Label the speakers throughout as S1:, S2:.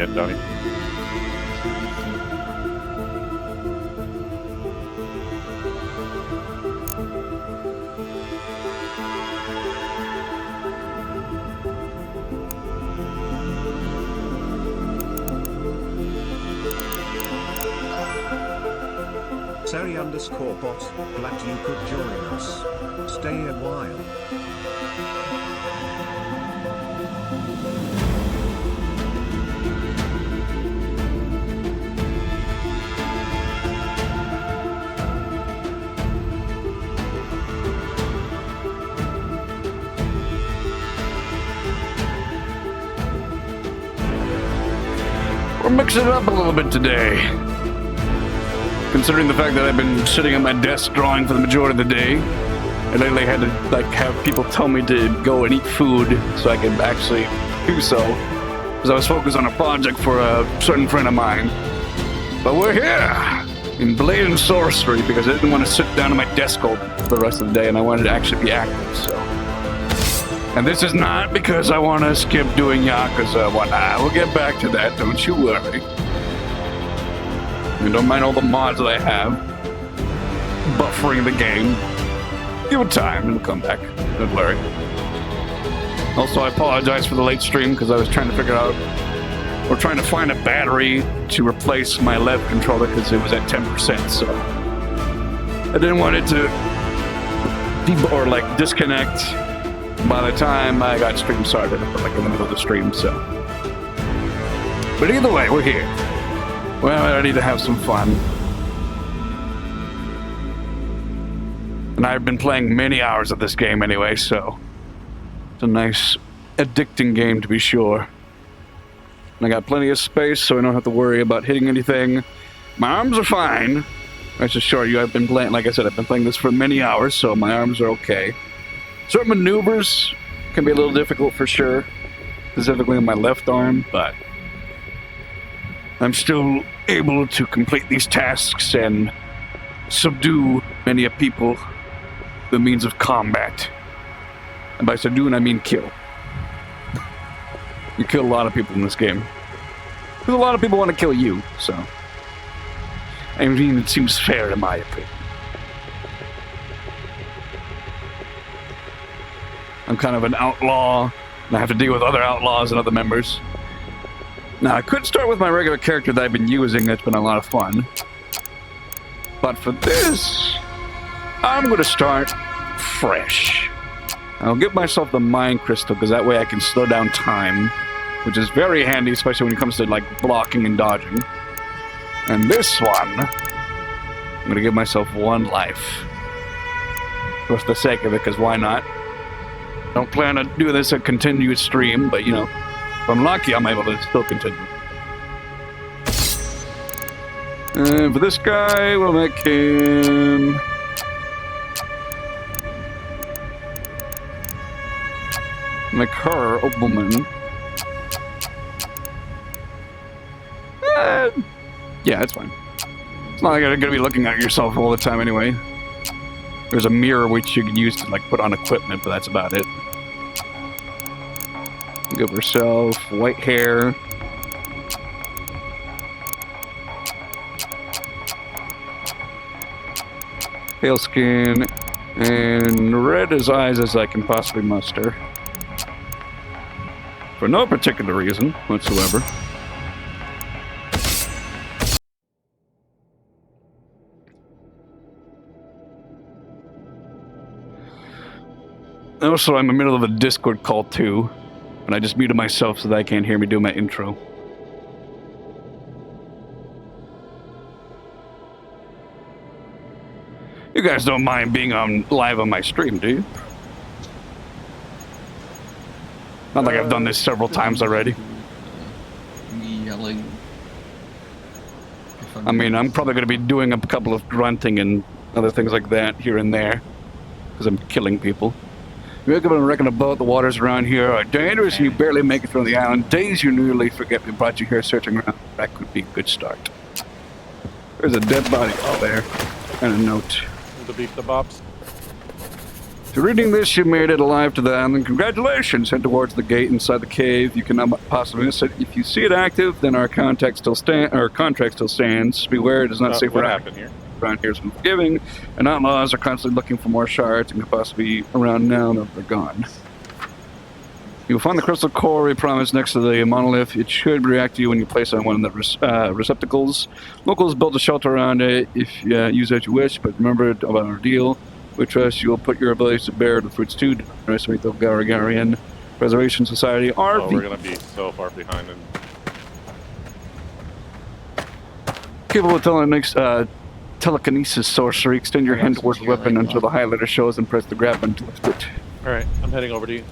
S1: Get Donnie.
S2: Seri_bot, glad you could join us. Stay a while.
S3: We're mixing it up a little bit today. Considering the fact that I've been sitting at my desk drawing for the majority of the day, I lately had to have people tell me to go and eat food so I could actually do so, because I was focused on a project for a certain friend of mine. But we're here in Blade and Sorcery because I didn't want to sit down at my desk all the rest of the day, and I wanted to actually be active. So, and this is not because I want to skip doing Yakuza and whatnot. We'll get back to that, don't you worry. And don't mind all the mods that I have buffering the game. Give it time, it'll come back. Don't worry. Also, I apologize for the late stream because I was trying to figure out, or trying to find a battery to replace my left controller because it was at 10%. So I didn't want it to disconnect by the time I got stream started, like in the middle of the stream. So, but either way, we're here. Well, I need to have some fun. And I've been playing many hours of this game anyway, so it's a nice, addicting game to be sure. And I got plenty of space, so I don't have to worry about hitting anything. My arms are fine. I just assure you, I've been playing, like I said, I've been playing this for many hours, so my arms are okay. Certain maneuvers can be a little difficult for sure, specifically on my left arm, but I'm still able to complete these tasks and subdue many of people the means of combat. And by subduing, I mean kill. You kill a lot of people in this game. Because a lot of people want to kill you, so. I mean, it seems fair in my opinion. I'm kind of an outlaw, and I have to deal with other outlaws and other members. Now, I could start with my regular character that I've been using, that's been a lot of fun. But for this, I'm going to start fresh. I'll give myself the mind crystal, because that way I can slow down time, which is very handy, especially when it comes to, blocking and dodging. And this one, I'm going to give myself one life. For the sake of it, because why not? Don't plan to do this a continuous stream, but, if I'm lucky, I'm able to still continue. And for this guy, we'll make him... make her a woman. Yeah, that's fine. It's not like you're gonna be looking at yourself all the time anyway. There's a mirror which you can use to, put on equipment, but that's about it. Give herself white hair. Pale skin. And red as eyes as I can possibly muster. For no particular reason whatsoever. Also, I'm in the middle of a Discord call too. And I just muted myself so that I can't hear me do my intro. You guys don't mind being live on my stream, do you? Not like I've done this several times already.
S4: Yelling.
S3: I mean, I'm probably going to be doing a couple of grunting and other things like that here and there. Because I'm killing people. You wake up and reckon about the waters around here are dangerous and you barely make it from the island. Days you nearly forget we brought you here searching around. That could be a good start. There's a dead body out there. And a note.
S1: The beep the bops.
S3: If you're reading this, you made it alive to the island. Congratulations! Head towards the gate inside the cave. You cannot possibly miss it. If you see it active, then our contract still stands. Beware, it does not say
S1: what happened here.
S3: Around here is unforgiving, and outlaws are constantly looking for more shards and could possibly be around now that they're gone. You will find the crystal core we promised next to the monolith. It should react to you when you place it on one of the receptacles. Locals build a shelter around it if you use it as you wish, but remember about our deal. We trust you will put your abilities to bear the fruits too. Don't underestimate the Garagarian Preservation Society.
S1: Oh, we're going to be so far behind.
S3: Capable of telekinesis sorcery. Extend your hand towards the weapon until the highlighter shows and press the grab button to lift it.
S1: Alright, I'm heading over to you.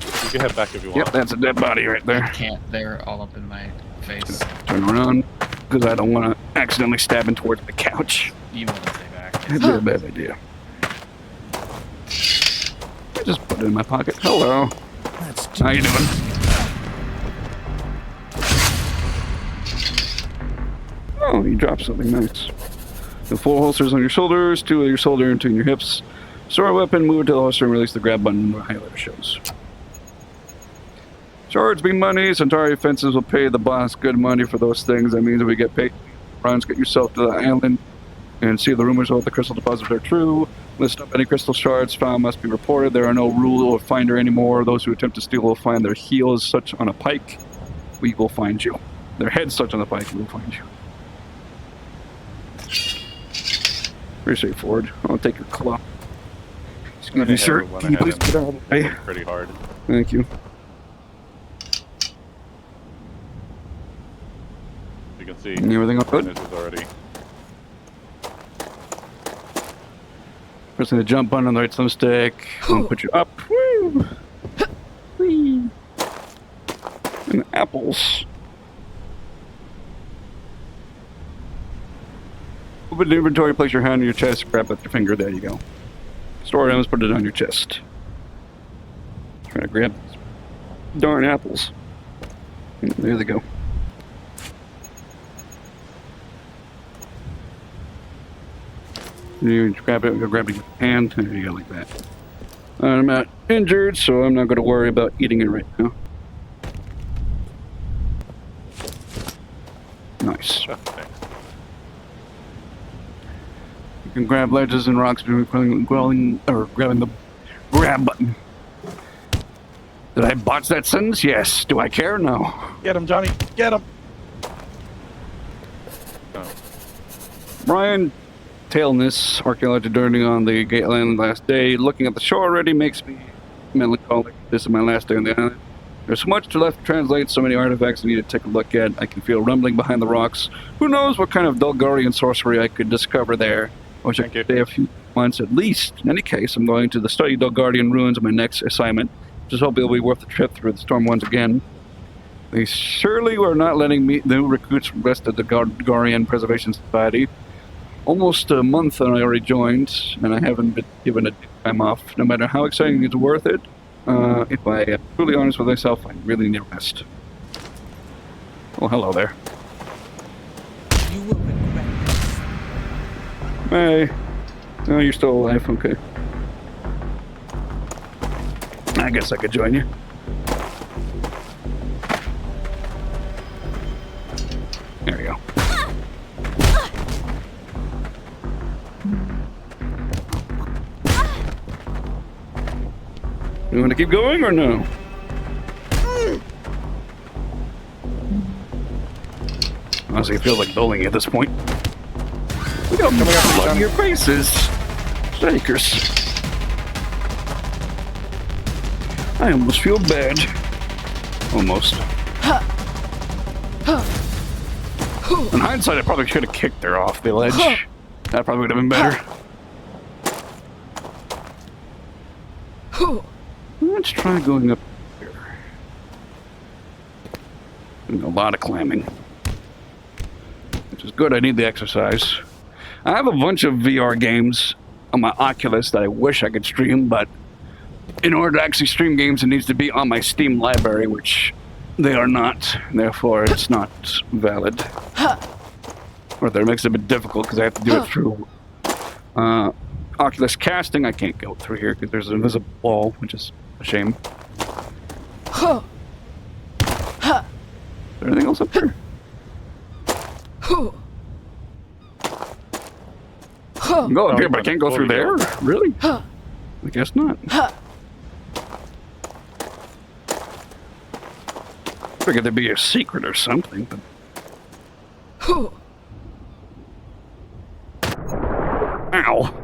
S1: You can head back if you want.
S3: Yep, that's a dead body right there.
S4: I can't. They're all up in my face.
S3: Turn around, because I don't want to accidentally stab him towards the couch.
S4: You want to stay back.
S3: That'd be a bad idea. Just put it in my pocket. Hello. How you doing? Oh, you dropped something nice. The 4 holsters on your shoulders, 2 at your shoulder and 2 in your hips. Store a weapon, move it to the holster, and release the grab button where the highlighter shows. Shards be money. Centauri fences will pay the boss good money for those things. That means if we get paid, runs, get yourself to the island and see if the rumors about the crystal deposits are true. List up any crystal shards found must be reported. There are no rule or finder anymore. Those who attempt to steal will find their heels such on a pike. We will find you. Their heads such on a pike. We will find you. Pretty straightforward. I'll take your club. Excuse me, sir. Can you please get out of the way?
S1: Pretty hard.
S3: Thank you.
S1: You can see.
S3: Everything up good?
S1: This is already.
S3: Pressing the jump button on the right thumbstick. I'll put you up. Woo! Whee! And apples. Open the inventory, place your hand on your chest, grab with your finger, there you go. Store items, put it on your chest. Try to grab these darn apples. There they go. You grab it, grab it with your hand, there you go, like that. I'm not injured, so I'm not going to worry about eating it right now. Nice.
S1: Oh, thanks.
S3: You can grab ledges and rocks between grabbing the grab button. Did I botch that sentence? Yes. Do I care? No.
S1: Get him, Johnny. Get him. Oh.
S3: Brian Tailness, archaeology journey on the Gate Island last day. Looking at the shore already makes me melancholic. This is my last day on the island. There's so much to left to translate, so many artifacts I need to take a look at. I can feel rumbling behind the rocks. Who knows what kind of Dulgarian sorcery I could discover there. I wish I could stay a few months at least. In any case, I'm going to the study Dulgarian ruins on my next assignment. Just hope it'll be worth the trip through the storm once again. They surely were not letting me new recruits rest at the Dulgarian Preservation Society. Almost a month and I already joined, and I haven't been given a time off. No matter how exciting it's worth it, if I am truly honest with myself, I really need rest. Oh, hello there.
S5: You will regret this.
S3: Hey. Oh, you're still alive, okay. I guess I could join you. There we go. You want to keep going or no? Honestly, it feels like bowling at this point. Look how much blood in your faces. Shakers. I almost feel bad. Almost. In hindsight, I probably should have kicked her off the ledge. That probably would have been better. Let's try going up here. Doing a lot of climbing. Which is good, I need the exercise. I have a bunch of VR games on my Oculus that I wish I could stream, but in order to actually stream games, it needs to be on my Steam library, which they are not. Therefore, it's not valid. Or that makes it a bit difficult because I have to do it through Oculus casting, I can't go through here because there's an invisible wall, which is a shame. Is there anything else up there? I can go up here, but I can't go through there? Really? I guess not. Figured there'd be a secret or something, but... Ow!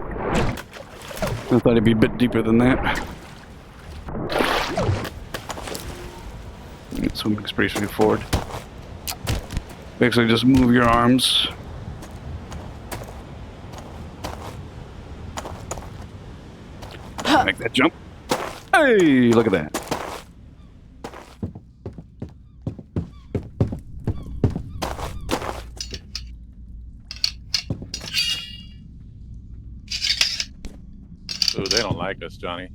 S3: I thought it'd be a bit deeper than that. Swimming's pretty straightforward. Basically, just move your arms. Make that jump. Hey, look at that.
S1: Ooh, they don't like us, Johnny.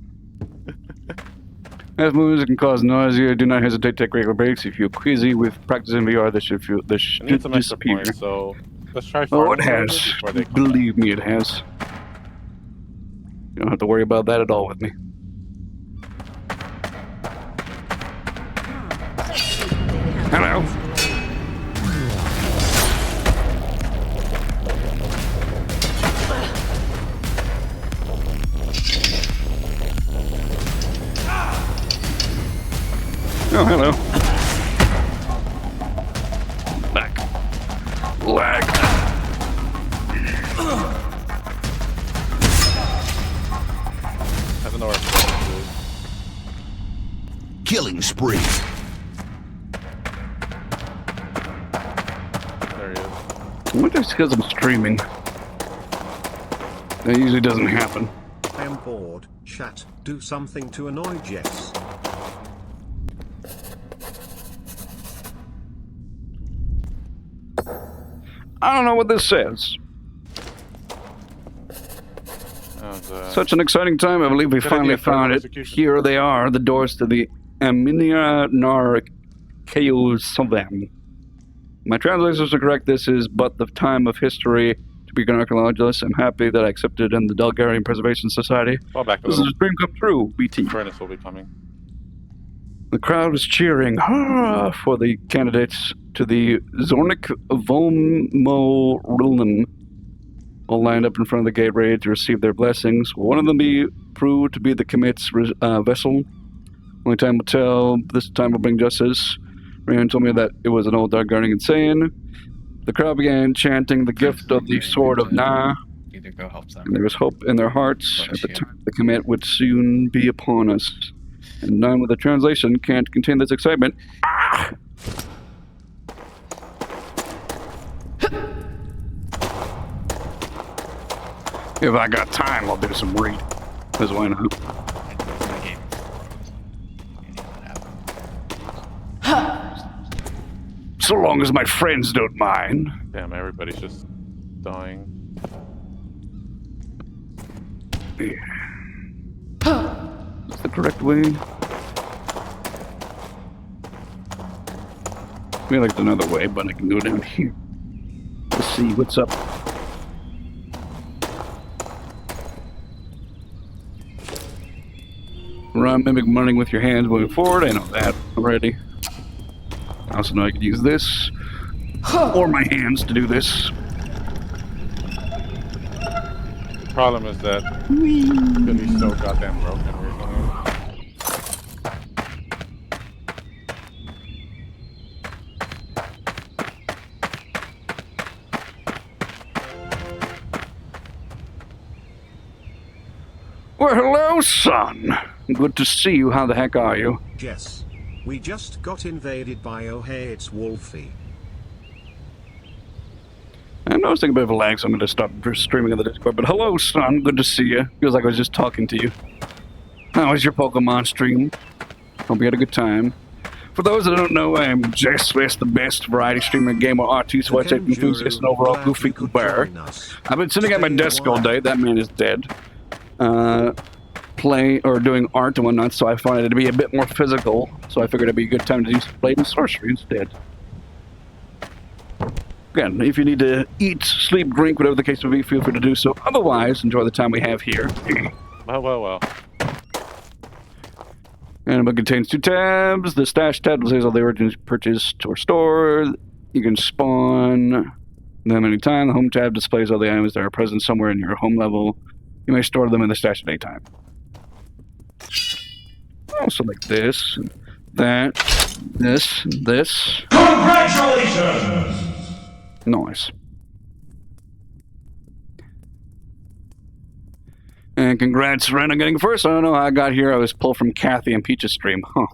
S3: As movies can cause nausea, do not hesitate to take regular breaks. If you're queasy with practicing VR, this should
S1: I need some extra
S3: disappear.
S1: points, so let's try
S3: Oh, it
S1: farming
S3: has.
S1: before they come
S3: Believe me, it has. You don't have to worry about that at all with me. Hello. Oh, hello. Back. Lag.
S1: I don't know where I'm going.
S6: Killing spree.
S1: There he is.
S3: I wonder if it's because I'm streaming. That usually doesn't happen.
S2: I am bored. Chat, do something to annoy Jess.
S3: I don't know what this says. Such an exciting time. I believe we
S1: Good
S3: finally
S1: idea for
S3: found it.
S1: execution.
S3: Here they are, the doors to the Aminia Nar Chaosavam. My translations are correct. This is but the time of history to be an archaeologist. I'm happy that I accepted in the Bulgarian Preservation Society.
S1: Fall back a
S3: This is
S1: little.
S3: a dream come true, BT.
S1: Furnace will be coming.
S3: The crowd is cheering hurrah for the candidates to the Zornik Volmo-Rulen, all lined up in front of the gate ready to receive their blessings. Will one of them be proved to be the commit's vessel? Only time will tell. This time will bring justice. Raymond told me that it was an old dark guarding insane. The crowd began chanting the gift of the sword of Na,
S4: Either go help them.
S3: and there was hope in their hearts at the time the commit would soon be upon us. And none with the translation can't contain this excitement. Ah! If I got time, I'll do some reading. Because why not? So long as my friends don't mind.
S1: Damn, everybody's just dying.
S3: That's the correct way. I feel like it's another way, but I can go down here. Let's see what's up. Run, mimic running with your hands moving forward. I know that already. I also know I could use this. Or my hands to do this.
S1: The problem is that it's gonna be so goddamn broken recently.
S3: Well, hello, son. Good to see you. How the heck are you?
S2: Jess. We just got invaded by oh hey it's Wolfie.
S3: I know I was thinking a bit of a lag, so I'm going to stop streaming on the Discord. But hello, son. Good to see you. Feels like I was just talking to you. How was your Pokemon stream? Hope you had a good time. For those that don't know, I am Jess West, the best variety streamer, gamer, artist, website enthusiast, and overall goofy goober. I've been sitting at my desk all day. That man is dead. Playing or doing art and whatnot, so I wanted it to be a bit more physical. So I figured it'd be a good time to do some blade and sorcery instead. Again, if you need to eat, sleep, drink, whatever the case may be, feel free to do so. Otherwise, enjoy the time we have here.
S1: Well.
S3: And the book contains 2 tabs. The stash tab displays all the origins purchased or stored. You can spawn them anytime. The home tab displays all the items that are present somewhere in your home level. You may store them in the stash at any time. Also like this, that, this.
S6: Congratulations!
S3: Nice. And congrats, Ren, on getting first. I don't know how I got here. I was pulled from Kathy and Peach's stream. Huh.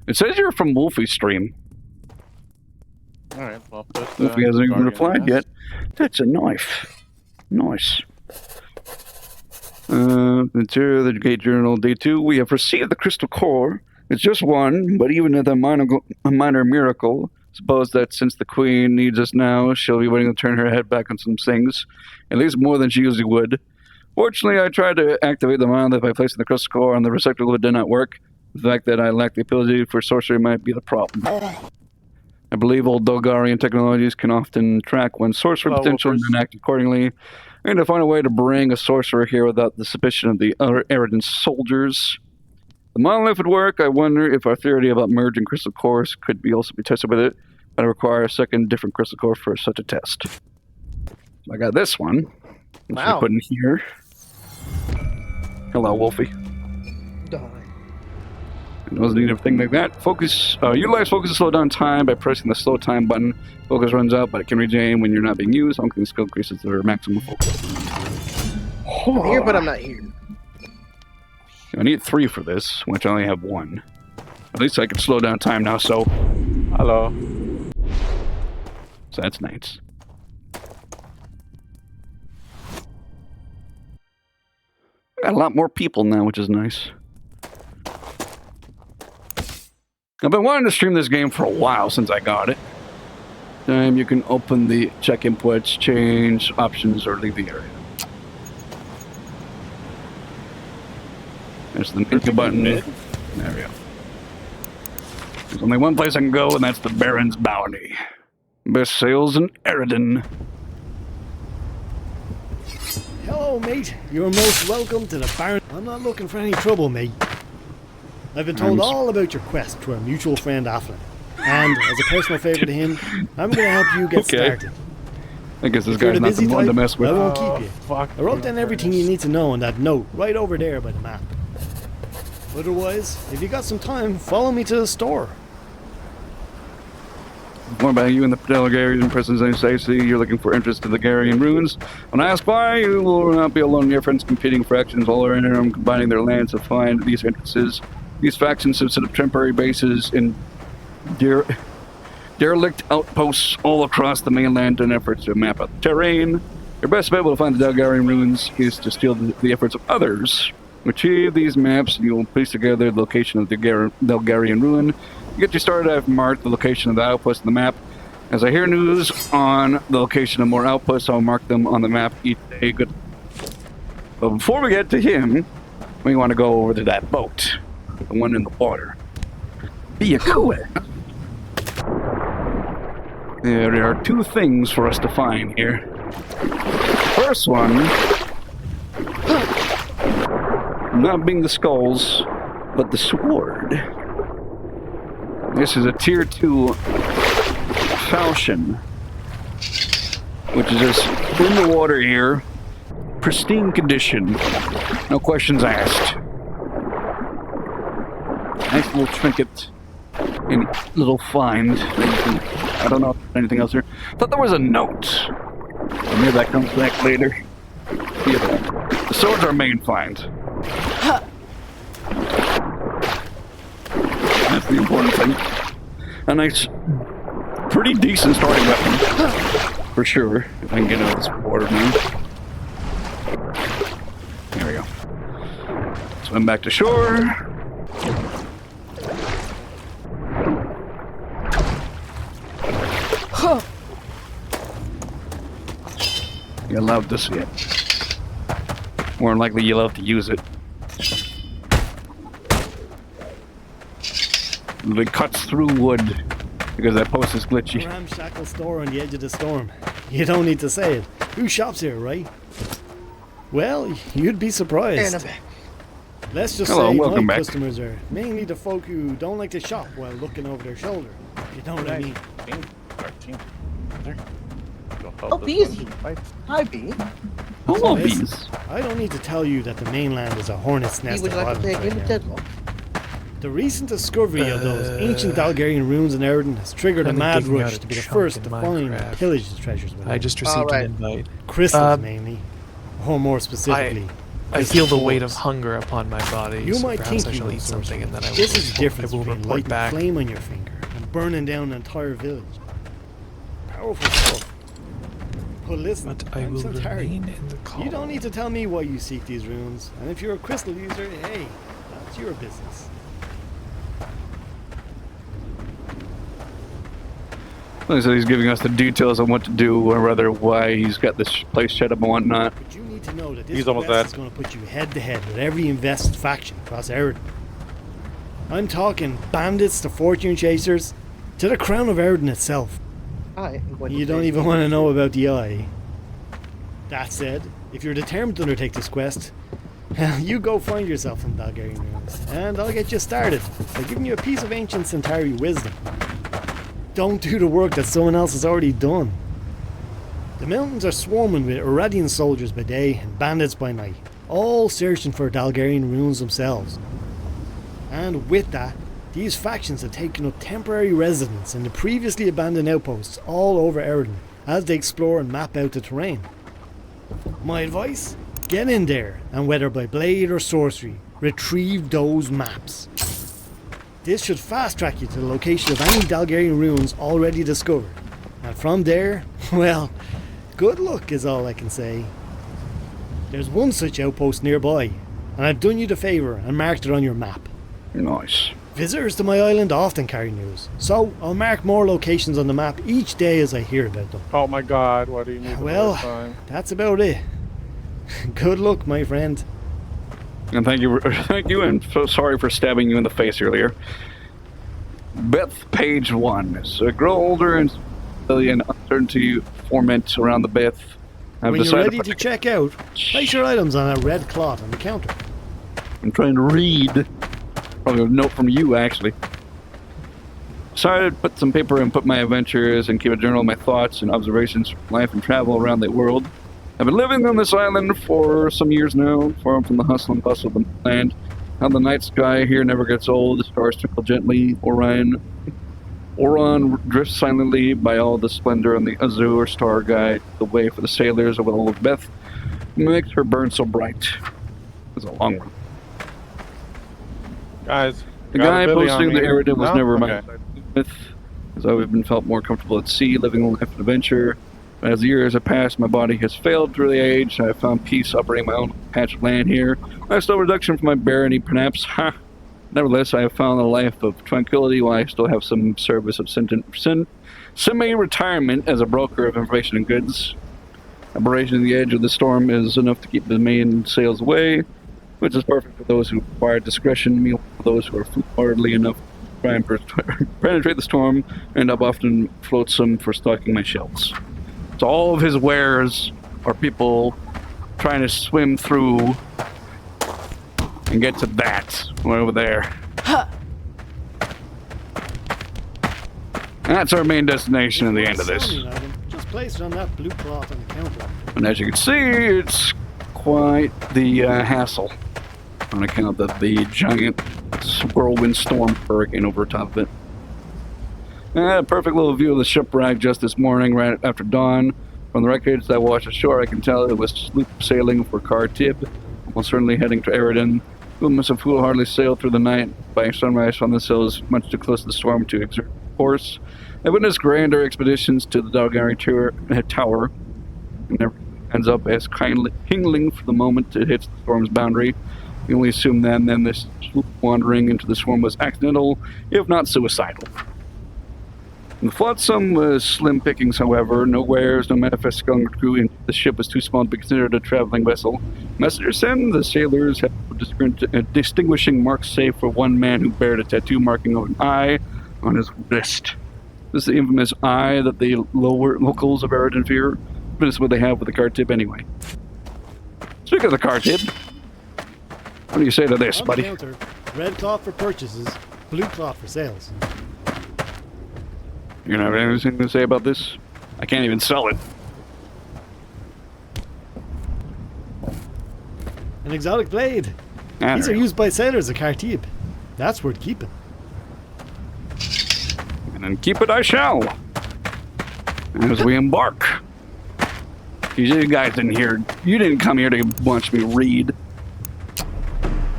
S3: It says you're from Wolfie's stream.
S1: Alright, well, put
S3: Wolfie hasn't even
S1: Guardian
S3: replied yet. That's a knife. Nice. Material, the Gate Journal, Day 2. We have received the crystal core. It's just one, but even at a minor miracle, suppose that since the Queen needs us now, she'll be waiting to turn her head back on some things. At least more than she usually would. Fortunately, I tried to activate the monolith by placing the crystal core on the receptacle, but did not work. The fact that I lack the ability for sorcery might be the problem. I believe old Dolgarian technologies can often track one's sorcerer potential and act accordingly. I need to find a way to bring a sorcerer here without the suspicion of the other Eridan soldiers. The monolith would work. I wonder if our theory about merging crystal cores could also be tested with it. But I require a second different crystal core for such a test. So I got this one. Which I put in here. Hello, Wolfie. It doesn't need everything like that. Focus. Utilize focus to slow down time by pressing the slow time button. Focus runs out, but it can regain when you're not being used. Unlocking skill increases their maximum focus.
S7: I'm here, but I'm not here.
S3: I need 3 for this, which I only have 1. At least I can slow down time now, so...
S1: Hello.
S3: So that's nice. Got a lot more people now, which is nice. I've been wanting to stream this game for a while since I got it. You can open the check inputs, change options, or leave the area. There's the menu button. There we go. There's only one place I can go, and that's the Baron's Bounty. Best sales in Eridan.
S8: Hello, mate. You're most welcome to the Baron. I'm not looking for any trouble, mate. I've been told all about your quest to our mutual friend Afflin. And, as a personal favour to him, I'm going to help you get started.
S3: I guess this
S8: If you're
S3: guy's
S8: the
S3: not
S8: busy
S3: the one to
S8: type,
S3: mess with.
S8: I won't keep you.
S1: Fuck.
S8: I wrote down everything you need to know on that note right over there by the map. Otherwise, if you got some time, follow me to the store.
S3: What about you and the Delgarian presence in Stacy? You're looking for interest in the Garian ruins. When I ask why, you will not be alone. Your friends competing for actions all around here, combining their lands to find these entrances. These factions have set up temporary bases in derelict outposts all across the mainland in efforts to map out the terrain. Your best bet to find the Delgarian ruins is to steal the efforts of others. To achieve these maps, you will piece together the location of the Delgarian ruin. To get you started, I've marked the location of the outposts on the map. As I hear news on the location of more outposts, I'll mark them on the map each day. Good. But before we get to him, we want to go over to that boat. The one in the water. The Yakuza. There are 2 things for us to find here. First one, not being the skulls, but the sword. This is a tier 2 falchion, which is just in the water here, pristine condition, no questions asked. Nice little trinket and little find. I don't know anything else here. Thought there was a note. Maybe that comes back later. Yeah, the sword's our main find. That's the important thing. A nice, pretty decent starting weapon. For sure. If I can get out of this water now. There we go. Swim back to shore. You'll love to see it. More than likely, you'll have to use it. It cuts through wood because that post is
S8: A
S3: glitchy.
S8: ramshackle store on the edge of the storm. You don't need to say it. Who shops here, right? Well, you'd be surprised.
S7: And I'm back.
S8: Let's just
S3: Hello,
S8: say
S3: welcome
S8: my
S3: back.
S8: customers are mainly the folk who don't like to shop while looking over their shoulder. You know what I mean?
S1: 13. There. Go help
S7: Oh,
S1: this
S7: Beezy.
S1: one fight.
S7: Hi, B.
S3: Hello,
S8: Listen,
S3: bees.
S8: I don't need to tell you that the mainland is a hornet's
S7: B,
S8: nest
S7: would
S8: of
S7: you like to play a
S8: violence
S7: game
S8: right
S7: of
S8: now.
S7: Deadlock?
S8: The recent discovery of those ancient Dalgarian ruins in Eridan has triggered a
S5: kinda
S8: mad
S5: digging
S8: rush
S5: out a
S8: to be the
S5: chunk
S8: first
S5: in
S8: to find and
S5: Minecraft.
S8: pillage the treasures within.
S5: I just received
S7: Alright.
S5: an invite.
S8: Crystals mainly, or more specifically.
S5: I feel the weight of
S8: ores.
S5: hunger upon my body.
S8: You
S5: so
S8: might
S5: perhaps
S8: think
S5: I
S8: you
S5: shall
S8: want
S5: eat something and then I will.
S8: This is the difference
S5: I will
S8: between
S5: report
S8: lighting a
S5: back.
S8: flame on your finger and burning down an entire village. Powerful stuff. But listen,
S5: But I
S8: I'm
S5: will
S8: Centauri.
S5: remain in the call.
S8: You don't need to tell me why you seek these runes, and if you're a crystal user, hey, that's your business.
S3: Like I said, he's giving us the details on what to do, or rather why he's got this place set up and whatnot.
S8: But you need to know that this
S1: He's almost
S8: quest is
S1: dead.
S8: going to put you head to head with every invested faction across Eridan. I'm talking bandits to fortune chasers to the crown of Eridan itself.
S7: Hi, I'm going
S8: You
S7: to
S8: don't
S7: play
S8: even
S7: a
S8: want to
S7: game.
S8: know about the eye. That said, if you're determined to undertake this quest, you go find yourself some Dalgarian runes, and I'll get you started by giving you a piece of ancient Centauri wisdom. Don't do the work that someone else has already done. The mountains are swarming with Irradian soldiers by day and bandits by night, all searching for Dalgarian runes themselves. And with that, these factions have taken up temporary residence in the previously abandoned outposts all over Eridan as they explore and map out the terrain. My advice? Get in there and whether by blade or sorcery, retrieve those maps. This should fast track you to the location of any Dalgarian ruins already discovered. And from there, well, good luck is all I can say. There's one such outpost nearby, and I've done you the favour and marked it on your map.
S3: Nice.
S8: Visitors to my island often carry news, so I'll mark more locations on the map each day as I hear about them.
S1: Oh my god, what do you need the
S8: Well,
S1: first time?
S8: that's about it. Good luck, my friend.
S3: And thank you, and so sorry for stabbing you in the face earlier. Beth, page 1. As I grow older and civilian uncertainty formant around the Beth, I've
S8: When you're
S3: decided
S8: ready to check out, place your items on a red cloth on the counter.
S3: I'm trying to read. Probably a note from you, actually. Decided to put some paper and put my adventures and keep a journal of my thoughts and observations from life and travel around the world. I've been living on this island for some years now, far from the hustle and bustle of the land. How the night sky here never gets old, the stars twinkle gently, Orion drifts silently by all the splendor, and the azure star guide the way for the sailors over the old Beth, who makes her burn so bright. It's a long one.
S1: Guys,
S3: The
S1: got a
S3: guy
S1: Billy on
S3: posting the
S1: me?
S3: Eridan was
S1: No?
S3: never my
S1: Okay.
S3: myth, as I've been felt more comfortable at sea, living a life of adventure. But as the years have passed, my body has failed through the age. I have found peace operating my own patch of land here. I still reduction from my barony, perhaps. Ha! Nevertheless, I have found a life of tranquility while I still have some service of semi-retirement as a broker of information and goods. Aberration in the edge of the storm is enough to keep the main sails away, which is perfect for those who require discretion, meanwhile for those who are foolhardy enough to try and penetrate the storm, and I've often flotsam for stocking my shelves. So all of his wares are people trying to swim through and get to that one over there. That's our main destination at the end of this.
S8: Selling an item, just place it on that blue cloth on the counter.
S3: And as you can see, it's quite the hassle on account of the giant whirlwind storm hurricane over top of it. I had a perfect little view of the shipwreck just this morning, right after dawn. From the wreckage that washed ashore, I can tell it was sloop sailing for Car Tib, almost certainly heading to Eridan. Who must have foolhardily sailed through the night. By sunrise from the sails much too close to the storm to exert course. I witnessed grander expeditions to the Dalgari Tower, and never ends up as kindling for the moment it hits the storm's boundary. We only assume then this sloop wandering into the storm was accidental, if not suicidal. The flotsam was slim pickings, however. No wares, no manifest skeleton crew, and the ship was too small to be considered a traveling vessel. Messengers send, the sailors have distinguishing marks save for one man who bared a tattoo marking of an eye on his wrist. This is the infamous eye that the locals of Eridan fear. But it's what they have with the card tip anyway. Speaking of the card tip, what do you say to this,
S8: On the
S3: buddy?
S8: counter, red cloth for purchases, blue cloth for sales.
S3: You don't have anything to say about this? I can't even sell it.
S8: An exotic blade. These are used by sailors at Khartib. That's worth keeping.
S3: And then keep it I shall. As we embark. You guys you didn't come here to watch me read.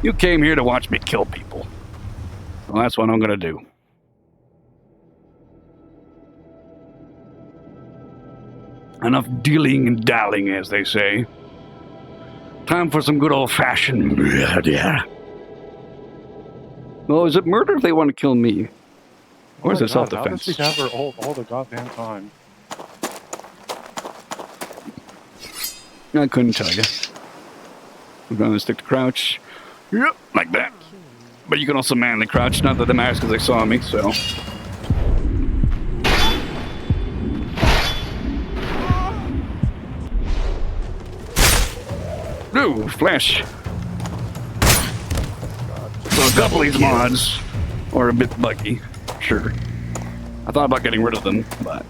S3: You came here to watch me kill people. Well, that's what I'm gonna do. Enough dealing and dallying, as they say. Time for some good old-fashioned murder. Well, is it murder if they want to kill me? Or is it self-defense?
S1: How does he have her all the goddamn time?
S3: I couldn't tell you. I'm going to stick to crouch. Yep, like that. But you can also manly crouch. Not that they matters because they saw me, so. Ooh, flash. So a couple of these mods are a bit buggy. Sure. I thought about getting rid of them, but.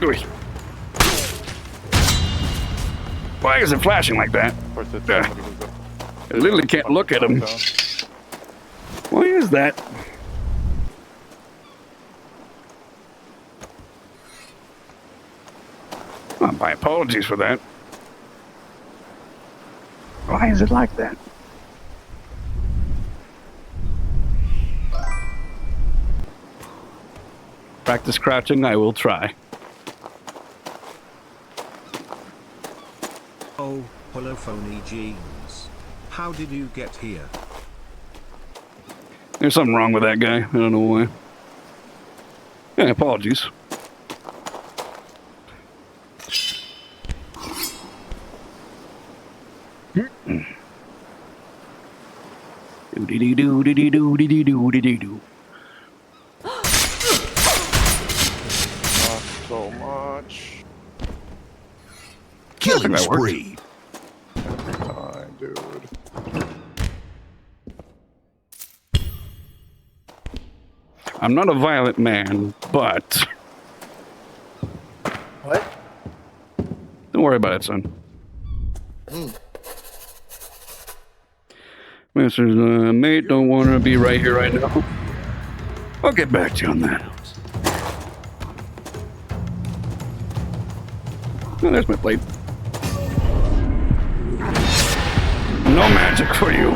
S3: Ooh. Why is it flashing like that?
S1: Of course, it's
S3: I literally can't look at him. Why is that? Oh, my apologies for that. Why is it like that? Practice crouching, I will try.
S2: Oh, holophony jeans. How did you get here?
S3: There's something wrong with that guy. I don't know why. Yeah, apologies. Do-dee-dee-doo-dee-dee-doo-dee-dee-doo-dee-dee-doo.
S1: Not so much.
S3: Killing spree.
S1: Every time, dude.
S3: I'm not a violent man, but...
S7: What?
S3: Don't worry about it, son. Master's mate, don't want to be right here right now. I'll get back to you on that. Oh, there's my plate. No magic for you.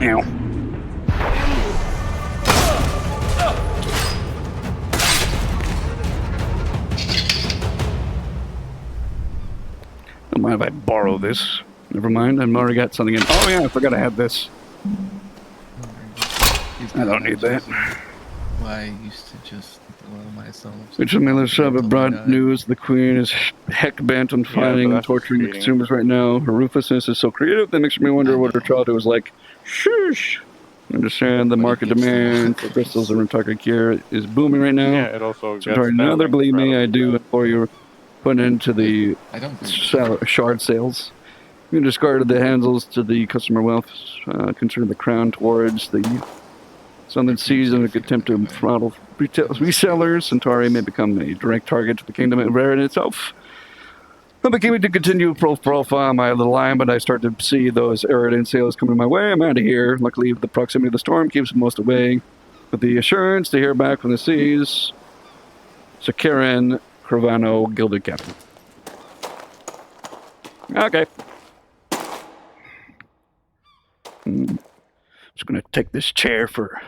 S3: Ow. Don't mind if I borrow this. Never mind, I've already got something in. Oh yeah, I forgot I had this. I don't need that.
S4: Why I used to just allow myself.
S3: Which Miller Sub have brought news the Queen is heck bent on finding and torturing the consumers right now. Her ruthlessness is so creative that makes me wonder what her childhood was like. Shush! Understand the market demand for crystals and target gear is booming right now.
S1: Yeah, it also gets
S3: Another, believe me, I do implore you put into the
S4: I don't think
S3: shard sales. You discarded the handles to the customer wealth, concerning the crown towards the Southern Seas in a good attempt to throttle resellers. Centauri may become a direct target to the kingdom of Rare in itself. I'm beginning to continue profile my little line, but I start to see those Eridan sales coming my way. I'm out of here. Luckily, the proximity of the storm keeps most away. With the assurance to hear back from the seas, Sakaran, Cravano, Gilded Captain. Okay. Just gonna take this chair for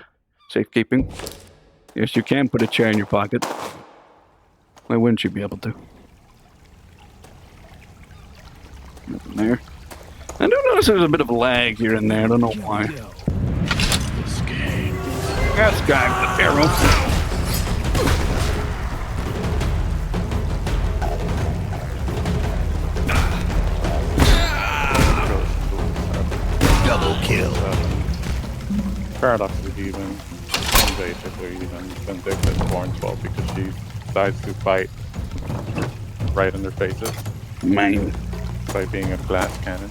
S3: safekeeping. Yes, you can put a chair in your pocket. Why wouldn't you be able to? Nothing there. I do notice there's a bit of lag here and there. I don't know why. That's guy with the arrow.
S6: Double kill.
S1: Paradox is even basically even vindictive Born's fault because she decides to fight right in their faces
S3: Mine.
S1: by being a glass cannon.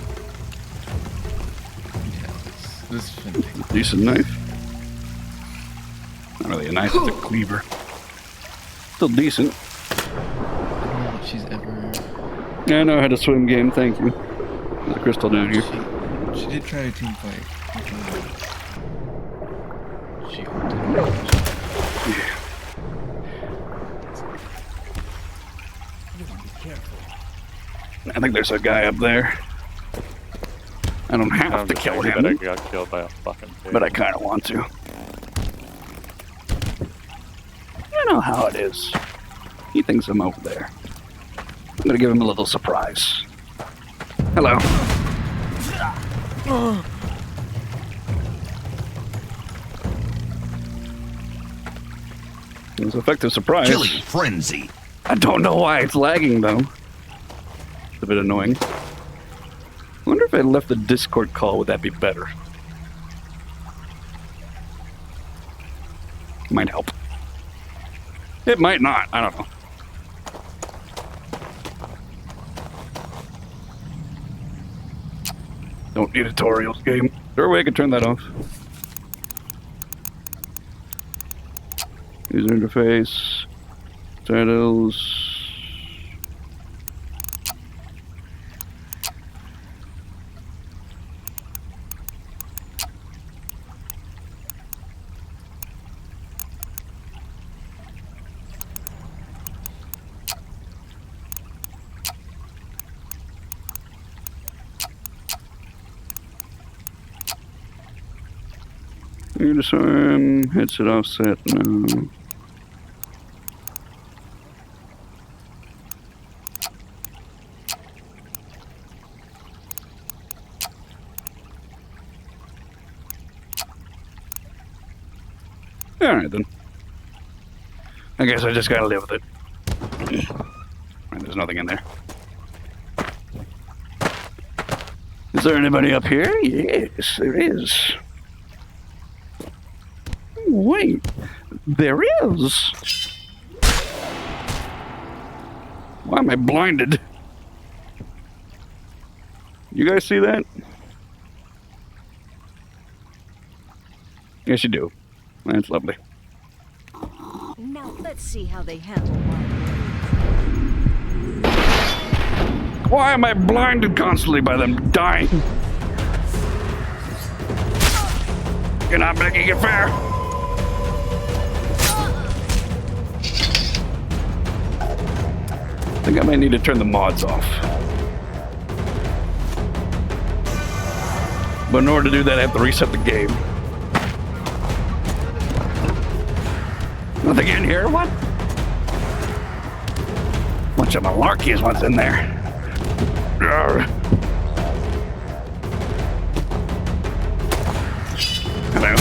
S4: Yeah, this is vindictive.
S3: Decent knife. Not really a knife, it's a cleaver. Still decent.
S4: I don't know if she's ever.
S3: Yeah, I know how to swim game, thank you. There's a crystal down here.
S4: She did try a team fight. She did.
S3: I think there's a guy up there. I don't have
S1: I'm
S3: to
S1: just
S3: kill
S1: angry that I
S3: him,
S1: got killed by a fucking pig.
S3: but I kind of want to. You know how it is. He thinks I'm over there. I'm gonna give him a little surprise. Hello. It was an effective surprise.
S6: Killing frenzy.
S3: I don't know why it's lagging though. It's a bit annoying. I wonder if I left the Discord call, would that be better? Might help. It might not, I don't know. Don't need tutorials game. Is there a way I could turn that off? User interface. Titles. You disarm, headset offset, no. Alright then. I guess I just gotta live with it. There's nothing in there. Is there anybody up here? Yes, there is. Wait, there is. Why am I blinded? You guys see that? Yes, you do. That's lovely.
S9: Now let's see how they handle my
S3: Why am I blinded constantly by them dying? You're not making it fair. I think I might need to turn the mods off. But in order to do that, I have to reset the game. Nothing in here? What? Bunch of malarkey is what's in there. Arrgh. Hello.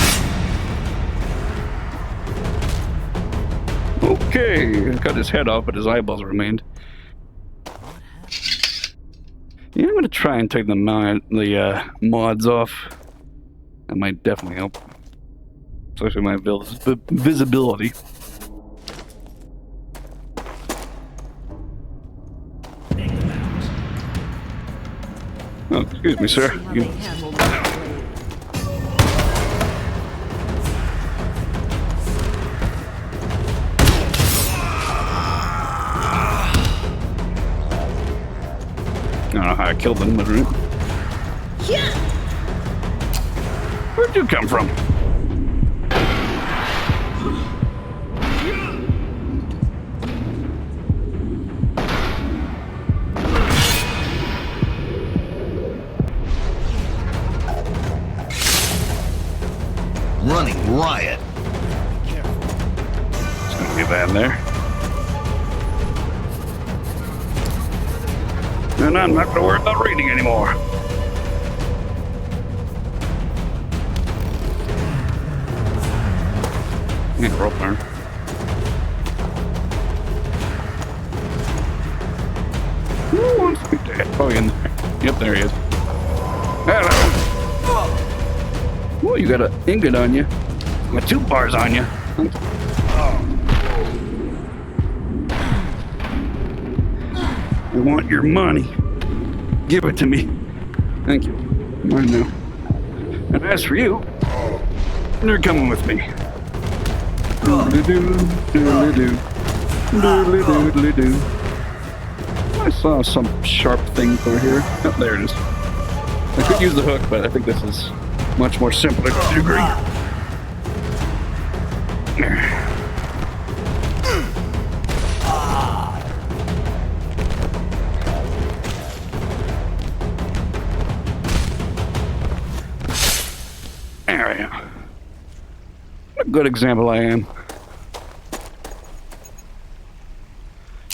S3: Okay, cut his head off, but his eyeballs remained. Yeah, I'm gonna try and take the mods off. That might definitely help. Especially my visibility. Oh, excuse me, sir.
S9: how they handle my blade.
S3: I don't know how I killed them, but where'd you come from?
S6: Running riot.
S3: Just gonna get that in there. And I'm not gonna worry about reading anymore. Yeah, rope burn. Who wants to be dead? Oh, in there. Yep, there he is. Hello. Oh, you got an ingot on you. Got 2 bars on you. I want your money. Give it to me. Thank you. Mine now. And as for you, you're coming with me. Doodly-doo, doodly-doo, doodly-doodly-doo. I saw some sharp thing over here. Oh, there it is. I could use the hook, but I think this is much more simpler to degree. There we go. What a good example I am.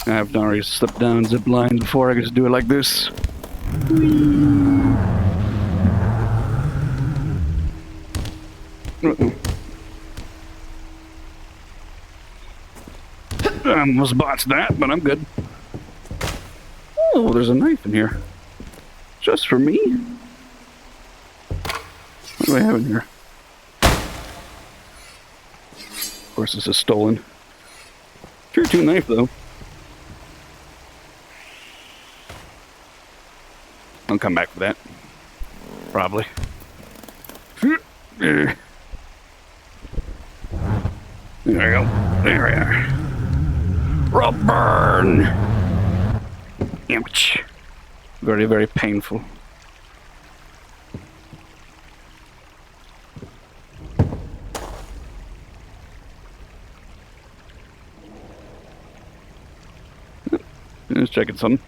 S3: I've already slipped down zip lines before. I could just do it like this. I almost botched that, but I'm good. Oh, there's a knife in here. Just for me? What do I have in here? Of course, this is stolen. Tier 2 knife, though. I'll come back for that. Probably. There we go. There we are. Roll burn! Ouch. Very, very painful. Just checking something.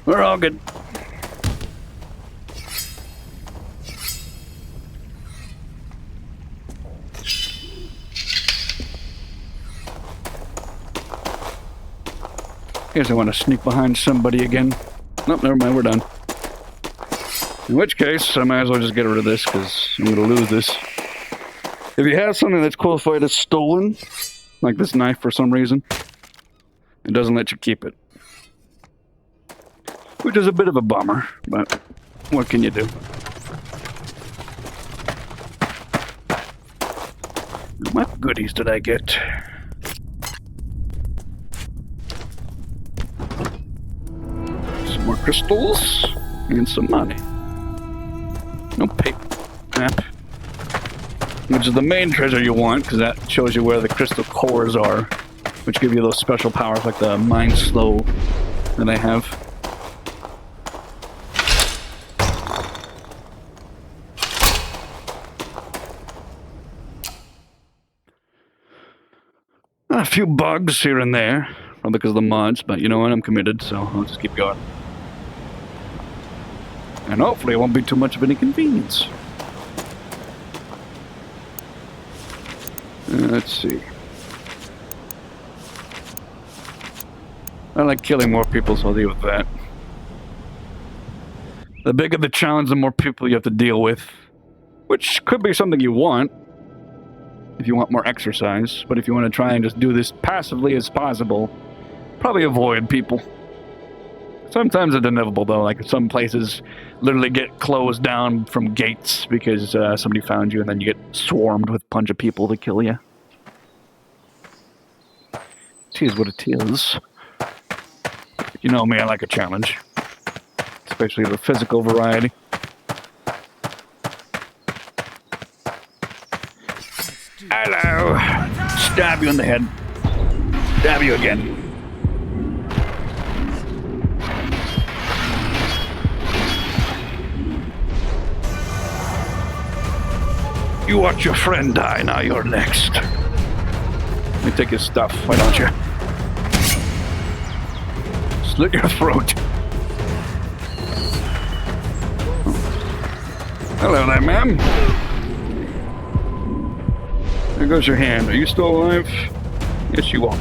S3: We're all good. Guess I want to sneak behind somebody again. Nope, never mind, we're done. In which case, I might as well just get rid of this, because I'm going to lose this. If you have something that's qualified as stolen, like this knife for some reason, it doesn't let you keep it. Which is a bit of a bummer, but what can you do? What goodies did I get? Some more crystals and some money. No paper map. Which is the main treasure you want, because that shows you where the crystal cores are, which give you those special powers like the mind slow that I have. A few bugs here and there, probably because of the mods, but you know what, I'm committed, so I'll just keep going. And hopefully it won't be too much of an inconvenience. Let's see. I like killing more people, so I'll deal with that. The bigger the challenge, the more people you have to deal with. Which could be something you want, if you want more exercise. But if you want to try and just do this passively as possible, probably avoid people. Sometimes it's inevitable, though. Like, some places literally get closed down from gates because somebody found you, and then you get swarmed with a bunch of people to kill you. It is what it is. You know me, I like a challenge. Especially the physical variety. Hello! Stab you in the head. Stab you again. You watch your friend die, now you're next. Let me take his stuff, why don't you? Slit your throat. Hello there, ma'am. There goes your hand. Are you still alive? Yes, you are.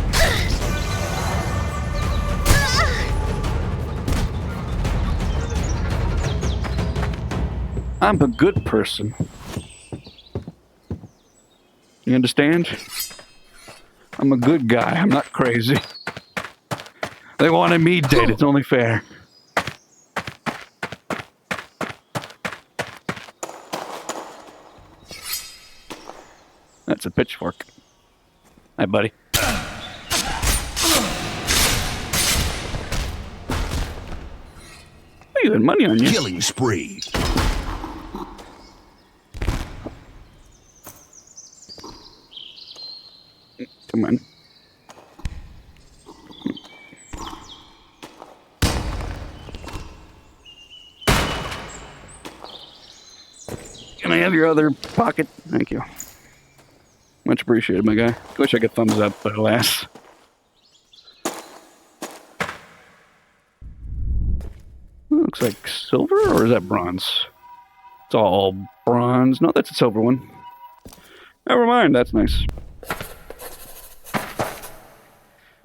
S3: I'm a good person. You understand? I'm a good guy. I'm not crazy. They wanted me dead. It's only fair. a pitchfork. Hi, buddy. Oh, you had money on you.
S6: Killing spree.
S3: Come on. Can I have your other pocket? Thank you. Much appreciated, my guy. Wish I could thumbs up, but alas. Looks like silver, or is that bronze? It's all bronze. No, that's a silver one. Never mind, that's nice.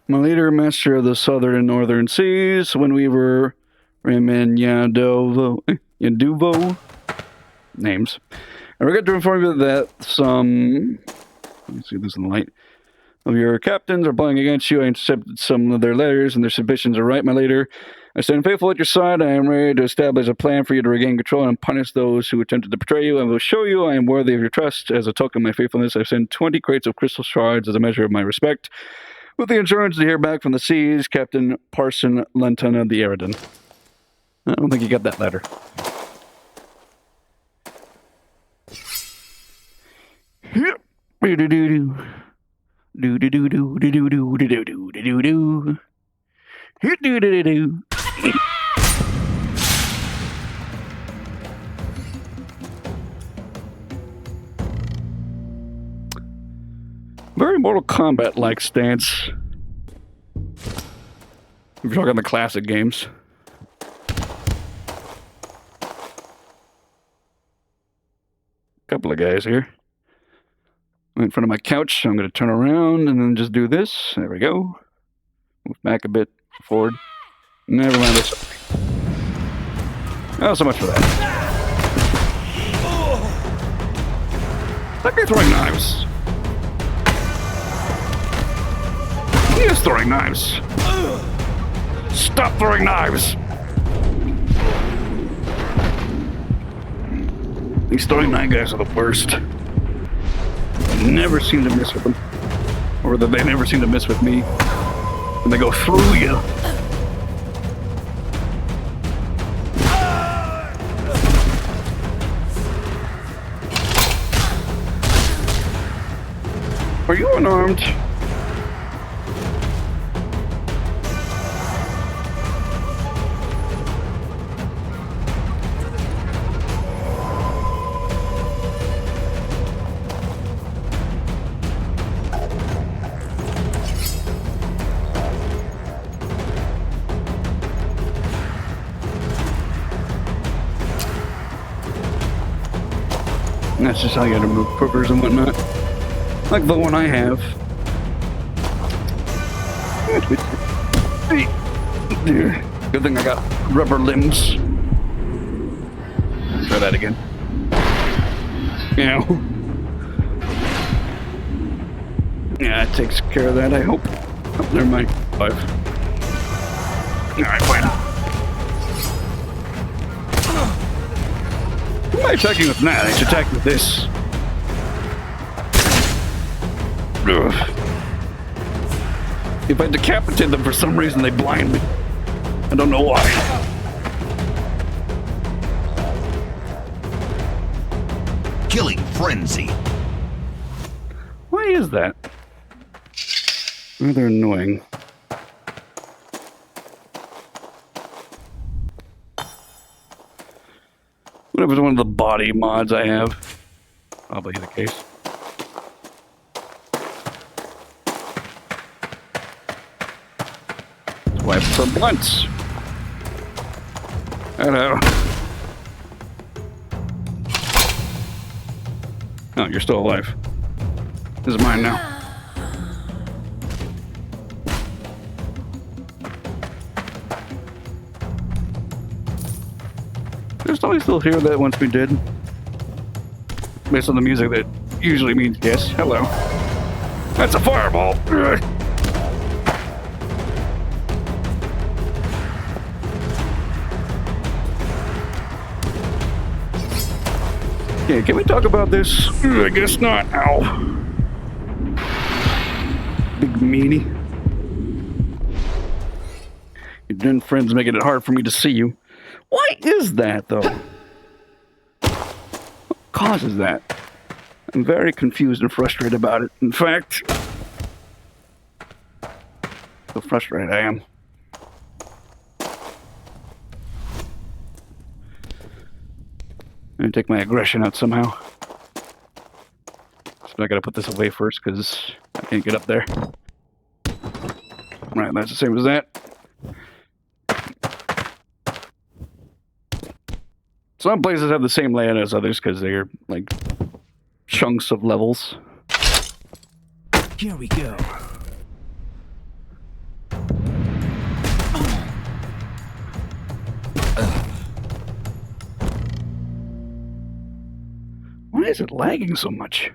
S3: My leader, master of the southern and northern seas, when we were Raymond Yaduvo. Names. I regret to inform you that some... Let me see this in the light. Of your captains are playing against you. I intercepted some of their letters, and their suspicions are right, my leader. I stand faithful at your side. I am ready to establish a plan for you to regain control and punish those who attempted to betray you. I will show you I am worthy of your trust. As a token of my faithfulness, I've sent 20 crates of crystal shards as a measure of my respect. With the insurance to hear back from the seas, Captain Parson Lenton of the Eridan. I don't think you got that letter. Do-do-do-do. Do-do-do-do-do-do-do-do-do-do-do. Do-do-do-do-do. Very Mortal Kombat-like stance. If you're talking the classic games. Couple of guys here. I'm in front of my couch, so I'm going to turn around and then just do this. There we go. Move back a bit, forward. Never mind this. Oh, so much for that. That guy throwing knives. He is throwing knives. Stop throwing knives. These throwing knife guys are the worst. Never seem to miss with them. Or that they never seem to miss with me. And they go through you. Are you unarmed? That's just how you gotta move quivers and whatnot. Like the one I have. Good thing I got rubber limbs. Try that again. Yeah. Yeah, it takes care of that, I hope. Oh, never mind. 5. Alright, fine. Who am I attacking with that? I should attack with this. Ugh. If I decapitate them for some reason, they blind me. I don't know why.
S6: Killing frenzy.
S3: Why is that? Rather annoying. What if it's one of the body mods I have? Probably the case. Wipe for blunts. Hello. Oh, you're still alive. This is mine now. There's somebody still here that wants me dead. Based on the music, that usually means yes. Hello. That's a fireball. Yeah, can we talk about this? I guess not. Ow. big meanie. Your den friend's making it hard for me to see you. Why is that, though? What causes that? I'm very confused and frustrated about it. In fact, so frustrated I am. I'm gonna take my aggression out somehow. So I gotta put this away first because I can't get up there. Right, that's the same as that. Some places have the same layout as others because they're like chunks of levels.
S6: Here we go.
S3: Why is it lagging so much?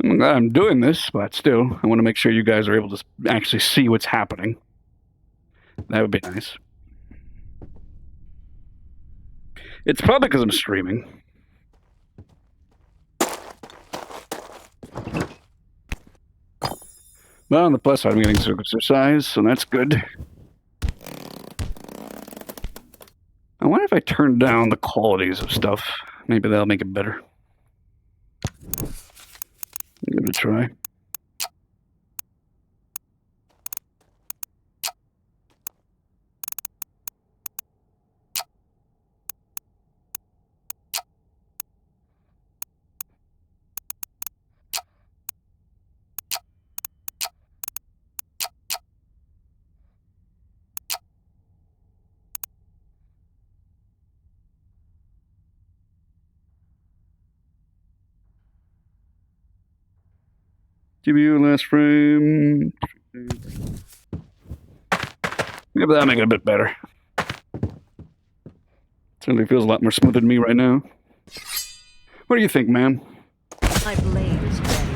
S3: I'm glad I'm doing this, but still, I want to make sure you guys are able to actually see what's happening. That would be nice. It's probably because I'm streaming. But on the plus side, I'm getting some exercise, so that's good. I wonder if I turn down the qualities of stuff. Maybe that'll make it better. Give it a try. GPU last frame. Maybe that'll make it a bit better. Certainly feels a lot more smooth than me right now. What do you think, ma'am?
S9: My blade is ready.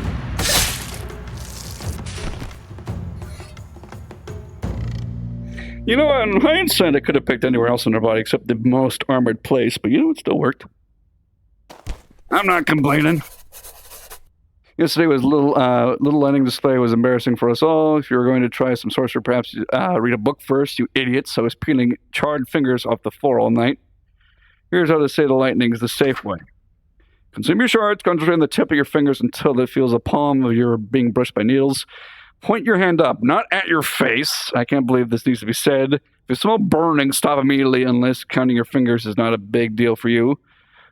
S3: You know, in hindsight, I could have picked anywhere else in her body except the most armored place, but you know, it still worked. I'm not complaining. Yesterday was little lighting display was embarrassing for us all. If you were going to try some sorcerer, perhaps read a book first, you idiots. I was peeling charred fingers off the floor all night. Here's how to say the lightning is the safe way. Consume your shards, concentrate on the tip of your fingers until it feels the palm of your being brushed by needles. Point your hand up, not at your face. I can't believe this needs to be said. If you smell burning, stop immediately unless counting your fingers is not a big deal for you.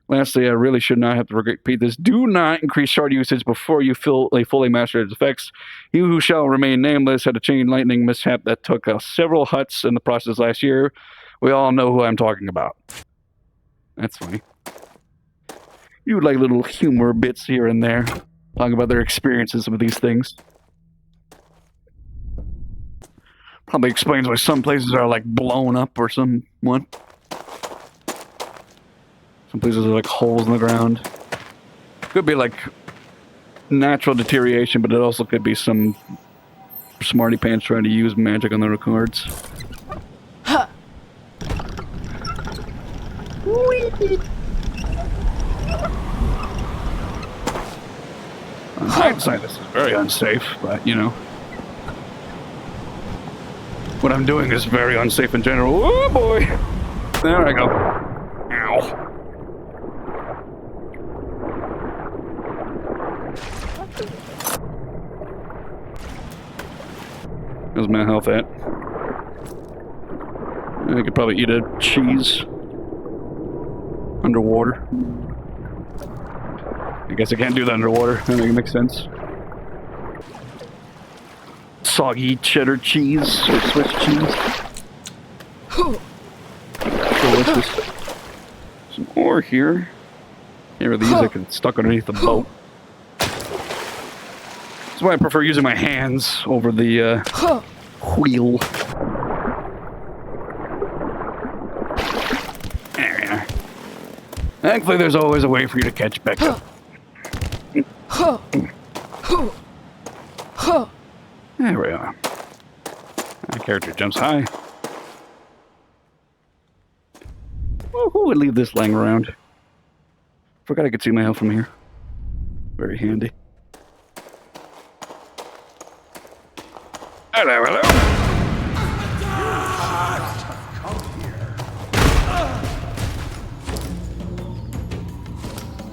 S3: Lastly, I really should not have to repeat this. Do not increase shard usage before you fully master its effects. He who shall remain nameless had a chain lightning mishap that took several huts in the process last year. We all know who I'm talking about. That's funny. You like little humor bits here and there, talking about their experiences with these things. Probably explains why some places are like blown up or somewhat. Some places are like holes in the ground. Could be like natural deterioration, but it also could be some smarty pants trying to use magic on their records. On hindsight, this is very unsafe, but you know. What I'm doing is very unsafe in general. Oh boy! There I go. Ow. How's my health at? I could probably eat a cheese underwater. I guess I can't do that underwater. That makes sense. Soggy cheddar cheese or Swiss cheese. Delicious. Some ore here. Here are these that get stuck underneath the boat. That's why I prefer using my hands over the wheel. There we are. Thankfully, there's always a way for you to catch back up. There we are. My character jumps high. Who would leave this lying around? Forgot I could see my health from here. Very handy. Hello, hello.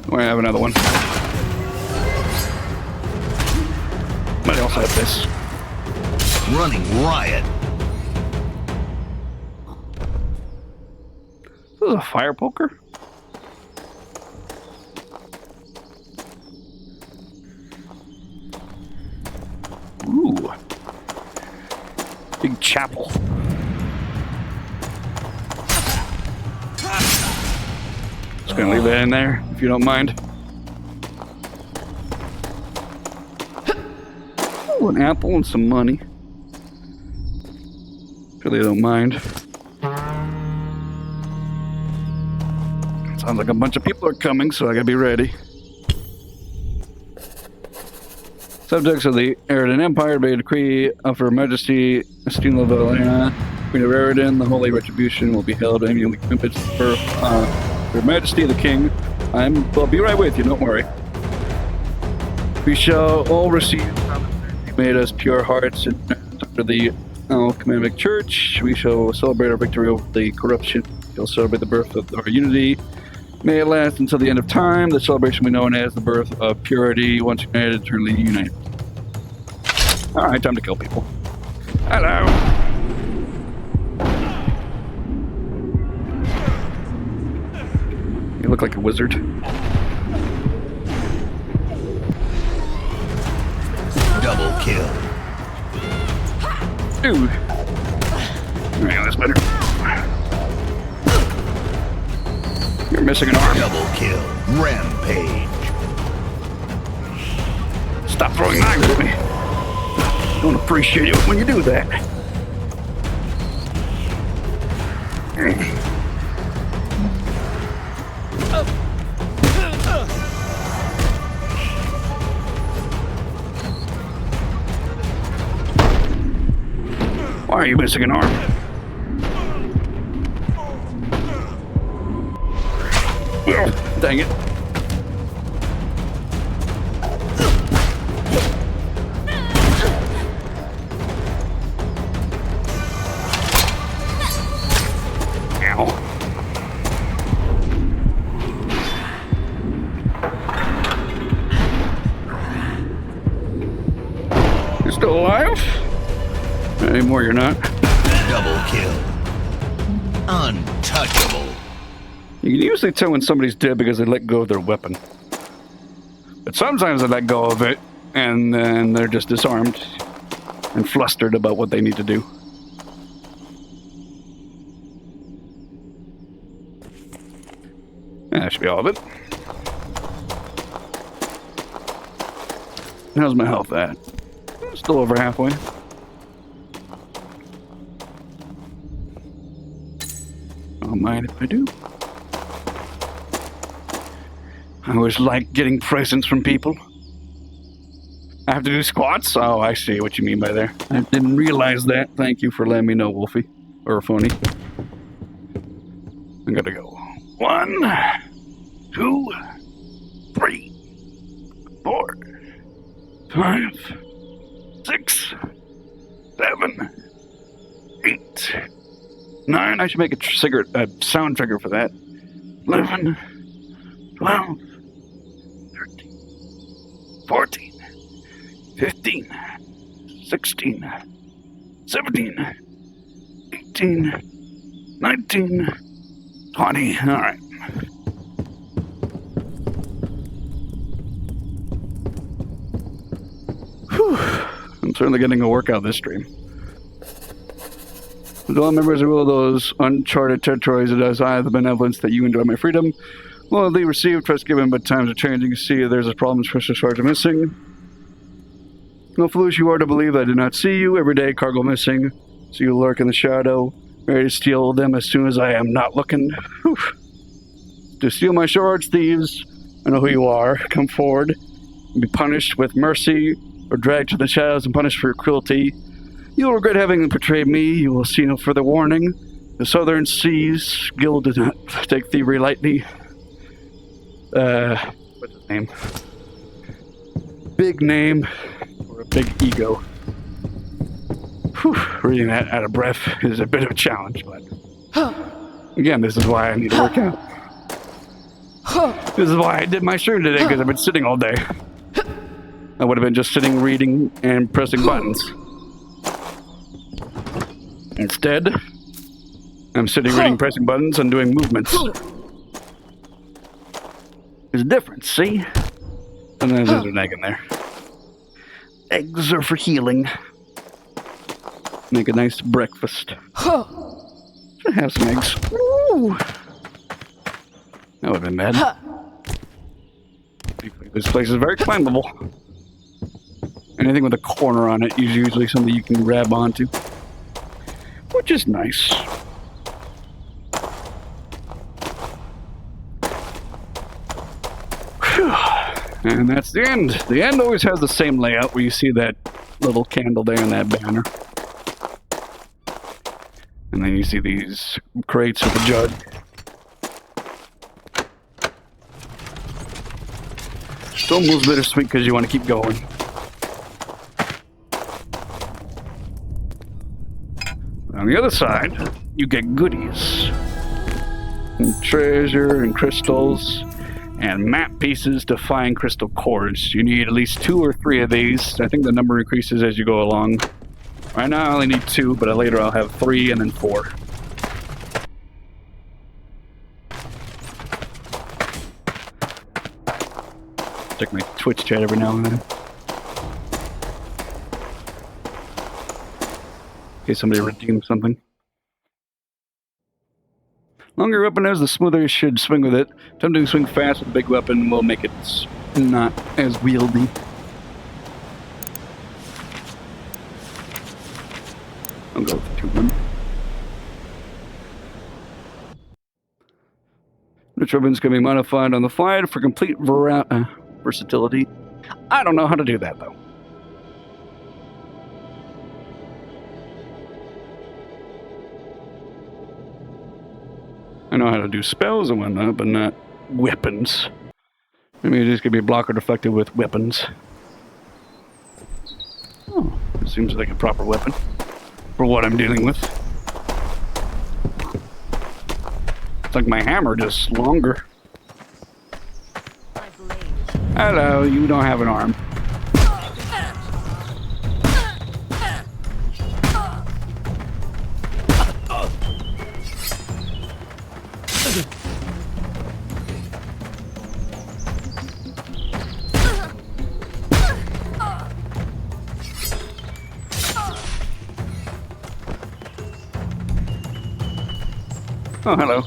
S3: We have another one. Might also have this.
S6: Running riot.
S3: This is a fire poker? Ooh. Big chapel. Just gonna leave that in there, if you don't mind. Ooh, an apple and some money. Really don't mind. Sounds like a bunch of people are coming, so I gotta be ready. Subjects of the Eridan Empire by a decree of Her Majesty Estina Valena, Queen of Eridan, the Holy Retribution will be held annually committed for Her Majesty the King. I'll be right with you, don't worry. We shall all receive He made us pure hearts and under the Alchemic Church. We shall celebrate our victory over the corruption. We shall celebrate the birth of our unity. May it last until the end of time. The celebration will be known as the birth of purity. Once united, eternally united. Alright, time to kill people. Hello! You look like a wizard.
S6: Double kill.
S3: Dude! Alright, that's better. You're missing an arm.
S6: Double kill. Rampage.
S3: Stop throwing knives at me. Don't appreciate it when you do that. Why are you missing an arm? Dang it. Ow. You're still alive? Not anymore, you're not.
S6: Double kill. Untouchable.
S3: You can usually tell when somebody's dead because they let go of their weapon. But sometimes they let go of it, and then they're just disarmed and flustered about what they need to do. That should be all of it. How's my health at? Still over halfway. Don't mind if I do. I always like getting presents from people. I have to do squats? Oh, I see what you mean by there. I didn't realize that. Thank you for letting me know, Wolfie. Or Phony. I'm gonna go. 1, 2, 3, 4, 5, 6, 7, 8, 9. I should make a sound trigger for that. 11, 12, 13, 14, 15, 16, 17, 18, 19, 20. All right. Whew. I'm certainly getting a workout this stream. With all members of all those uncharted territories, it is I, the benevolence, that you enjoy my freedom. Loyalty received, trust given, but times are changing. You see, there's a problem, special charge are missing. No foolish you are to believe I did not see you. Every day, cargo missing. So you lurk in the shadow, ready to steal them as soon as I am not looking. Whew. To steal my swords, thieves, I know who you are. Come forward and be punished with mercy, or dragged to the shadows and punished for your cruelty. You will regret having betrayed me. You will see no further warning. The southern seas guild did not take thievery lightly. What's his name? big name or a big ego. Whew, reading that out of breath is a bit of a challenge, but again, this is why I need to work out. This is why I did my stream today, because I've been sitting all day. I would have been just sitting, reading, and pressing buttons. Instead, I'm sitting, reading, pressing buttons, and doing movements. There's a difference, see? And then there's an egg in there. Eggs are for healing. Make a nice breakfast. Should have some eggs. Ooh. That would have been bad. This place is very climbable. Anything with a corner on it is usually something you can grab onto, which is nice. Whew. And that's the end. The end always has the same layout where you see that little candle there in that banner. And then you see these crates with a jug. It's almost bittersweet because you want to keep going. On the other side, you get goodies. And treasure and crystals and map pieces to find crystal cores. You need at least 2 or 3 of these. I think the number increases as you go along. Right now I only need 2, but later I'll have 3 and then 4. Check my Twitch chat every now and then. In case somebody redeems something. Longer your weapon is, the smoother you should swing with it. Attempting to swing fast with a big weapon will make it not as wieldy. I'll go with the 2-1. Which weapons can be modified on the fly for complete versatility? I don't know how to do that, though. I know how to do spells and whatnot, but not weapons. Maybe it just could be blocker deflected with weapons. Oh, it seems like a proper weapon for what I'm dealing with. It's like my hammer, just longer. Hello, you don't have an arm. Oh, hello.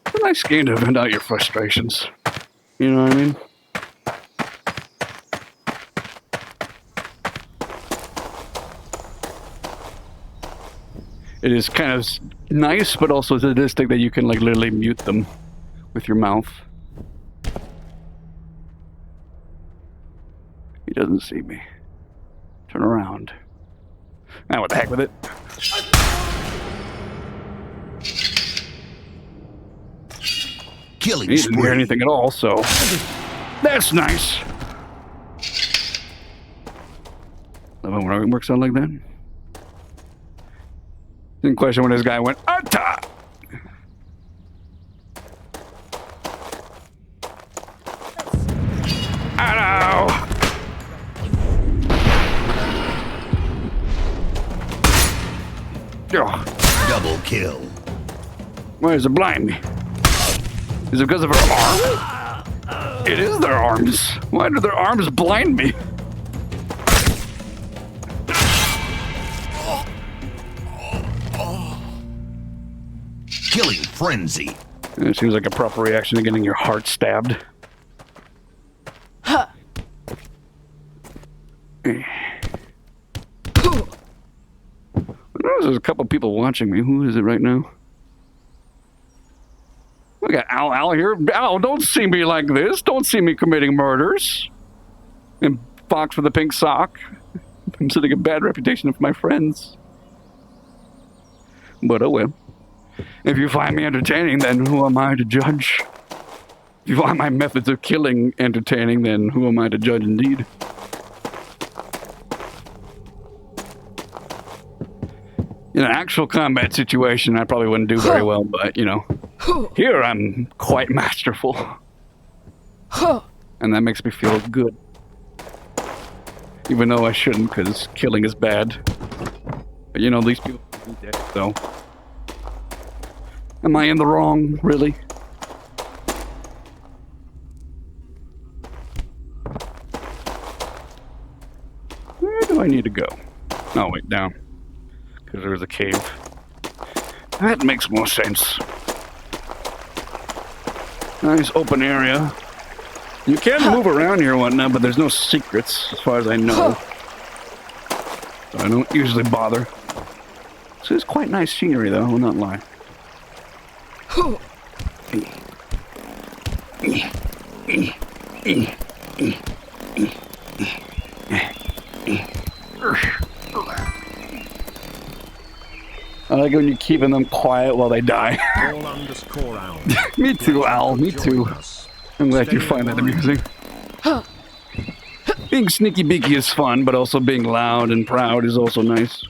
S3: It's a nice game to vent out your frustrations. You know what I mean? It is kind of nice, but also sadistic that you can like literally mute them with your mouth. He doesn't see me. Turn around. Now what the heck with it?
S6: Killing
S3: He didn't hear
S6: spree.
S3: anything at all, so that's nice. Love it when it works out like that. Didn't question when this guy went, Atta! Hello!
S6: Double kill.
S3: Why does it blind me? Is it because of her arm? It is their arms. Why do their arms blind me?
S6: Killing frenzy.
S3: It seems like a proper reaction to getting your heart stabbed. There's a couple people watching me. Who is it right now? We got Al here. Al, don't see me like this. Don't see me committing murders. And Fox with a pink sock. I'm setting a bad reputation for my friends. But oh well. If you find me entertaining, then who am I to judge? If you find my methods of killing entertaining, then who am I to judge indeed? In an actual combat situation, I probably wouldn't do very well, but, you know, here I'm quite masterful. And that makes me feel good. Even though I shouldn't, because killing is bad. But, you know, these people are dead, so... Am I in the wrong, really? Where do I need to go? Oh, wait, down. Because there's a cave. That makes more sense. Nice open area. You can move around here and whatnot, but there's no secrets, as far as I know. So I don't usually bother. So it's quite nice scenery, though, I will not lie. I like when you're keeping them quiet while they die. Me too, Al. Me too. I'm glad you find that amusing. Being sneaky beaky is fun, but also being loud and proud is also nice.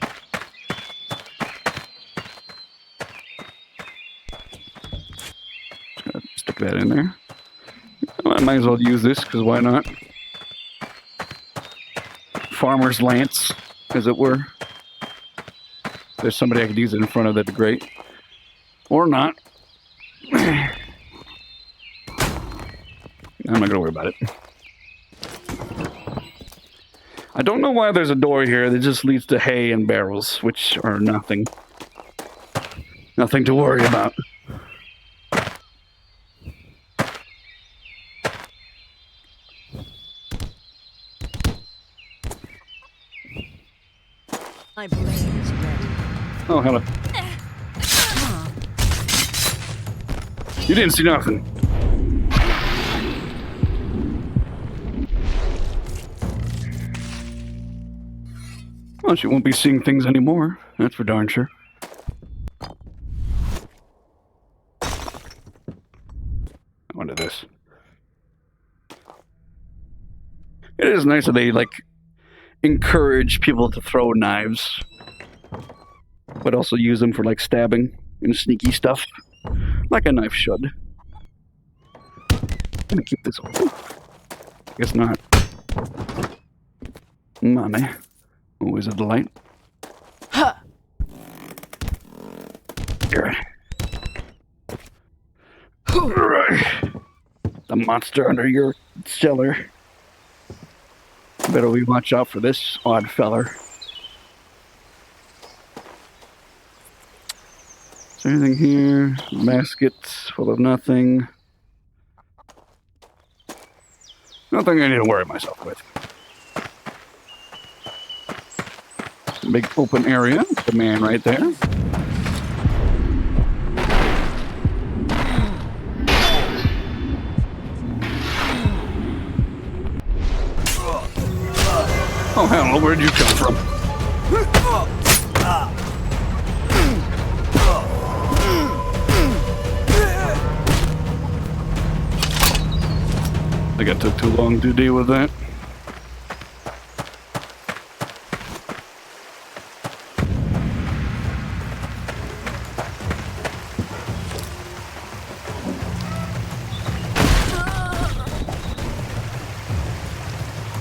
S3: Stick that in there. Well, I might as well use this, because why not? Farmer's lance, as it were. If there's somebody I could use it in front of, that'd be great. Or not. I'm not gonna worry about it. I don't know why there's a door here that just leads to hay and barrels, which are nothing. Nothing to worry about.
S9: My blade is ready.
S3: Oh, hello. You didn't see nothing. Well, she won't be seeing things anymore. That's for darn sure. I wonder this. It is nice that they, like, encourage people to throw knives, but also use them for, like, stabbing and sneaky stuff, like a knife should. I'm gonna keep this open. Guess not. Money. Always a delight. Here. The monster under your cellar. Better we watch out for this odd feller. Is there anything here? Baskets full of nothing. Nothing I need to worry myself with. Big open area. The man right there. Oh, hell, where'd you come from? I think it took too long to deal with that.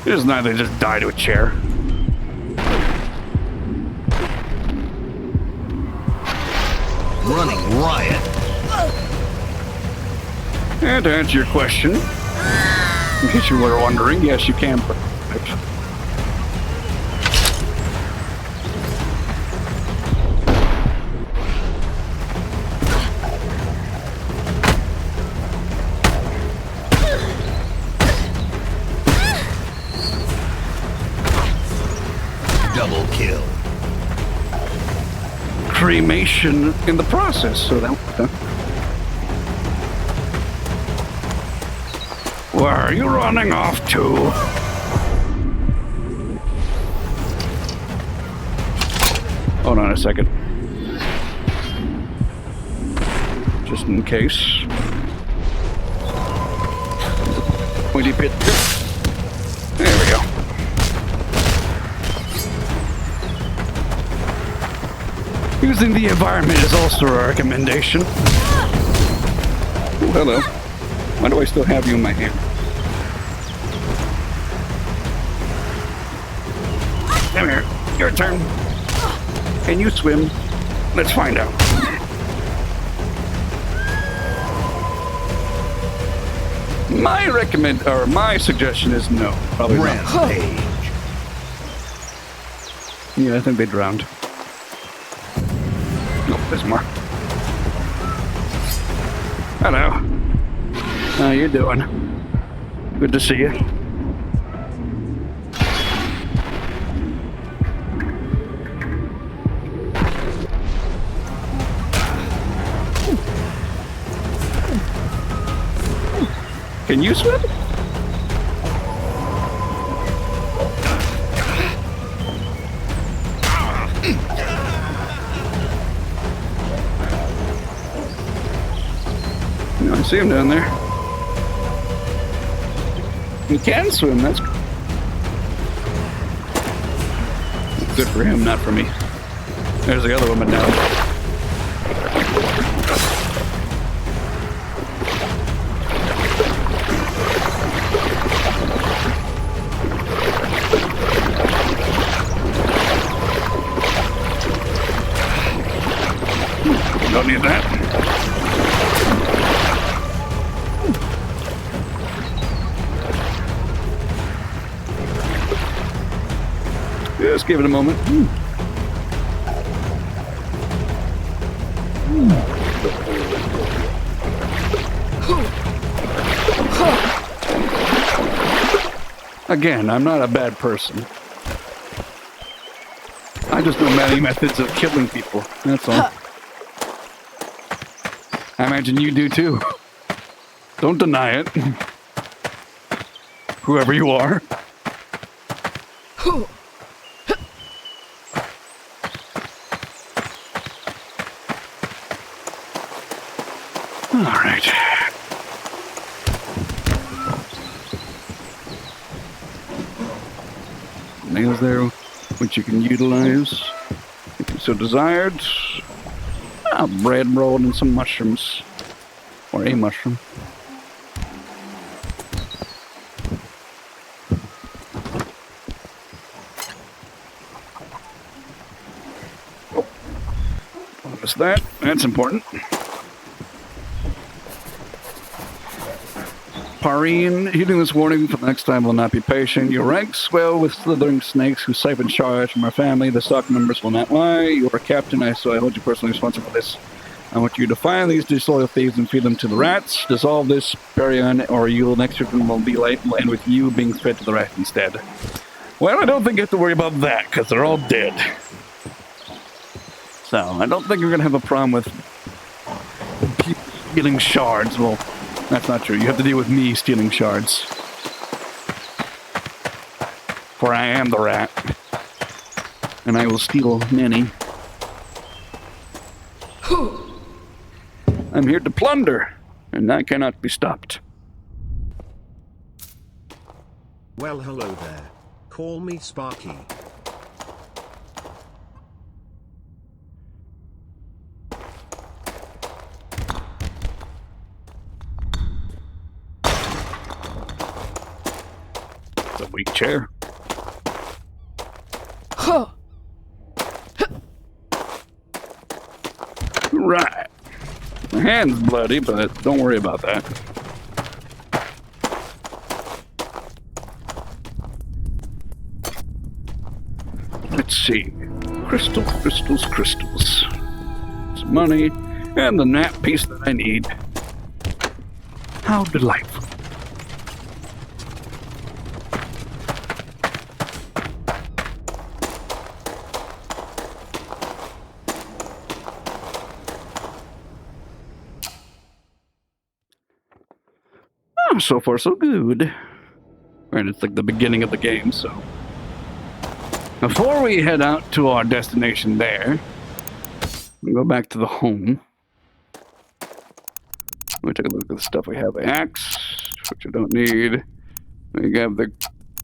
S3: It is not they just die to a chair.
S6: Running riot.
S3: And to answer your question, in case you were wondering, yes, you can.
S6: Double kill.
S3: Cremation in the process, so that Where are you running off to? Hold on a second. Just in case. Pointy pit. There we go. Using the environment is also a recommendation. Oh, hello. Why do I still have you in my hand? Come here. Your turn. Can you swim? Let's find out. My suggestion is no. Probably not.
S6: Rampage.
S3: Yeah, I think they drowned. Oh, there's more. Hello. How you doing? Good to see you. Can you swim? No, I see him down there. He can swim, that's good for him, not for me. There's the other woman down. Don't need that. Just give it a moment. Again, I'm not a bad person. I just know many methods of killing people. That's all. I imagine you do too. Don't deny it. Whoever you are. All right. Nails there, which you can utilize if you so desired. Bread rolled and some mushrooms. Or a mushroom. What's that? That's important. Parine, heeding this warning for the next time will not be patient. Your ranks swell with slithering snakes who siphon shards from our family. The stock members will not lie. You are a captain, so I hold you personally responsible for this. I want you to find these disloyal thieves and feed them to the rats. Dissolve this, Perion, or you'll next week will be late and end with you being fed to the rats instead. Well, I don't think you have to worry about that, because they're all dead. So, I don't think you're going to have a problem with people stealing shards. Well, that's not true. You have to deal with me stealing shards. For I am the rat. And I will steal many. I'm here to plunder, and I cannot be stopped.
S2: Well, hello there. Call me Sparky.
S3: It's a weak chair. Right. My hand's bloody, but don't worry about that. Let's see. Crystals. Some money, and the nap piece that I need. How delightful. So far, so good. Right, it's like the beginning of the game, so. Before we head out to our destination there, we'll go back to the home. Let me take a look at the stuff we have. Axe, which I don't need. We have the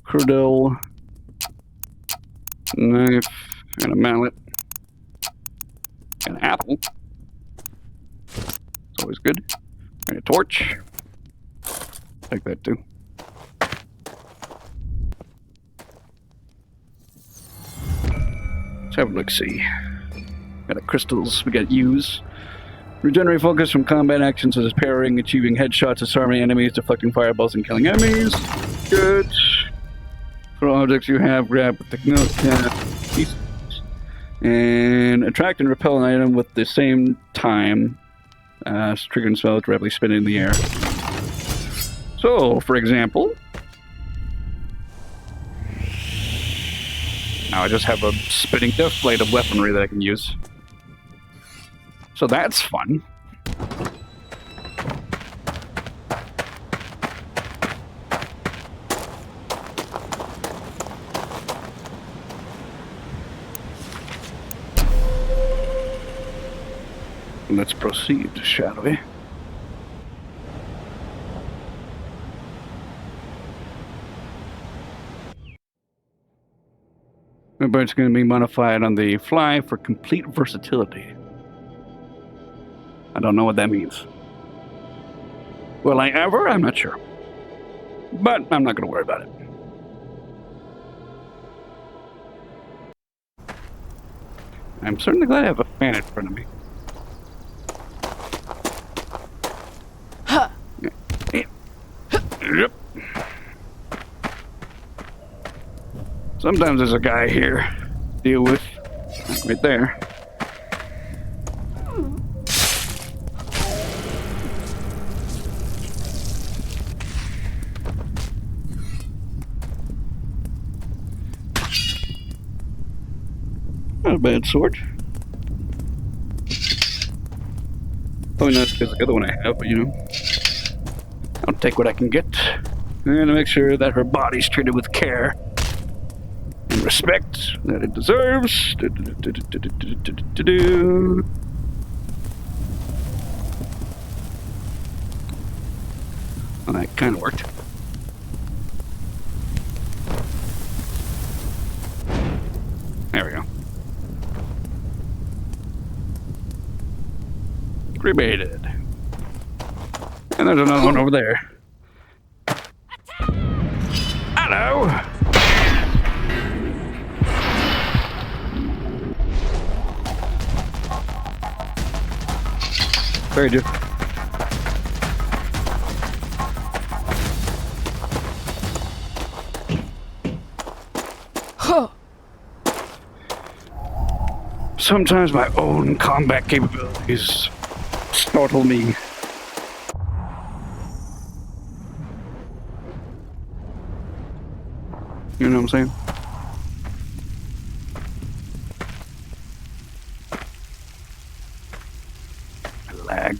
S3: cradle, knife, and a mallet, and an apple. It's always good. And a torch. Take that too. Let's have a look-see. Got the crystals we got use. Regenerate focus from combat actions such as parrying, achieving headshots, disarming enemies, deflecting fireballs, and killing enemies. Good. Throw objects you have, grab with the pieces. And attract and repel an item with the same time. Triggering spells rapidly spinning in the air. So, for example, now I just have a spinning death blade of weaponry that I can use. So that's fun. Let's proceed, shall we? Remember, it's going to be modified on the fly for complete versatility. I don't know what that means. Will I ever? I'm not sure. But I'm not going to worry about it. I'm certainly glad I have a fan in front of me. Yep. Sometimes there's a guy here to deal with. Right there. Not a bad sword. Probably not as good as the other one I have, but you know. I'll take what I can get. And make sure that her body's treated with care and respect that it deserves. Well, that kind of worked. There we go. Cremated. And there's another one over there. Hello! Very good.
S5: Huh.
S3: Sometimes my own combat capabilities startle me. You know what I'm saying? Lag.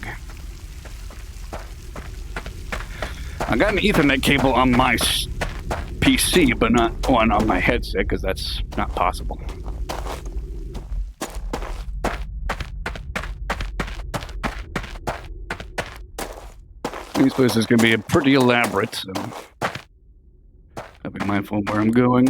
S3: I got an Ethernet cable on my PC, but not one on my headset, because that's not possible. These places can be pretty elaborate, so I'll be mindful of where I'm going.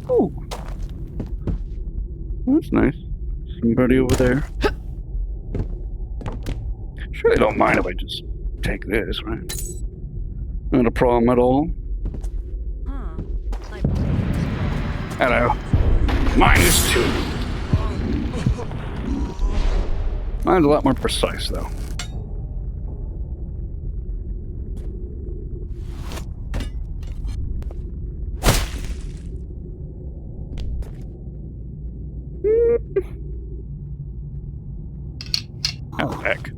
S3: Oh, that's nice. Somebody over there. Sure, they don't mind if I just take this, right? Not a problem at all. Hello. -2. Mine's a lot more precise, though. Oh, heck.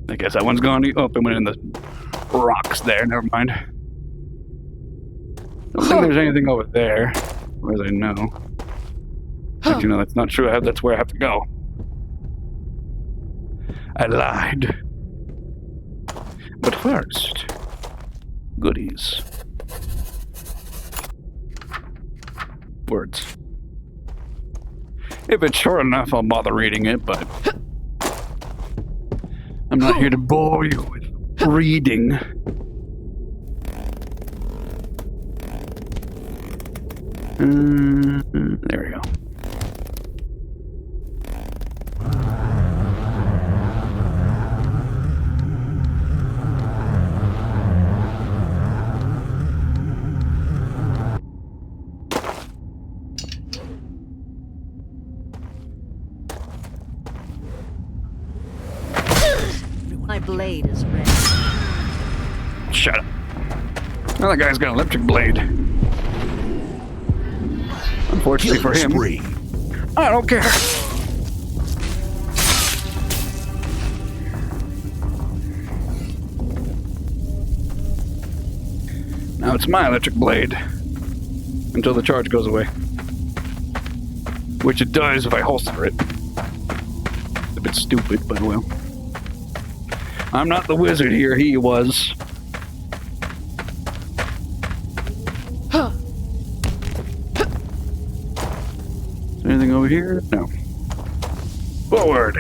S3: I guess that one's gone. Oh, it went in the rocks there. Never mind. Don't think there's anything over there, as I know. But, that's not true. That's where I have to go. I lied. But first, goodies. Words. If it's short enough, I'll bother reading it, but I'm not here to bore you with reading. There we go.
S9: My blade is ready.
S3: Shut up. Well, that guy's got an electric blade. Unfortunately for him.
S6: Spree.
S3: I don't care. Now it's my electric blade. Until the charge goes away. Which it does if I holster it. It's a bit stupid, but well. I'm not the wizard here, he was. Is there anything over here? No. Forward.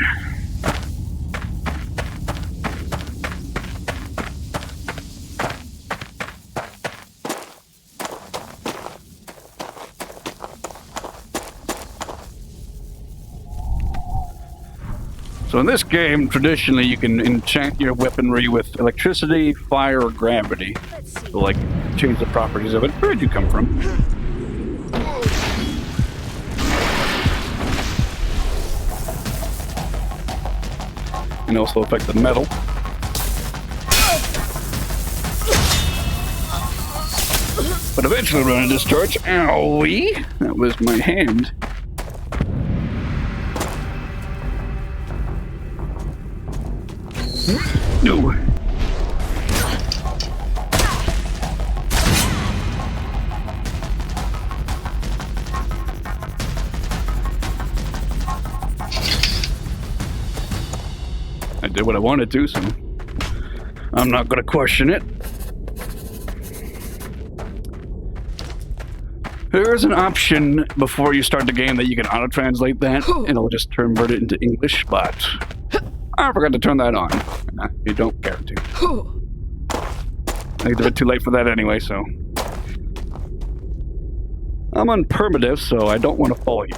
S3: So in this game, traditionally, you can enchant your weaponry with electricity, fire, or gravity. To, like, change the properties of it. Where'd you come from? And also affect the metal. But eventually run a discharge. Owie! That was my hand. No. I did what I wanted to, so I'm not going to question it. There is an option before you start the game that you can auto-translate that, and it'll just convert it into English, but I forgot to turn that on. You don't care to. I think it's a bit too late for that anyway, so. I'm on permadeath, so I don't want to fall you.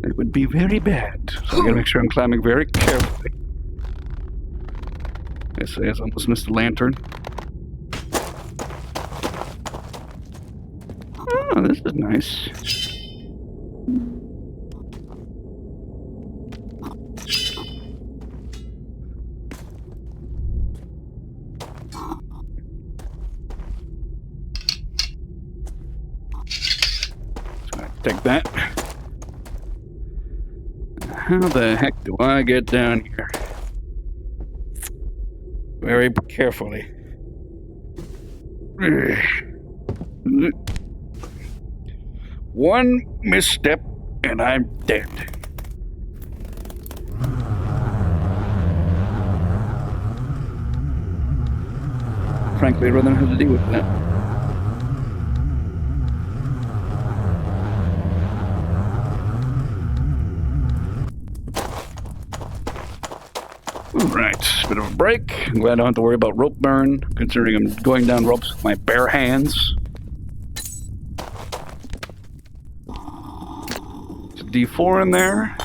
S3: It would be very bad, so I gotta make sure I'm climbing very carefully. I almost missed the lantern. Oh, this is nice. Take that. How the heck do I get down here? Very carefully. One misstep and I'm dead. Frankly, I'd rather not have to deal with that. Alright, bit of a break. I'm glad I don't have to worry about rope burn, considering I'm going down ropes with my bare hands. There's a D4 in there.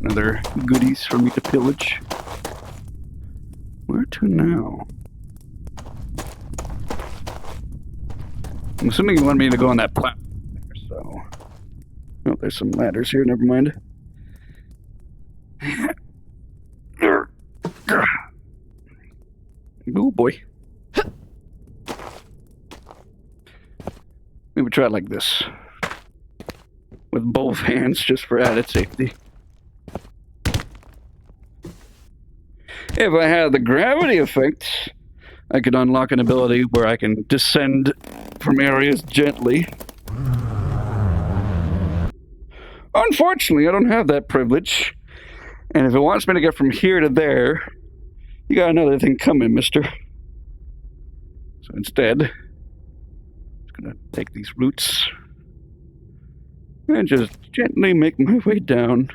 S3: Another goodies for me to pillage. Where to now? I'm assuming you want me to go on that platform there, so. Oh, there's some ladders here, never mind. Oh boy. Maybe try it like this. With both hands, just for added safety. If I had the gravity effect, I could unlock an ability where I can descend from areas gently. Unfortunately, I don't have that privilege. And if it wants me to get from here to there, you got another thing coming, mister. So instead, I'm gonna take these roots and just gently make my way down.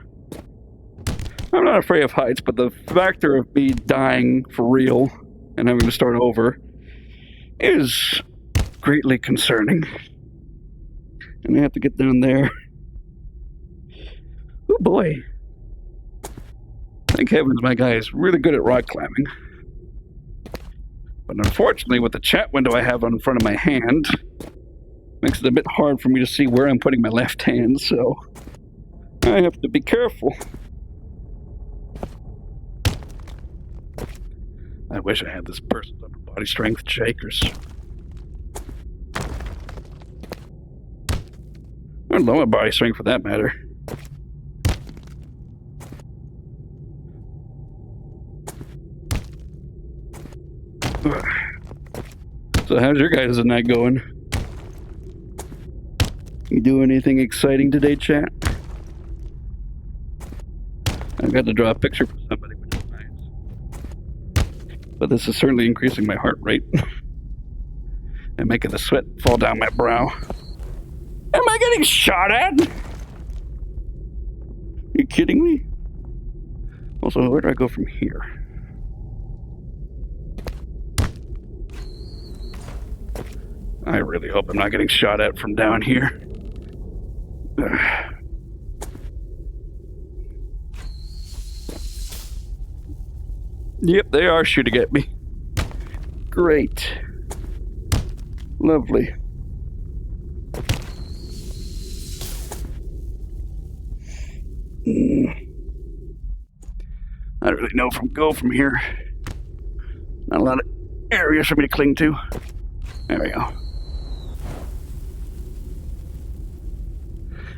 S3: I'm not afraid of heights, but the factor of me dying for real and having to start over is greatly concerning. And I have to get down there. Oh boy. Thank heavens my guy is really good at rock climbing. But unfortunately, with the chat window I have in front of my hand, makes it a bit hard for me to see where I'm putting my left hand, so I have to be careful. I wish I had this person's upper body strength shakers. Or lower body strength for that matter. So how's your guys' night going? You do anything exciting today, chat? I got to draw a picture for somebody, which is nice. But this is certainly increasing my heart rate. And making the sweat fall down my brow. Am I getting shot at? You kidding me? Also, where do I go from here? I really hope I'm not getting shot at from down here. Yep, they are shooting at me. Great. Lovely. I don't really know if I'm go from here. Not a lot of areas for me to cling to. There we go.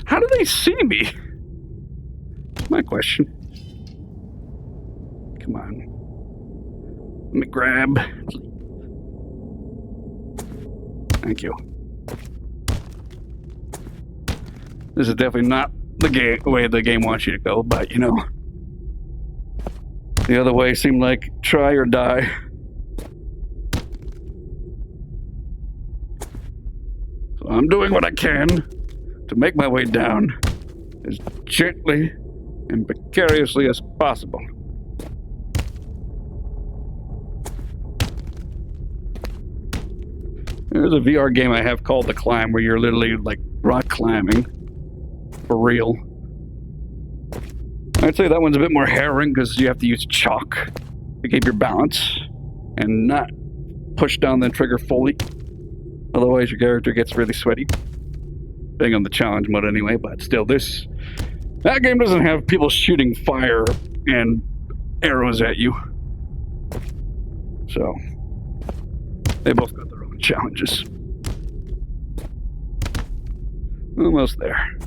S3: How do they see me? My question. Come on. Let me grab. Thank you. This is definitely not the way the game wants you to go, but you know. The other way seemed like try or die. So I'm doing what I can to make my way down as gently and precariously as possible. There's a VR game I have called The Climb where you're literally like rock climbing for real. I'd say that one's a bit more harrowing because you have to use chalk to keep your balance and not push down the trigger fully. Otherwise your character gets really sweaty. Being on the challenge mode anyway, but still that game doesn't have people shooting fire and arrows at you. So they both got their own challenges. Almost there.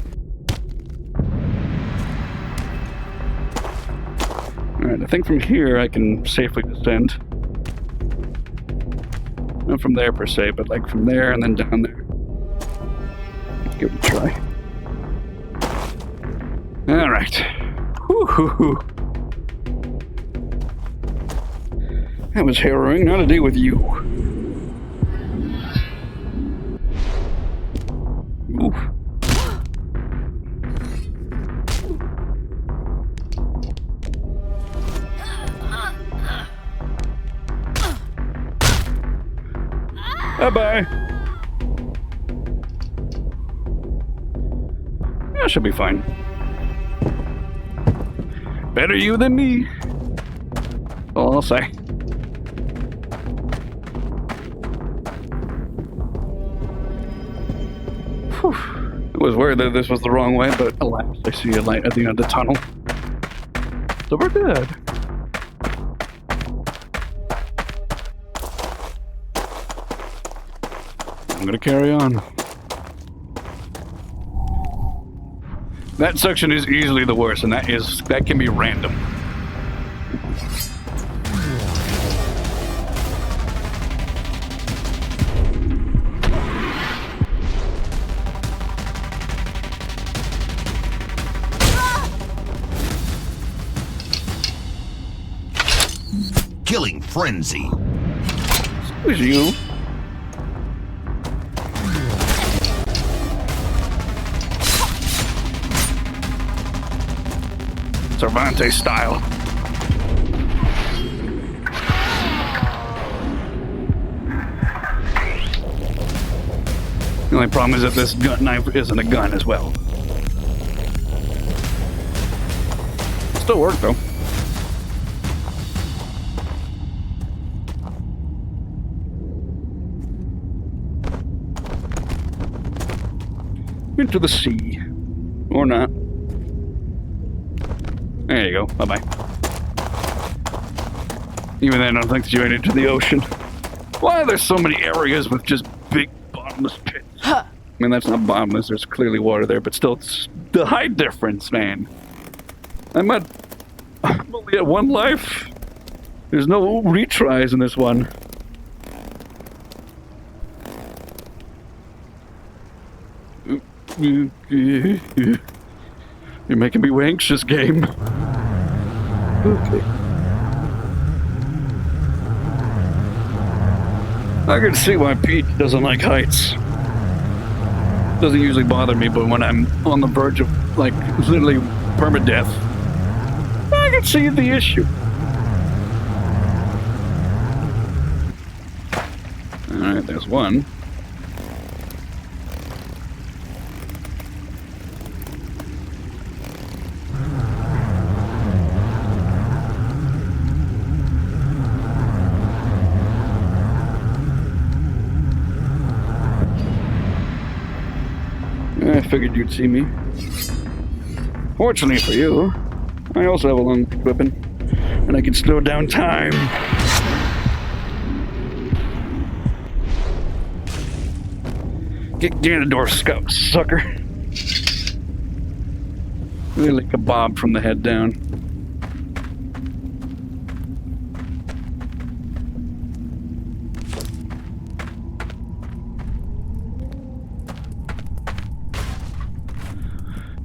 S3: Alright, I think from here I can safely descend. Not from there per se, but like from there and then down there. Give it a try. Alright. Woo-hoo-hoo. That was harrowing. Not to deal with you. Oof. Bye-bye. That should be fine. Better you than me. All I'll say. Whew. I was worried that this was the wrong way, but alas, I see a light at the end of the tunnel. So we're good. I'm gonna carry on. That section is easily the worst, and that can be random.
S6: killing frenzy.
S3: Who's you? Cervantes style. The only problem is that this gun knife isn't a gun as well. Still work though. Into the sea. Or not. There you go. Bye-bye. Even then, I don't think that you made it to the ocean. Why are there so many areas with just big bottomless pits? I mean, that's not bottomless. There's clearly water there, but still, it's the height difference, man. I'm only at one life. There's no retries in this one. You're making me anxious, game. Okay. I can see why Pete doesn't like heights. Doesn't usually bother me, but when I'm on the verge of, like, literally permadeath, I can see the issue. Alright, there's one. I figured you'd see me. Fortunately for you, I also have a long weapon, and I can slow down time. Get Ganondorf scout, sucker. Really kebab from the head down.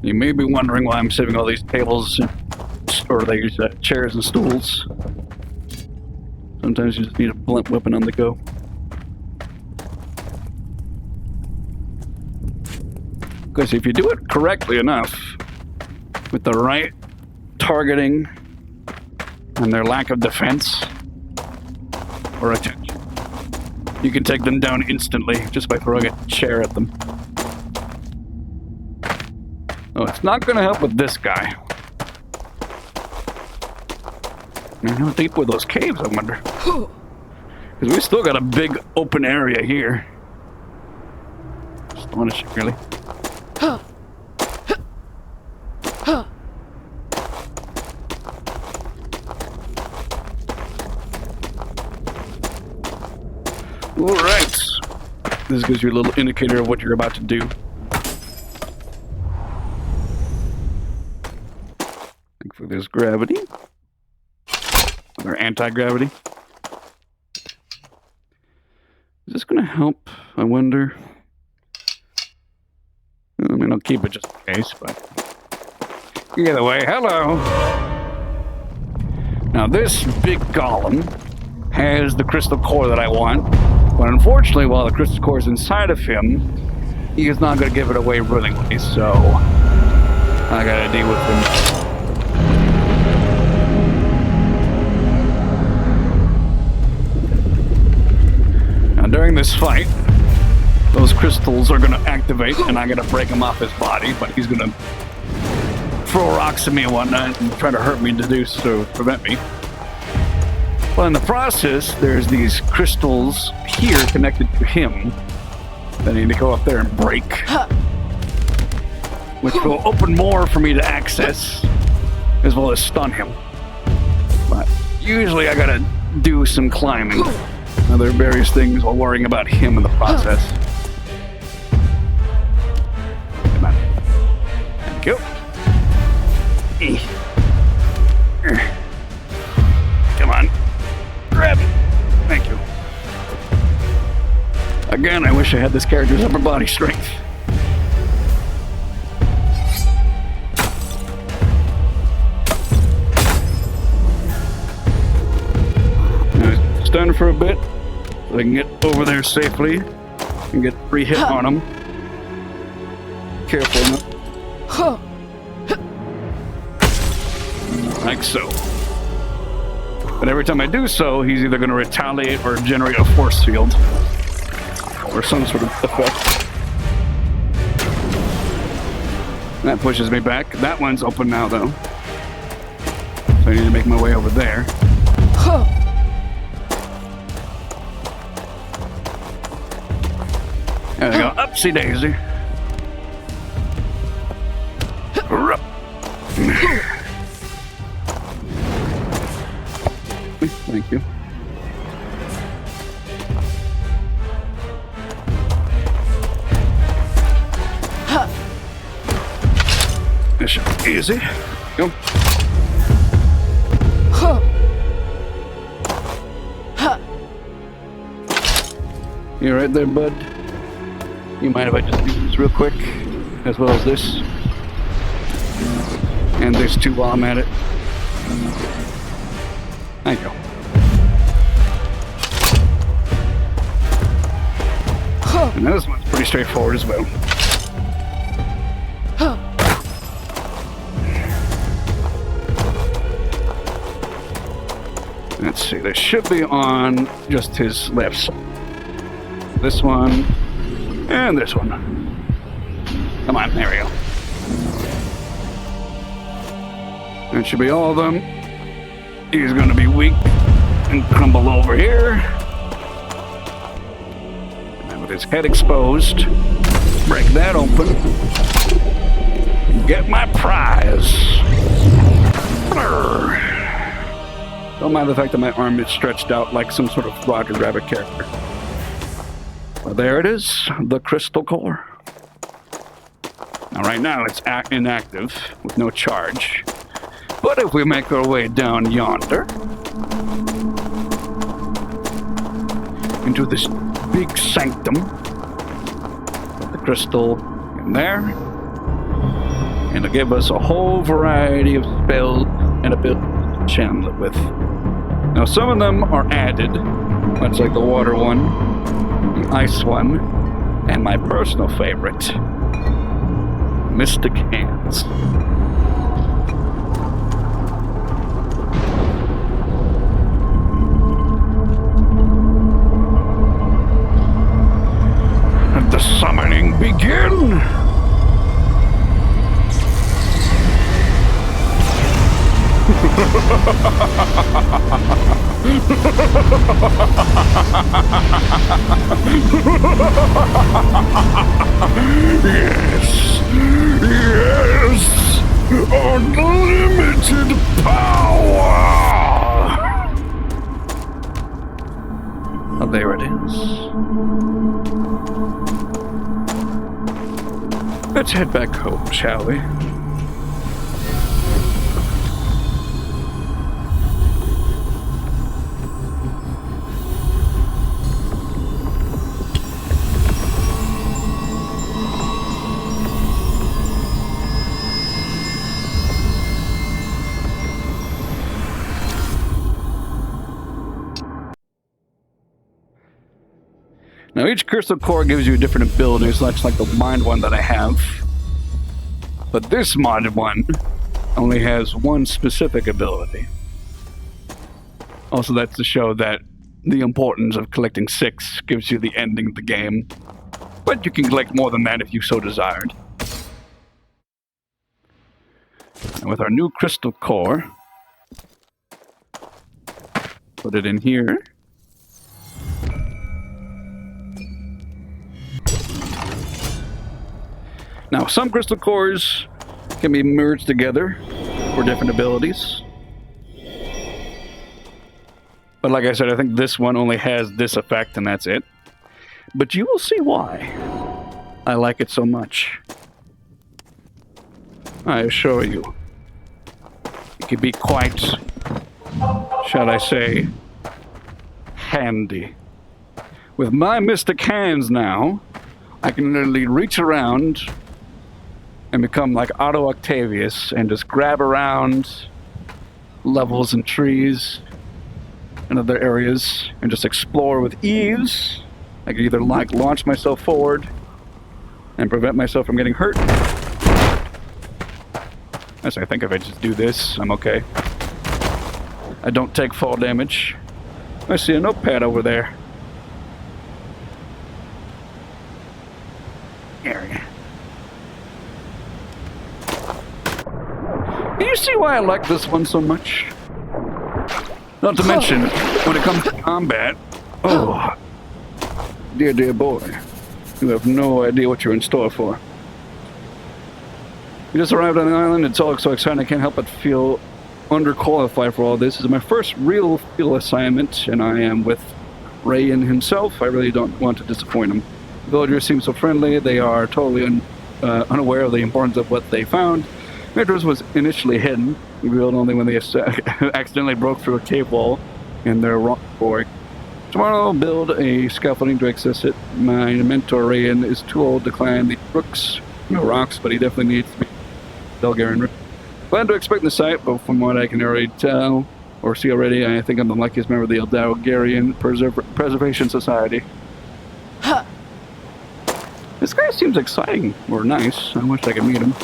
S3: You may be wondering why I'm saving all these tables, or these chairs and stools. Sometimes you just need a blunt weapon on the go. Because if you do it correctly enough, with the right targeting and their lack of defense or attention, you can take them down instantly just by throwing a chair at them. Oh, it's not going to help with this guy. Man, how deep were those caves, I wonder? Because we still got a big open area here. Astonishing, really. Alright. This gives you a little indicator of what you're about to do. Thankfully there's gravity. Or anti-gravity. Is this gonna help? I wonder. I mean, I'll keep it just in case, but... Either way, hello! Now this big golem has the crystal core that I want, but unfortunately, while the crystal core is inside of him, he is not going to give it away willingly, so I gotta deal with him. Now during this fight, those crystals are going to activate, and I got to break him off his body, but he's going to throw rocks at me and whatnot and try to hurt me to prevent me. Well, in the process, there's these crystals here connected to him that I need to go up there and break, which will open more for me to access, as well as stun him. But usually I gotta do some climbing, other various things while worrying about him in the process. Come on. Thank you. Come on. Grab it. Thank you. Again, I wish I had this character's upper body strength. for a bit so I can get over there safely and get free hit on him. Careful. Like so. But every time I do so, he's either going to retaliate or generate a force field or some sort of effect. That pushes me back. That one's open now, though. So I need to make my way over there. There we go. Upsy daisy. Thank you. This should be easy. Go. You right there, bud? You mind if I just do this real quick? As well as this? And this too while I'm at it. There you go. And this one's pretty straightforward as well. Let's see, they should be on just his left side. This one, and this one. Come on, there we go. That should be all of them. He's gonna be weak and crumble over here. And with his head exposed, break that open. Get my prize. Brr. Don't mind the fact that my arm is stretched out like some sort of Roger Rabbit character. Well, there it is, the crystal core. Now, right now, it's inactive with no charge. But if we make our way down yonder into this big sanctum, put the crystal in there, and it'll give us a whole variety of spells and abilities to channel it with. Now, some of them are added, much like the water one, the ice one, and my personal favorite, Mystic Hands. Let the summoning begin! Yes! Yes! Unlimited power! Oh, there it is. Let's head back home, shall we? Now, each crystal core gives you different abilities, much like the mind one that I have. But this mod one only has one specific ability. Also, that's to show that the importance of collecting 6 gives you the ending of the game. But you can collect more than that if you so desired. And with our new crystal core, put it in here. Now, some crystal cores can be merged together for different abilities. But like I said, I think this one only has this effect and that's it. But you will see why I like it so much. I assure you. It can be quite, shall I say, handy. With my mystic hands now, I can literally reach around and become like Otto Octavius and just grab around levels and trees in other areas and just explore with ease. I could either launch myself forward and prevent myself from getting hurt. As I think if I just do this, I'm okay. I don't take fall damage. I see a notepad over there. Area. Can you see why I like this one so much? Not to mention, when it comes to combat, oh, dear boy, you have no idea what you're in store for. You just arrived on the island, it's all so exciting I can't help but feel underqualified for all this. This is my first real field assignment, and I am with Rayan himself. I really don't want to disappoint him. The villagers seem so friendly, they are totally unaware of the importance of what they found. Metros was initially hidden, revealed only when they accidentally broke through a cave wall in their rock quarry. Tomorrow I'll build a scaffolding to access it. My mentor Rayan is too old to climb the rocks, but he definitely needs to be Belgarian. Glad to expect the site, but from what I can already tell, or see already, I think I'm the luckiest member of the Belgarian Preservation Society. This guy seems exciting, or nice. I wish I could meet him.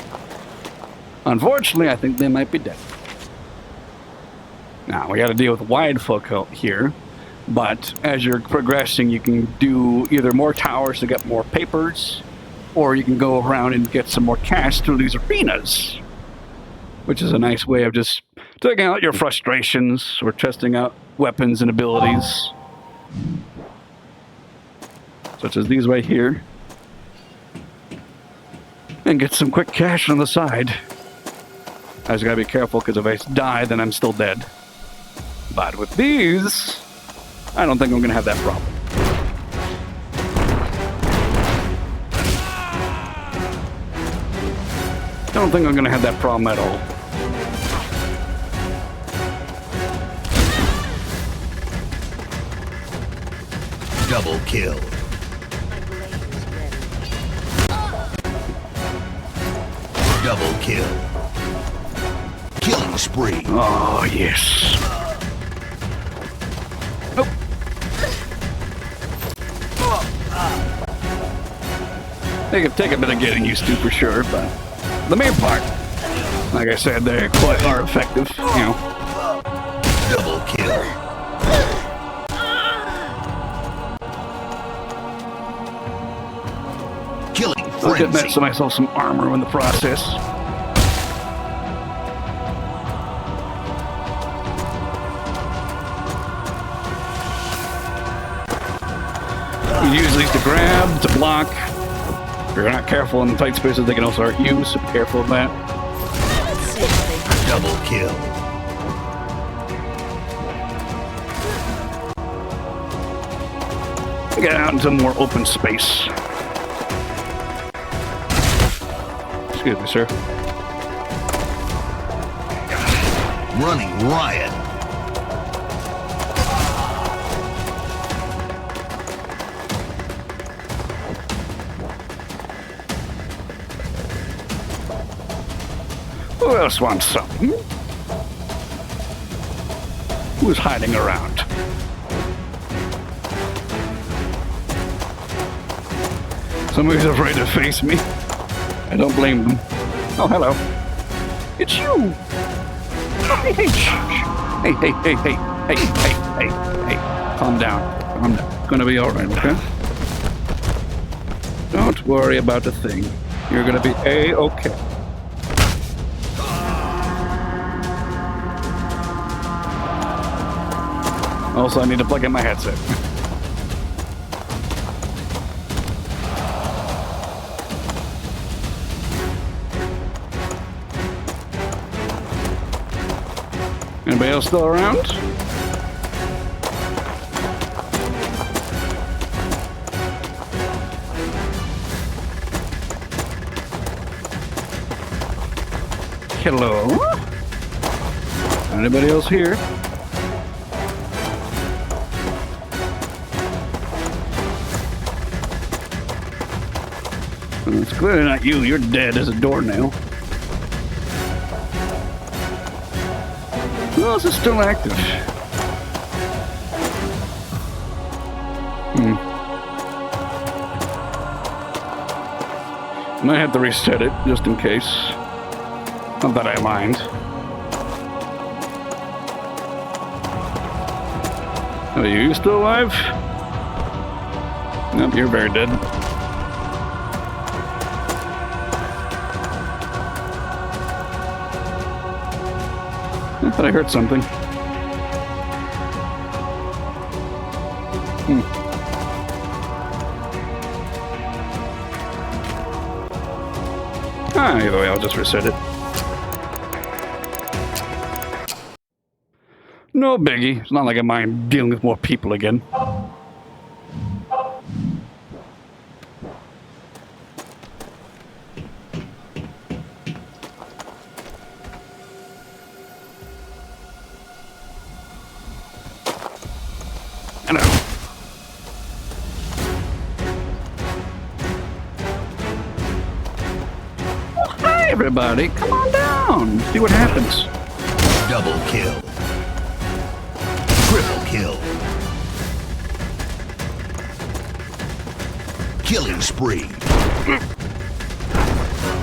S3: Unfortunately, I think they might be dead. Now, we gotta deal with wide folk out here, but as you're progressing, you can do either more towers to get more papers, or you can go around and get some more cash through these arenas, which is a nice way of just taking out your frustrations or testing out weapons and abilities, such as these right here, and get some quick cash on the side. I just gotta be careful, because if I die, then I'm still dead. But with these, I don't think I'm gonna have that problem. I don't think I'm gonna have that problem at all.
S6: Double kill.
S9: My blade is ready.
S6: Double kill. Killing spree.
S3: Oh, yes. Nope. Take a bit of getting used to for sure, but the main part, like I said, they are effective, you know.
S6: Double kill. Killing
S3: I'll get
S6: frenzy.
S3: myself some armor in the process. You use these to grab, to block. If you're not careful in the tight spaces, they can also hurt you, so be careful of that.
S9: Let's see how they handle.
S6: Double kill.
S3: Get out into more open space. Excuse me, sir.
S6: Running riot.
S3: Who else wants something? Who's hiding around? Somebody's afraid to face me. I don't blame them. Oh, hello. It's you! Oh, hey, shh. Hey. Calm down. Calm down. It's gonna be alright, okay? Don't worry about a thing. You're gonna be A-okay. Also, I need to plug in my headset. Anybody else still around? Hello? Anybody else here? It's clearly not you. You're dead as a doornail. Who else is still active? Might have to reset it, just in case. Not that I mind. Are you still alive? Nope, you're very dead. I thought I heard something. Either way, I'll just reset it. No biggie. It's not like I mind dealing with more people again. Hello. Hi, everybody. Come on down. See what happens.
S6: Double kill. Triple kill. Killing spree.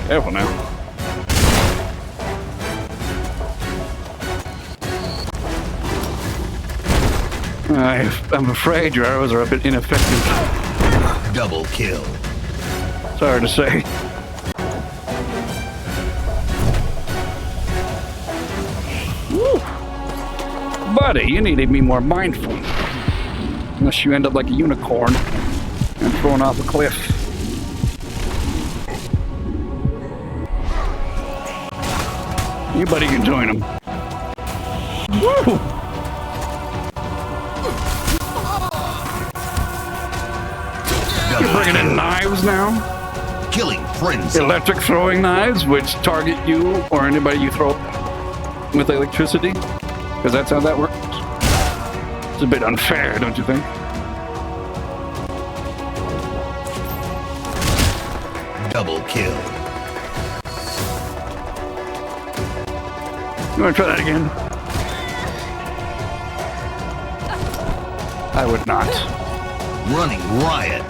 S3: Careful now. I'm afraid your arrows are a bit ineffective.
S6: Double kill.
S3: Sorry to say. Woo. Buddy, you need to be more mindful. Unless you end up like a unicorn and thrown off a cliff. Anybody can join them. Woo! You're bringing in knives now?
S6: Killing frenzy.
S3: Electric throwing knives, which target you or anybody you throw with electricity? Because that's how that works. It's a bit unfair, don't you think?
S6: Double kill.
S3: You want to try that again? I would not.
S6: Running riot.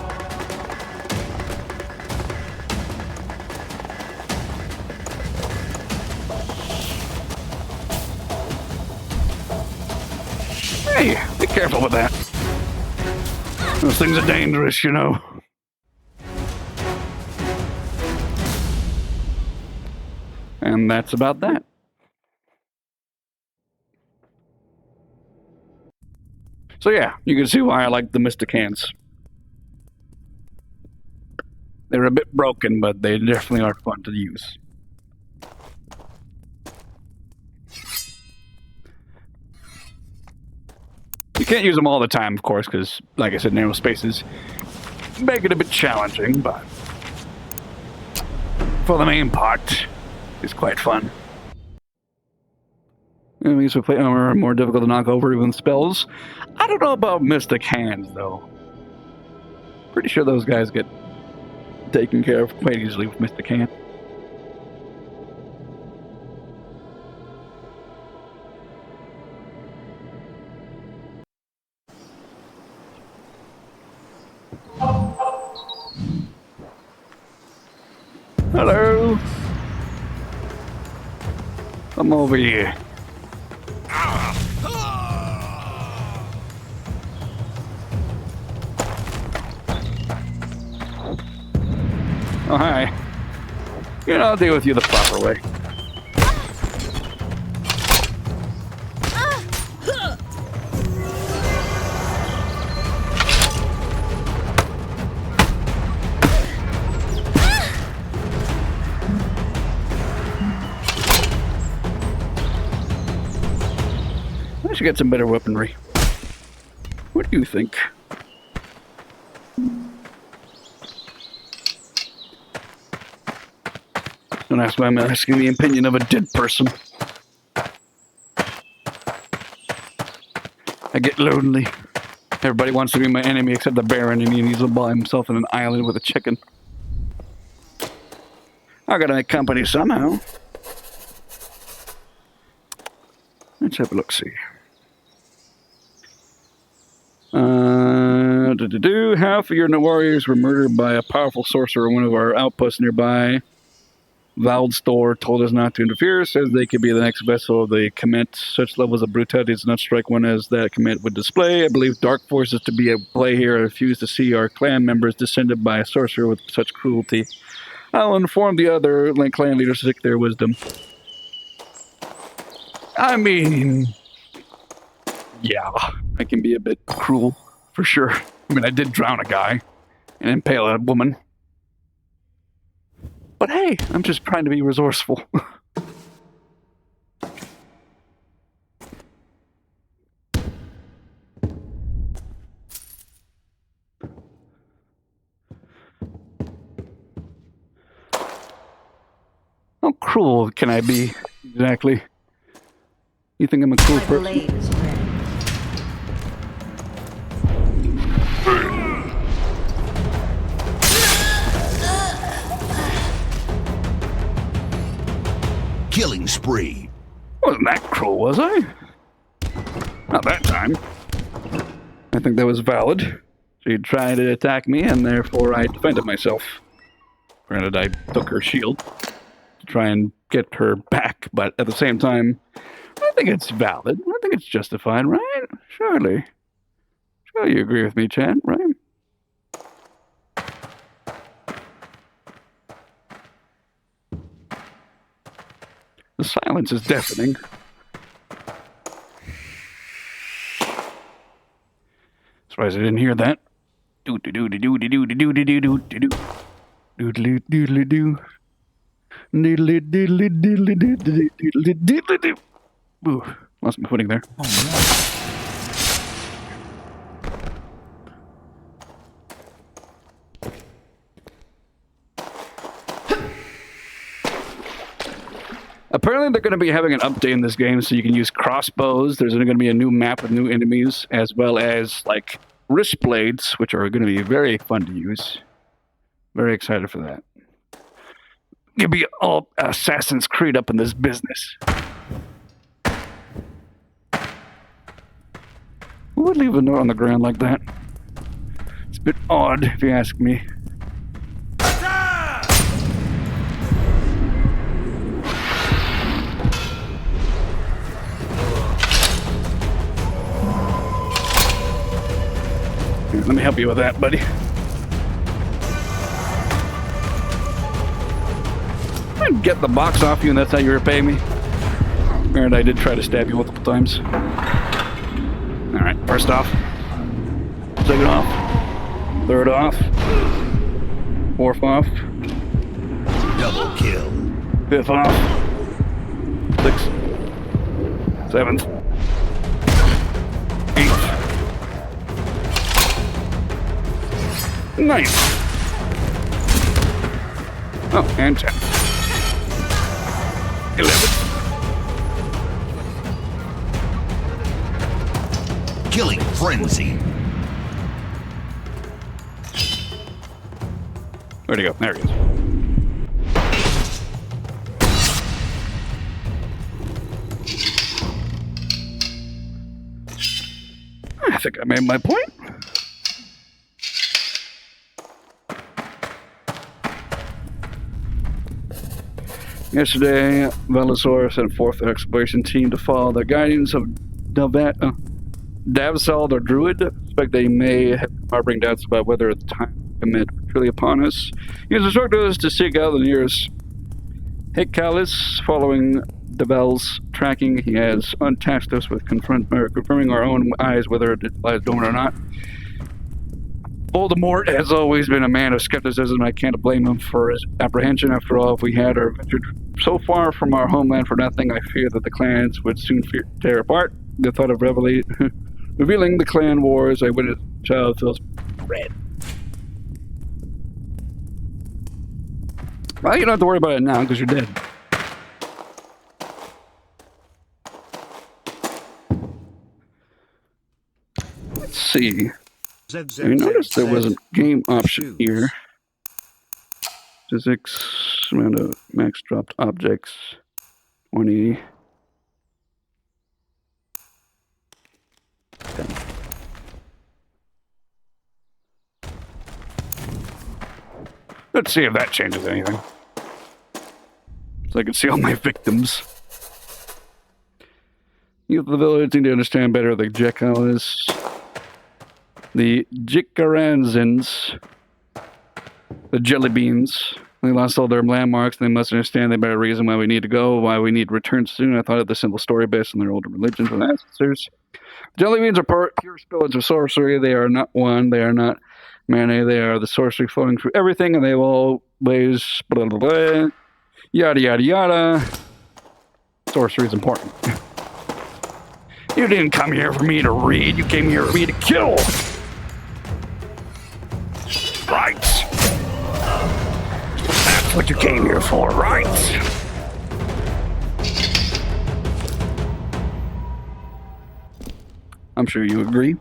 S3: Hey, be careful with that. Those things are dangerous, you know. And that's about that. So yeah, you can see why I like the Mystic Hands. They're a bit broken, but they definitely are fun to use. You can't use them all the time, of course, because, like I said, narrow spaces make it a bit challenging, but for the main part, it's quite fun. Enemies with plate armor are more difficult to knock over even spells. I don't know about Mystic Hands, though. Pretty sure those guys get taken care of quite easily with Mystic Hand. Hello. Come over here. Oh, hi. You know, I'll deal with you the proper way. I should get some better weaponry. What do you think? Don't ask why I'm asking the opinion of a dead person. I get lonely. Everybody wants to be my enemy except the Baron, and he's by himself on an island with a chicken. I gotta make company somehow. Let's have a look-see. Half of your warriors were murdered by a powerful sorcerer in one of our outposts nearby. Valdstor told us not to interfere, says they could be the next vessel of the commit. Such levels of brutality does not strike one as that commit would display. I believe dark forces to be at play here. I refuse to see our clan members descended by a sorcerer with such cruelty. I'll inform the other clan leaders to seek their wisdom. I mean, yeah, I can be a bit cruel, for sure. I mean, I did drown a guy and impale a woman. But hey, I'm just trying to be resourceful. How cruel can I be, exactly? You think I'm a cruel
S9: My
S3: person?
S9: blade is ready.
S6: Killing spree.
S3: Wasn't that cruel, was I? Not that time. I think that was valid. She tried to attack me, and therefore I defended myself. Granted, I took her shield to try and get her back, but at the same time, I think it's valid. I think it's justified, right? Surely. Surely you agree with me, Chad, right? The silence is deafening. Surprised I didn't hear that. Do-do-do-do-do-do-do-do-do-do-do-do. Doodly-doodly-doo. Doodly-doodly-doodly-doodly-doodly-doodly-doo. Ooh, lost my footing there. Apparently they're going to be having an update in this game so you can use crossbows. There's going to be a new map with new enemies, as well as, like, wrist blades, which are going to be very fun to use. Very excited for that. You'll be all Assassin's Creed up in this business. Who would leave a note on the ground like that? It's a bit odd, if you ask me. Here, let me help you with that, buddy. I'd get the box off you, and that's how you repay me. And I did try to stab you multiple times. Alright, first off. Second off. Third off. Fourth off.
S6: Double kill.
S3: Fifth off. Sixth. Seventh. Eighth. Ninth. Oh, and 10th. 11th.
S6: Killing frenzy.
S3: Where'd he go? There he is. I think I made my point. Yesterday, Velosaur sent forth an exploration team to follow the guidance of Davsal, the druid. Suspect they may have harboring doubts about whether the time to commit truly upon us. He has instructed us to seek out the nearest Hikalis. Following Devel's tracking, he has untasked us with confirming our own eyes whether it lies dormant or not. Voldemort has always been a man of skepticism. I can't blame him for his apprehension. After all, if we had ventured so far from our homeland for nothing, I fear that the clans would soon tear apart. The thought of revealing the clan wars I witnessed as a child feels red. Well, you don't have to worry about it now because you're dead. Let's see. I noticed there was a game option here. Physics, amount of max dropped objects, 20. 10. Let's see if that changes anything. So I can see all my victims. Youth of the village need to understand better the Jekkalas. The Jikaranzans. The jelly beans. They lost all their landmarks, and they must understand the better reason why we need to go, why we need to return soon. I thought of the simple story based on their older religions and ancestors. Jelly beans are pure spillage of sorcery. They are not one. They are not mana. They are the sorcery flowing through everything, and they will always blah, blah, blah. Yada, yada, yada. Sorcery is important. You didn't come here for me to read. You came here for me to kill. Right. That's what you came here for, right? I'm sure you agree.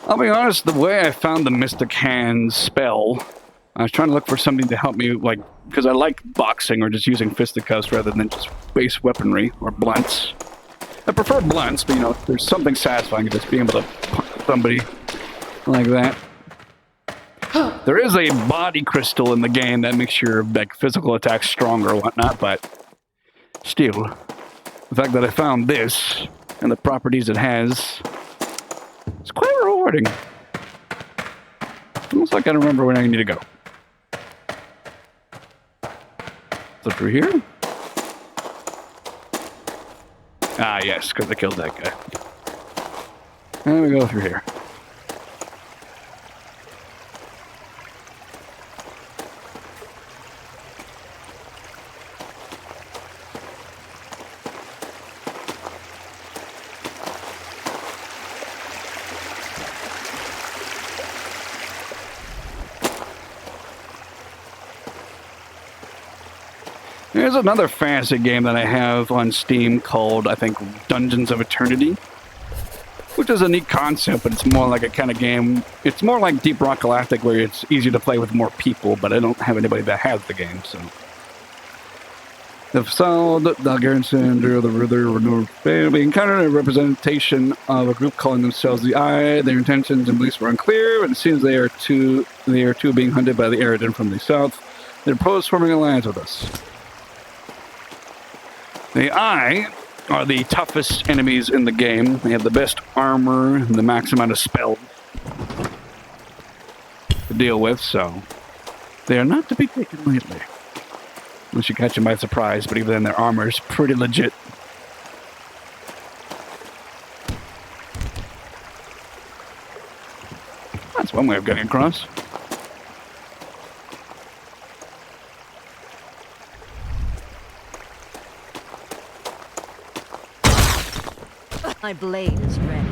S3: I'll be honest, the way I found the Mystic Hands spell, I was trying to look for something to help me, like, because I like boxing or just using fisticuffs rather than just base weaponry or blunts. I prefer blunts, but, you know, there's something satisfying in just being able to punch somebody like that. There is a body crystal in the game that makes your, like, physical attacks stronger or whatnot, but still, the fact that I found this and the properties it has, it's quite rewarding. Almost like I don't remember where I need to go. So through here? Ah, yes, because I killed that guy. And we go through here. There's another fantasy game that I have on Steam called, I think, Dungeons of Eternity, which is a neat concept, but it's more like a kind of game. It's more like Deep Rock Galactic, where it's easier to play with more people, but I don't have anybody that has the game, so. If so, the garrison, the Ruther, we encountered a representation of a group calling themselves the Eye. Their intentions and beliefs were unclear, but it seems they are too being hunted by the Eridan from the south. They proposed forming an alliance with us. The Eye are the toughest enemies in the game. They have the best armor and the max amount of spell to deal with, so they are not to be taken lightly. Unless you catch them by surprise, but even then their armor is pretty legit. That's one way of getting across.
S9: My blade is ready.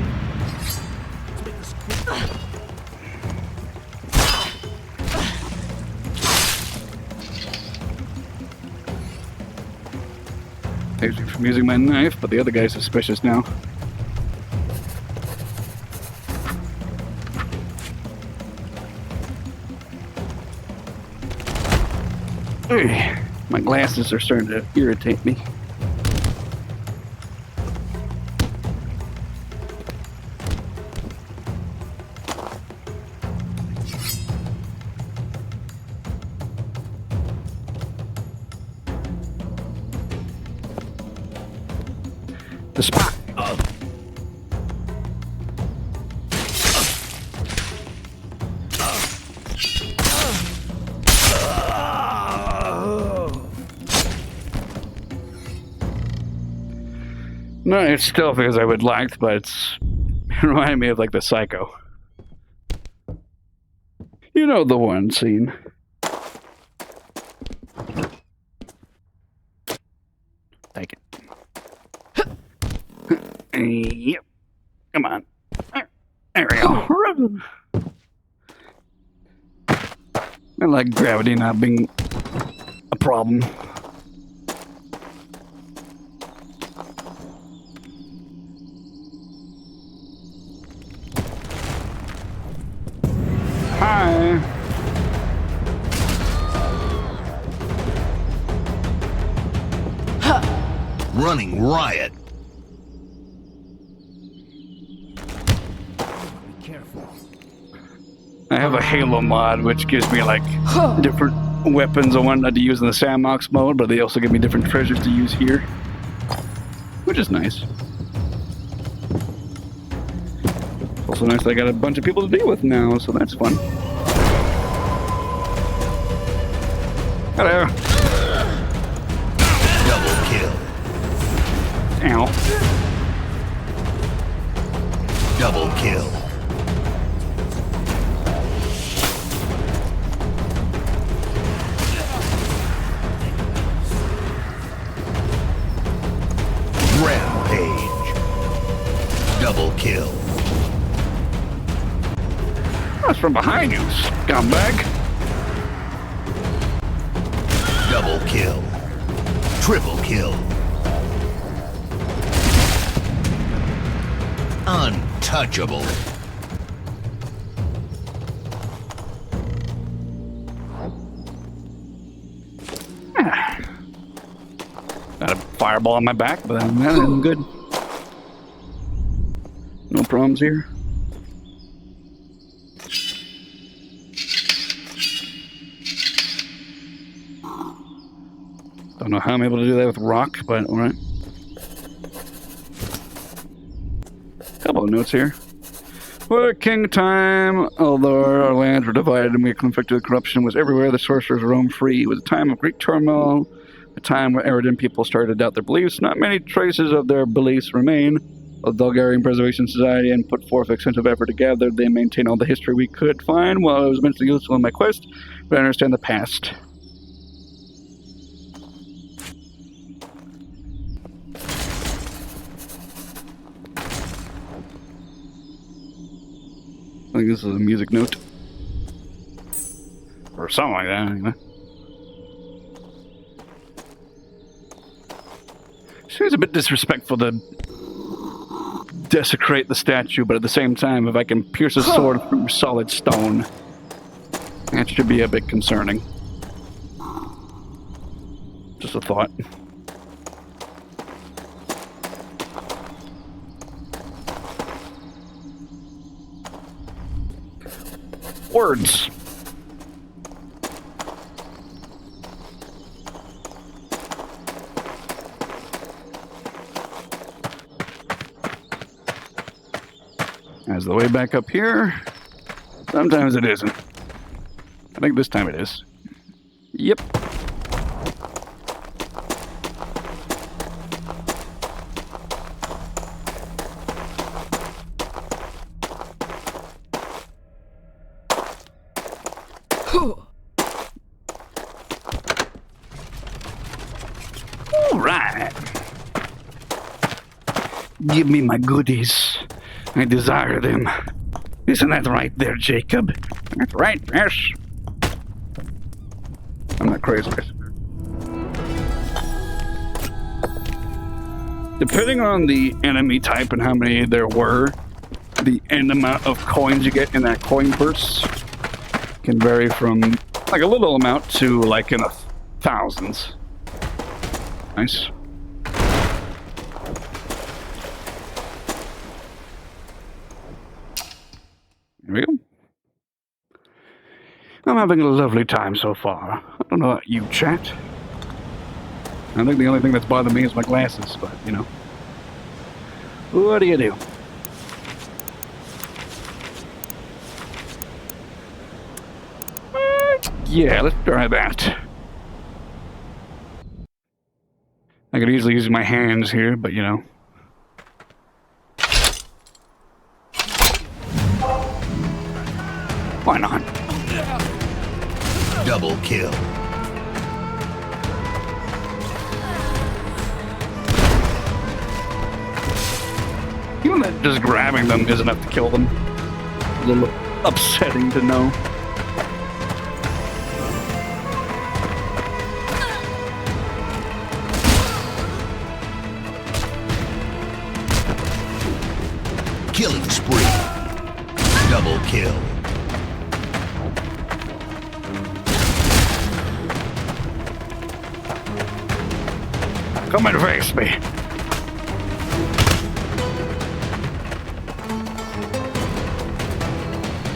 S3: Saves me from using my knife, but the other guy's suspicious now. Hey, my glasses are starting to irritate me. The spot. No, it's stealthy as I would like, but it reminded me of like the Psycho. You know the one scene. Take it. Yep. Come on. There we go. I like gravity not being a problem.
S6: Running riot.
S3: I have a Halo mod, which gives me like different weapons I wanted to use in the sandbox mode, but they also give me different treasures to use here, which is nice. Also nice that I got a bunch of people to deal with now, so that's fun. Hello.
S6: Double kill.
S3: Ow.
S6: Double kill. Rampage. Double kill.
S3: That's from behind you, scumbag.
S6: Double kill. Triple kill. Untouchable.
S3: Got a fireball on my back, but I'm good. No problems here. Don't know how I'm able to do that with rock, but alright. Couple of notes here. For king time, although our lands were divided and we conflicted, corruption was everywhere, the sorcerers roamed free. It was a time of great turmoil, a time where erudite people started to doubt their beliefs. Not many traces of their beliefs remain. The Bulgarian Preservation Society and put forth extensive effort to gather. They maintain all the history we could find. While it was immensely useful in my quest, but I understand the past. I think this is a music note. Or something like that, anyway. Seems a bit disrespectful to desecrate the statue, but at the same time, if I can pierce a sword through solid stone, that should be a bit concerning. Just a thought. Words. As the way back up here, sometimes it isn't. I think this time it is. Yep. All right. Give me my goodies. I desire them. Isn't that right there, Jacob? That's right, yes. I'm not crazy. Depending on the enemy type and how many there were, the end amount of coins you get in that coin purse can vary from like a little amount to like in the thousands. Nice. There we go. I'm having a lovely time so far. I don't know about you, chat. I think the only thing that's bothering me is my glasses, but, you know. What do you do? Yeah, let's try that. I could easily use my hands here, but, you know. Why not?
S6: Double kill.
S3: Even that just grabbing them is enough to kill them. A little upsetting to know.
S6: Killing spree. Double kill.
S3: Come and face me.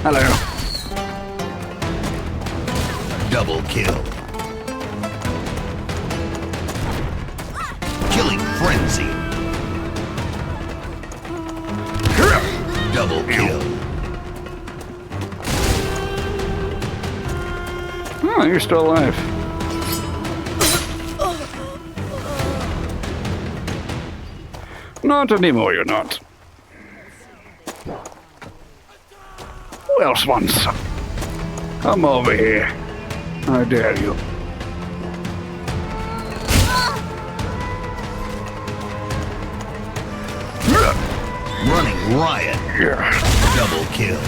S3: Hello.
S6: Double kill. Killing frenzy. Double kill.
S3: Oh, you're still alive. Not anymore, you're not. Who else wants some? Come over here. I dare you.
S6: Running riot. Double kill.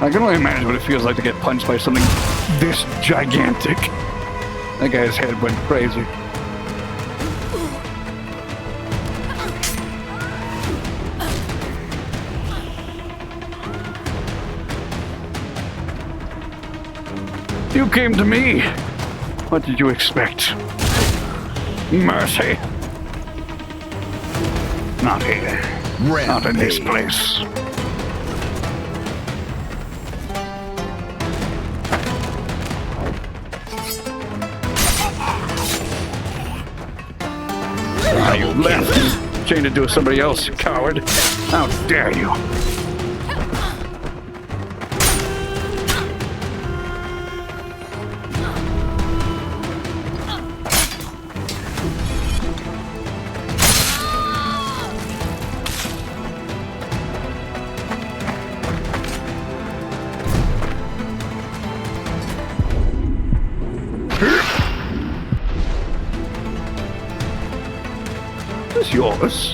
S3: I can only imagine what it feels like to get punched by something this gigantic. That guy's head went crazy. You came to me. What did you expect? Mercy? Not here. Not in this place. Now you left. Chained it to somebody else, you coward. How dare you? Is yours?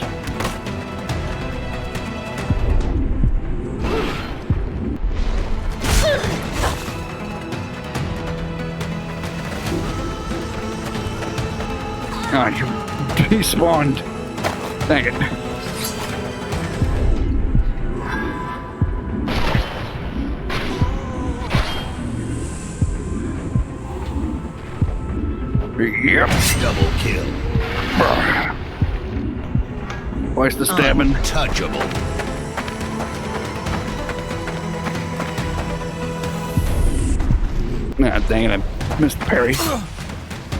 S3: Ah, you despawned. Dang it. Yep.
S6: Double kill.
S3: Why's the stabbing?
S6: Untouchable.
S3: Ah, dang it, I missed the parry.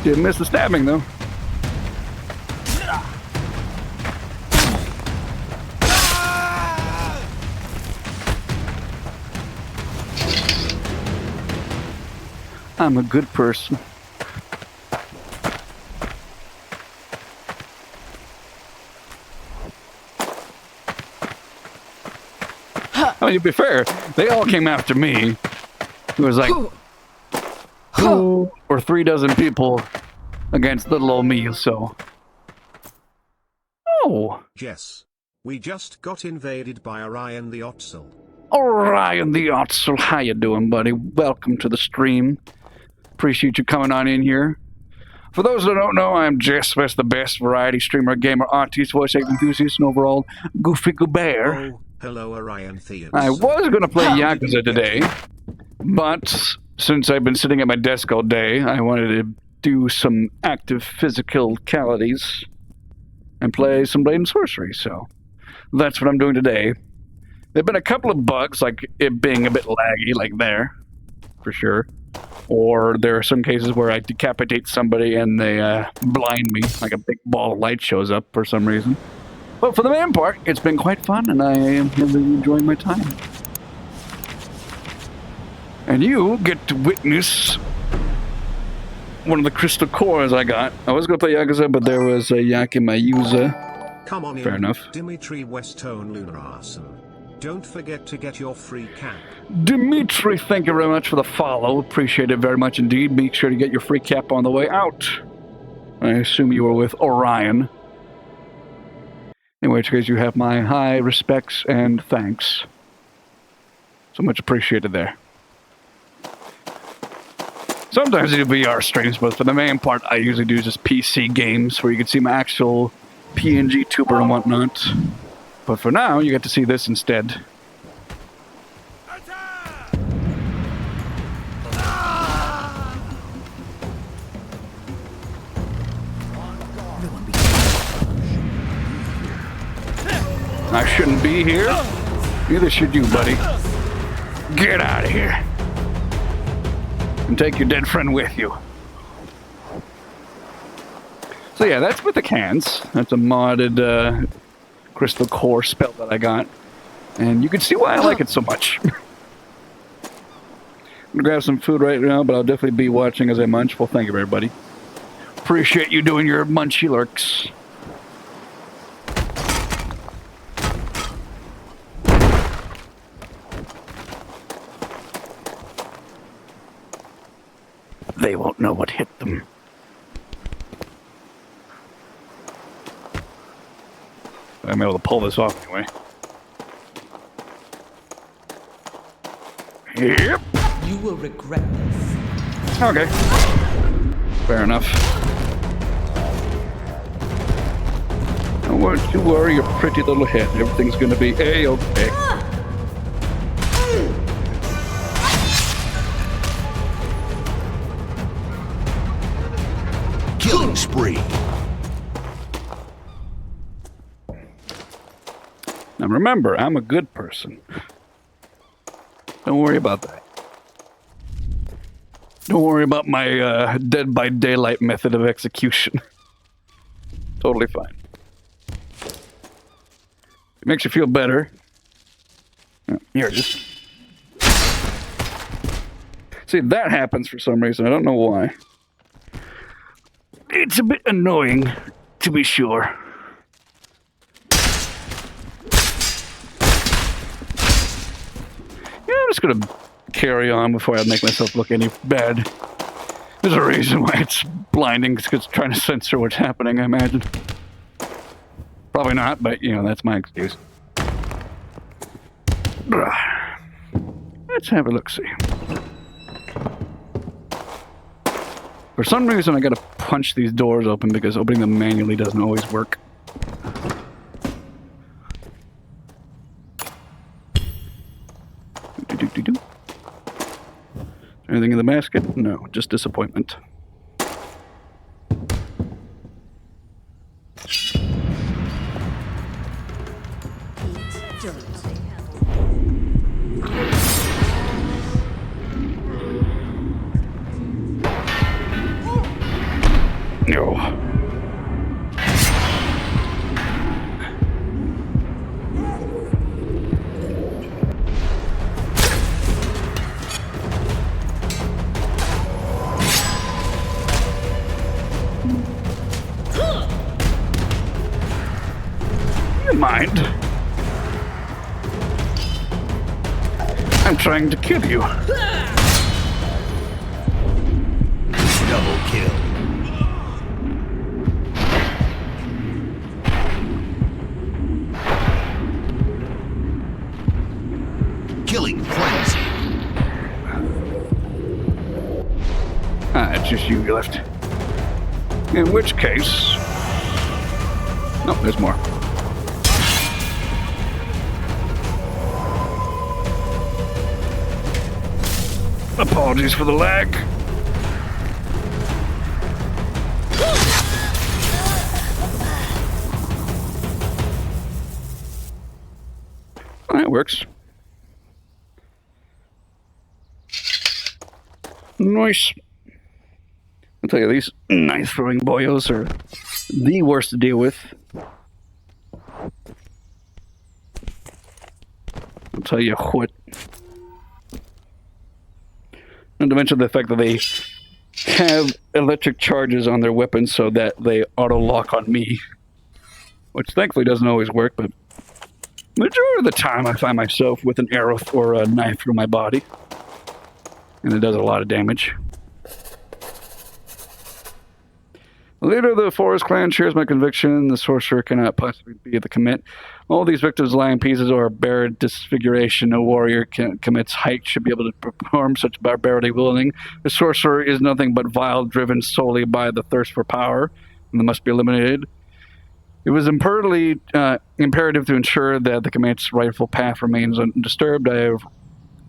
S3: Didn't miss the stabbing, though. I'm a good person. I mean, to be fair, they all came after me. It was like 2 or 3 dozen people against little old me, so. Oh.
S2: Yes. We just got invaded by Orion the Otzel.
S3: Orion the Otzel, how you doing, buddy? Welcome to the stream. Appreciate you coming on in here. For those that don't know, I'm Jess West, the best variety streamer, gamer, artist, voice acting enthusiast, and overall goofy goober.
S2: Oh, hello Orion Theans.
S3: I was going to play Yakuza today, but since I've been sitting at my desk all day, I wanted to do some active physicalities and play some Blade and Sorcery, so that's what I'm doing today. There have been a couple of bugs, like it being a bit laggy, like there, for sure. Or there are some cases where I decapitate somebody and they blind me, like a big ball of light shows up for some reason. But for the main part, it's been quite fun, and I am really enjoying my time. And you get to witness one of the crystal cores I got. I was going to play Yakuza, but there was a Yakuza.
S2: Come on in,
S3: Fair enough.
S2: Dimitri Westone Lunarson. Don't forget to get your free cap.
S3: Dimitri, thank you very much for the follow. Appreciate it very much indeed. Make sure to get your free cap on the way out. I assume you were with Orion. In which case, you have my high respects and thanks. So much appreciated there. Sometimes I do VR streams, but for the main part, I usually do just PC games where you can see my actual PNG tuber and whatnot. But for now, you get to see this instead. I shouldn't be here. Neither should you, buddy. Get out of here. And take your dead friend with you. So yeah, that's with the cans. That's a modded crystal core spell that I got. And you can see why I like it so much. I'm gonna grab some food right now, but I'll definitely be watching as I munch. Well, thank you, everybody. Appreciate you doing your munchy lurks. They won't know what hit them. I'm able to pull this off anyway. Yep.
S10: You will regret this.
S3: Okay. Fair enough. Don't you worry your pretty little head. Everything's gonna be A-okay.
S6: Killing spree.
S3: Now remember, I'm a good person. Don't worry about that. Don't worry about my Dead by Daylight method of execution. Totally fine. It makes you feel better. Oh, here it is. See, that happens for some reason. I don't know why. It's a bit annoying, to be sure. Yeah, I'm just gonna carry on before I make myself look any bad. There's a reason why it's blinding, because it's trying to censor what's happening, I imagine. Probably not, but, you know, that's my excuse. Let's have a look-see. For some reason, I gotta punch these doors open because opening them manually doesn't always work. Do-do-do-do. Anything in the basket? No, just disappointment. No. You mind? I'm trying to kill you.
S6: Double kill. Killing frenzy.
S3: Ah, it's just you left. In which case... No, there's more. Apologies for the lag. That works. Nice. I'll tell you, these knife throwing boyos are the worst to deal with. I'll tell you what. Not to mention the fact that they have electric charges on their weapons so that they auto-lock on me. Which thankfully doesn't always work, but majority of the time I find myself with an arrow or a knife through my body. And it does a lot of damage. The leader of the Forest Clan shares my conviction. The sorcerer cannot possibly be the commit. All these victims lie in pieces or bear disfiguration. No warrior commits height should be able to perform such barbarity willingly. The sorcerer is nothing but vile, driven solely by the thirst for power, and must be eliminated. It was imperative to ensure that the commit's rightful path remains undisturbed. I have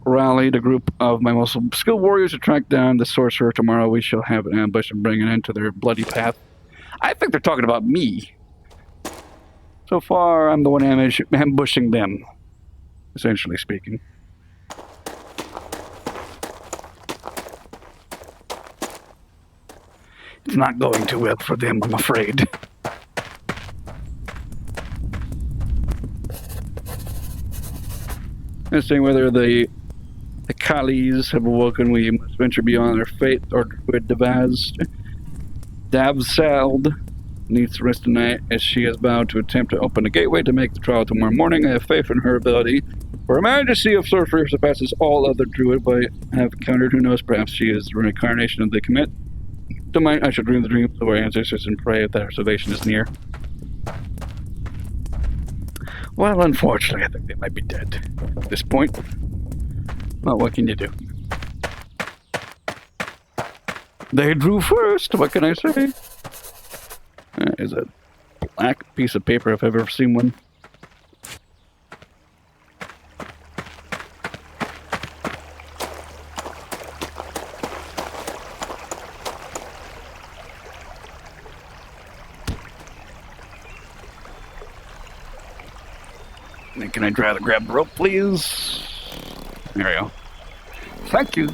S3: rallied a group of my most skilled warriors to track down the sorcerer. Tomorrow we shall have an ambush and bring an end to their bloody path. I think they're talking about me. So far, I'm the one ambushing them, essentially speaking. It's not going too well for them, I'm afraid. Interesting whether the Kalis have awoken, we must venture beyond their fate, or Druid Davsald needs to rest tonight, as she has vowed to attempt to open a gateway to make the trial tomorrow morning. I have faith in her ability, for her majesty of sorcery surpasses all other druid I have encountered. Who knows, perhaps she is the reincarnation of the commit. Tonight I shall dream the dreams of our ancestors and pray that our salvation is near. Well, unfortunately, I think they might be dead at this point. Well, what can you do? They drew first, what can I say? That is a black piece of paper if I've ever seen one. Can I grab the rope, please? There we go. Thank you.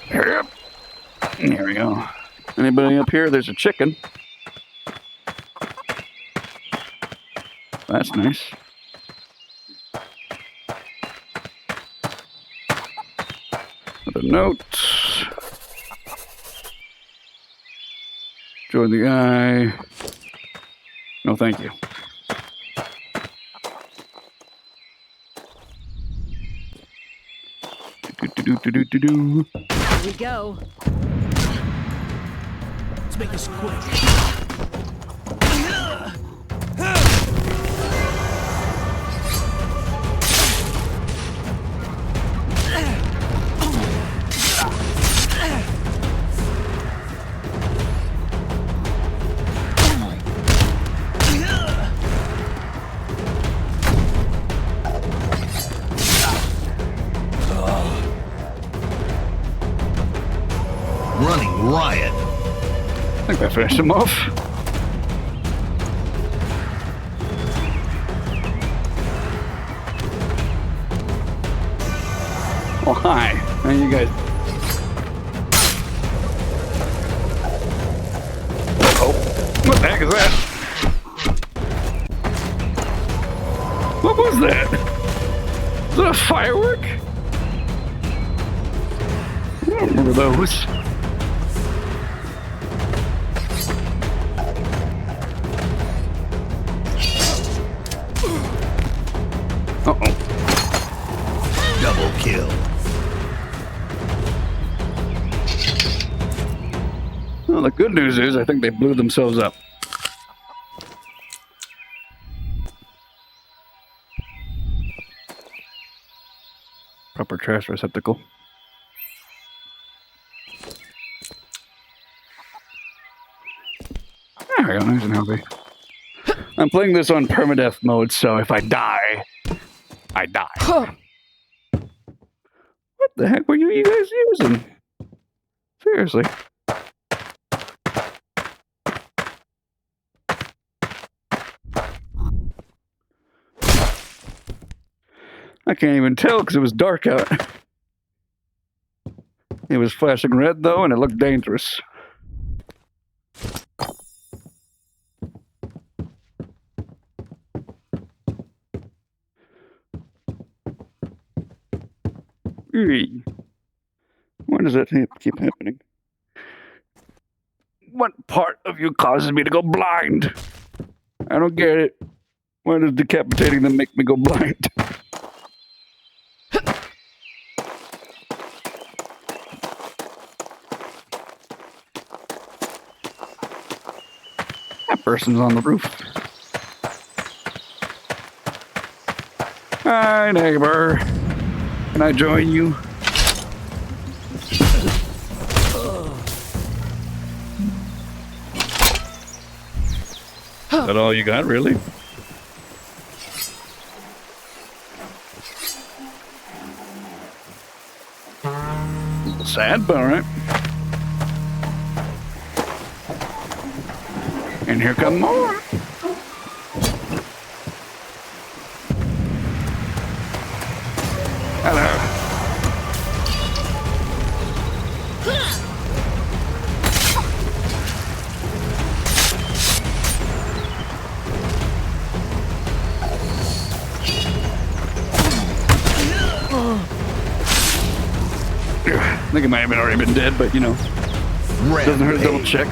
S3: Yep. There we go. Anybody up here? There's a chicken. That's nice. With a note. Join the eye. No, thank you.
S9: Here we go.
S6: Let's make this quick. Running riot.
S3: I think I finished him off. Oh, hi. How you guys? Oh, what the heck is that? What was that? Is that a firework? I don't remember those. Uh-oh.
S6: Double kill.
S3: Well, the good news is I think they blew themselves up. Proper trash receptacle. There we go, nice and healthy. I'm playing this on permadeath mode, so if I die, I die. What the heck were you guys using? Seriously. I can't even tell because it was dark out. It was flashing red though, and it looked dangerous. Why does that keep happening? What part of you causes me to go blind? I don't get it. Why does decapitating them make me go blind? That person's on the roof. Hi, neighbor. Can I join you? Is that all you got, really? A little sad, but alright. And here come more. Hello. I think it might have already been dead, but you know, doesn't hurt to double check.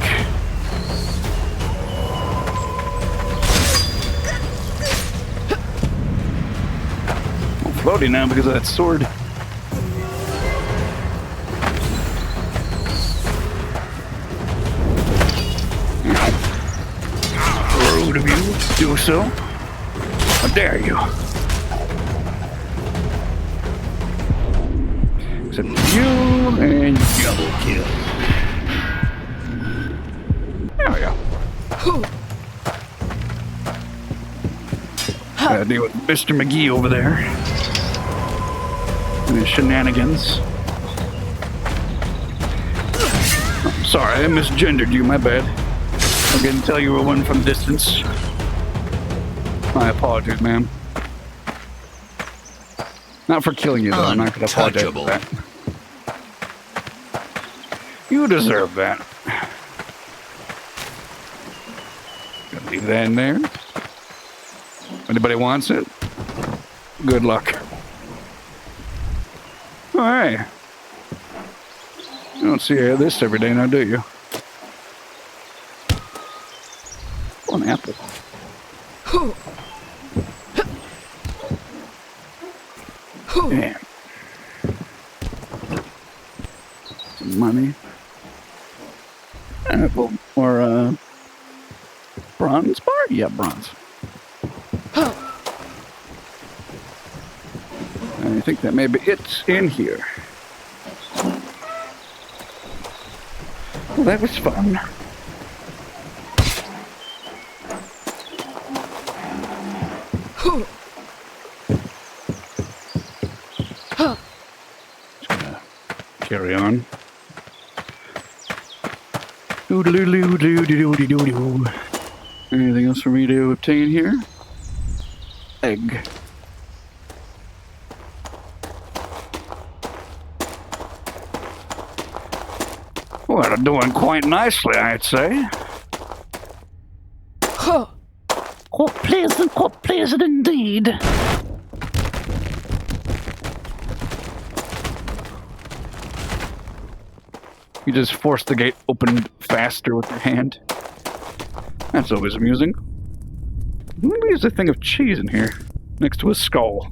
S3: I'm floating now because of that sword. Rude of you to do so. How dare you? Except you and
S6: Double kill.
S3: there we go. Gotta deal with Mr. McGee over there. And his shenanigans. Oh, sorry, I misgendered you, my bad. I didn't tell you were one from distance. My apologies, ma'am. Not for killing you, though. I'm not going to apologize for that. You deserve that. Gonna leave that in there. If anybody wants it, good luck. Oh, hey. You don't see this every day now, do you? Oh, an apple. Damn. Some money. Apple or bronze bar? Yeah, bronze. I think that maybe it's in here. Well, that was fun. Just gonna carry on. Doo-doo-doo-doo-doo-doo-doo-doo. Anything else for me to obtain here? Egg. Well, doing quite nicely, I'd say. Quite pleasant indeed. You just force the gate open faster with your hand. That's always amusing. Maybe there's a thing of cheese in here, next to a skull.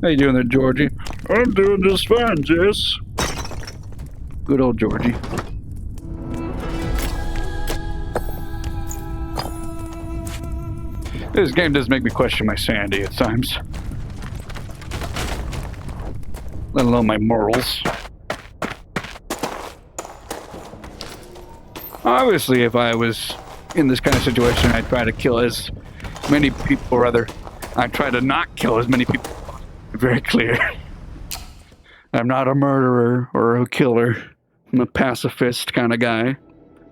S3: How you doing there, Georgie? I'm doing just fine, Jess. Good old Georgie. This game does make me question my sanity at times. Let alone my morals. Obviously, if I was in this kind of situation, I'd try to kill as many people, or rather, I'd try to not kill as many people. Very clear. I'm not a murderer or a killer. I'm a pacifist kind of guy.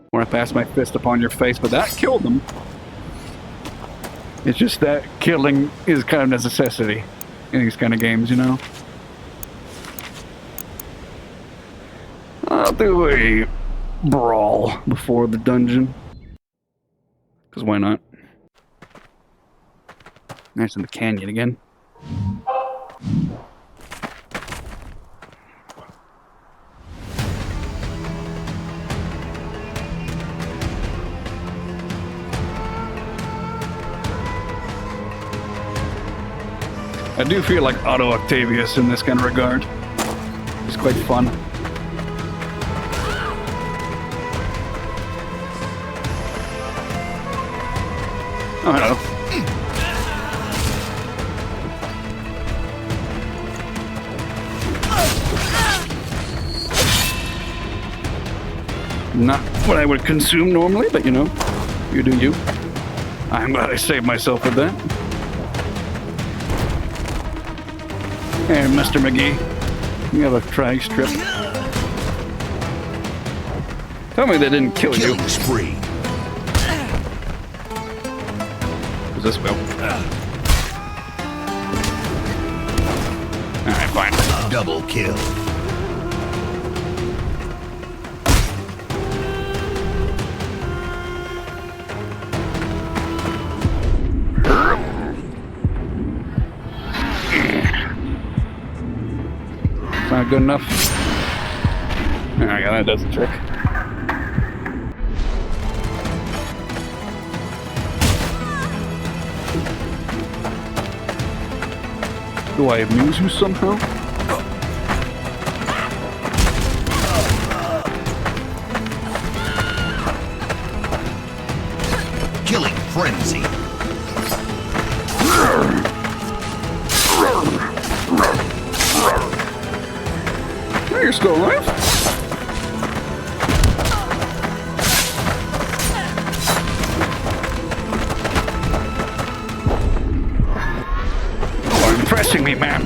S3: Where I pass my fist upon your face, but that killed them. It's just that killing is kind of a necessity in these kind of games, you know? I'll do a brawl before the dungeon. Because why not? Nice in the canyon again. I do feel like Otto Octavius in this kind of regard. It's quite fun. Oh, hello. Not what I would consume normally, but you know, you do you. I'm glad I saved myself with that. And Mr. McGee, you have a drag strip. Tell me they didn't kill you.
S6: Killing spree.
S3: Does this go? Alright, fine.
S6: Double kill.
S3: Not good enough. Alright, that does the trick. Do I amuse you somehow?
S6: Killing frenzy.
S3: You're still alive? You're impressing me, man.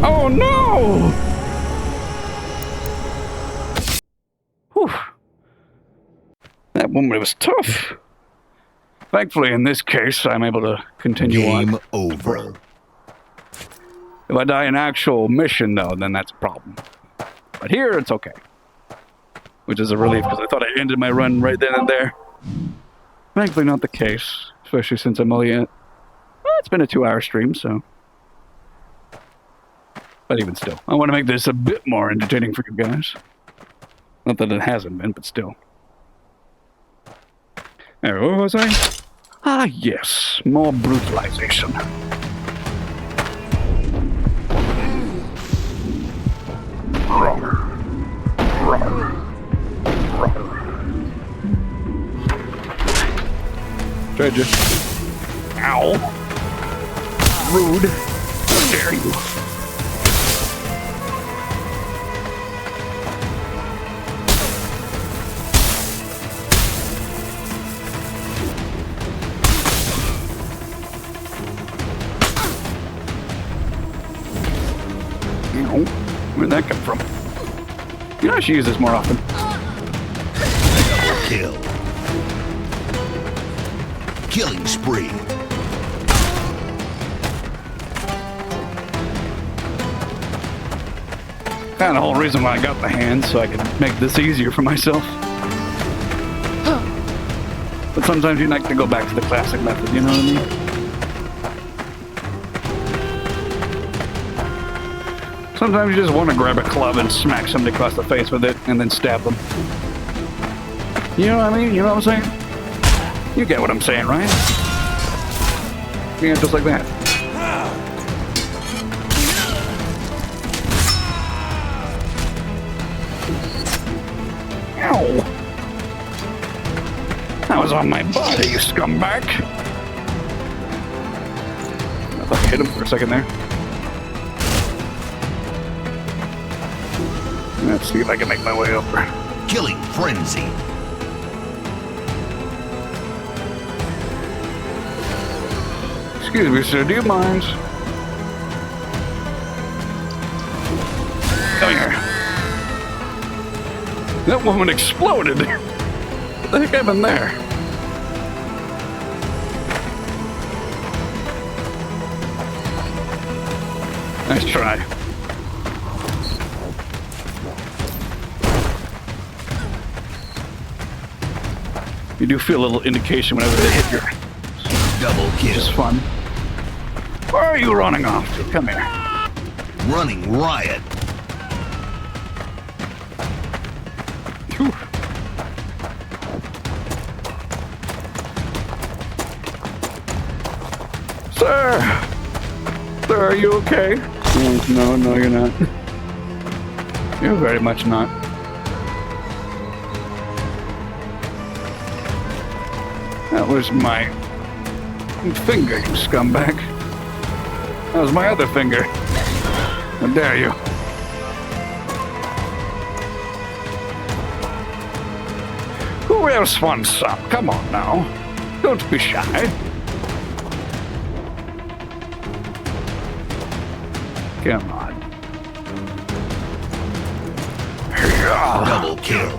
S3: Oh no! Whew. That woman was tough. Thankfully, in this case, I'm able to continue
S6: Game
S3: on.
S6: over.
S3: If I die in actual mission, though, then that's a problem. But here, it's okay. Which is a relief, because I thought I ended my run right then and there. Thankfully, not the case. Especially since I'm only at... Well, it's been a 2-hour stream, so... But even still, I want to make this a bit more entertaining for you guys. Not that it hasn't been, but still. There, what was I? Ah, yes, more brutalization. Tried you. Ow. Rude. How dare you? Where'd that come from? You know, I should use this more often.
S6: Double kill. Killing spree.
S3: Kind of the whole reason why I got the hand, so I could make this easier for myself. But sometimes you like to go back to the classic method, you know what I mean? Sometimes you just want to grab a club and smack somebody across the face with it and then stab them. You know what I mean? You know what I'm saying? You get what I'm saying, right? Yeah, just like that. Ow! That was on my body, you scumbag! I thought I hit him for a second there. Let's see if I can make my way over.
S6: Killing frenzy.
S3: Excuse me, sir, do you mind? Come here. That woman exploded. What the heck happened there? Nice try. You do feel a little indication whenever they hit your...
S6: Double
S3: Which is
S6: kill.
S3: fun. Where are you running off to? Come here.
S6: Running riot.
S3: Whew. Sir! Sir, are you okay? No, no, you're not. You're very much not. That was my finger, you scumbag. That was my other finger. How dare you? Who else wants some? Come on now. Don't be shy. Come on.
S6: Double kill.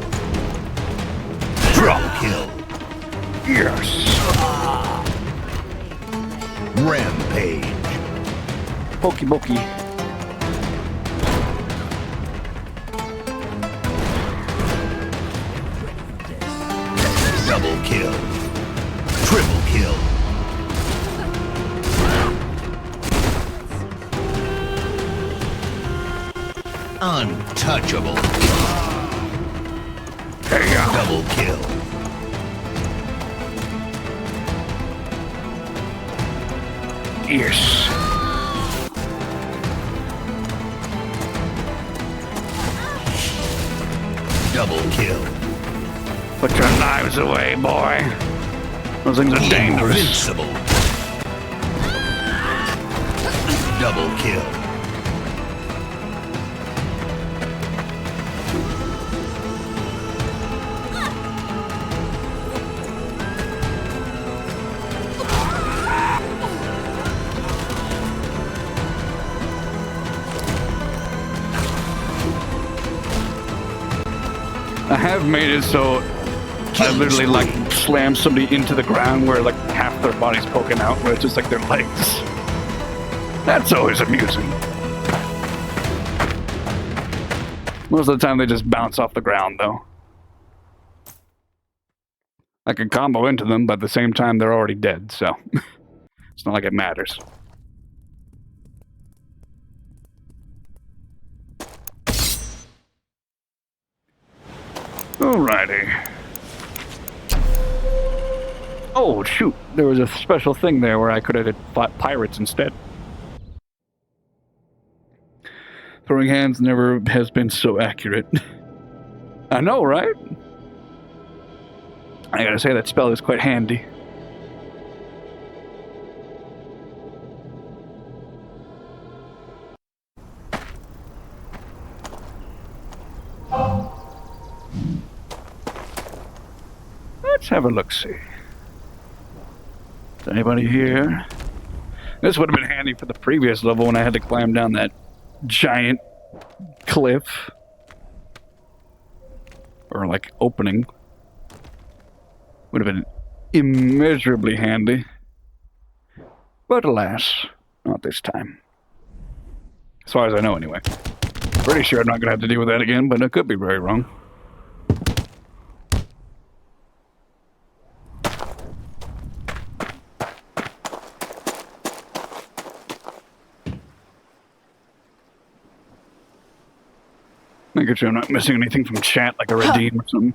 S6: Triple kill.
S3: Yes.
S6: Rampage.
S3: Pokey pokey.
S6: Double kill. Triple kill. Untouchable. Double kill.
S3: Yes.
S6: Double kill.
S3: Put your knives away, boy. Those things are dangerous.
S6: Invincible. Double kill.
S3: I have made it so I literally like slam somebody into the ground where like half their body's poking out, where it's just like their legs. That's always amusing. Most of the time they just bounce off the ground though. I can combo into them, but at the same time they're already dead, so it's not like it matters. Alrighty. Oh, shoot. There was a special thing there where I could have fought pirates instead. Throwing hands never has been so accurate. I know, right? I gotta say, that spell is quite handy. Let's have a look-see. Is anybody here? This would have been handy for the previous level when I had to climb down that giant cliff. Or, like, opening. Would have been immeasurably handy. But alas, not this time. As far as I know, anyway. Pretty sure I'm not going to have to deal with that again, but I could be very wrong. Making sure I'm not missing anything from chat, like a redeem or something.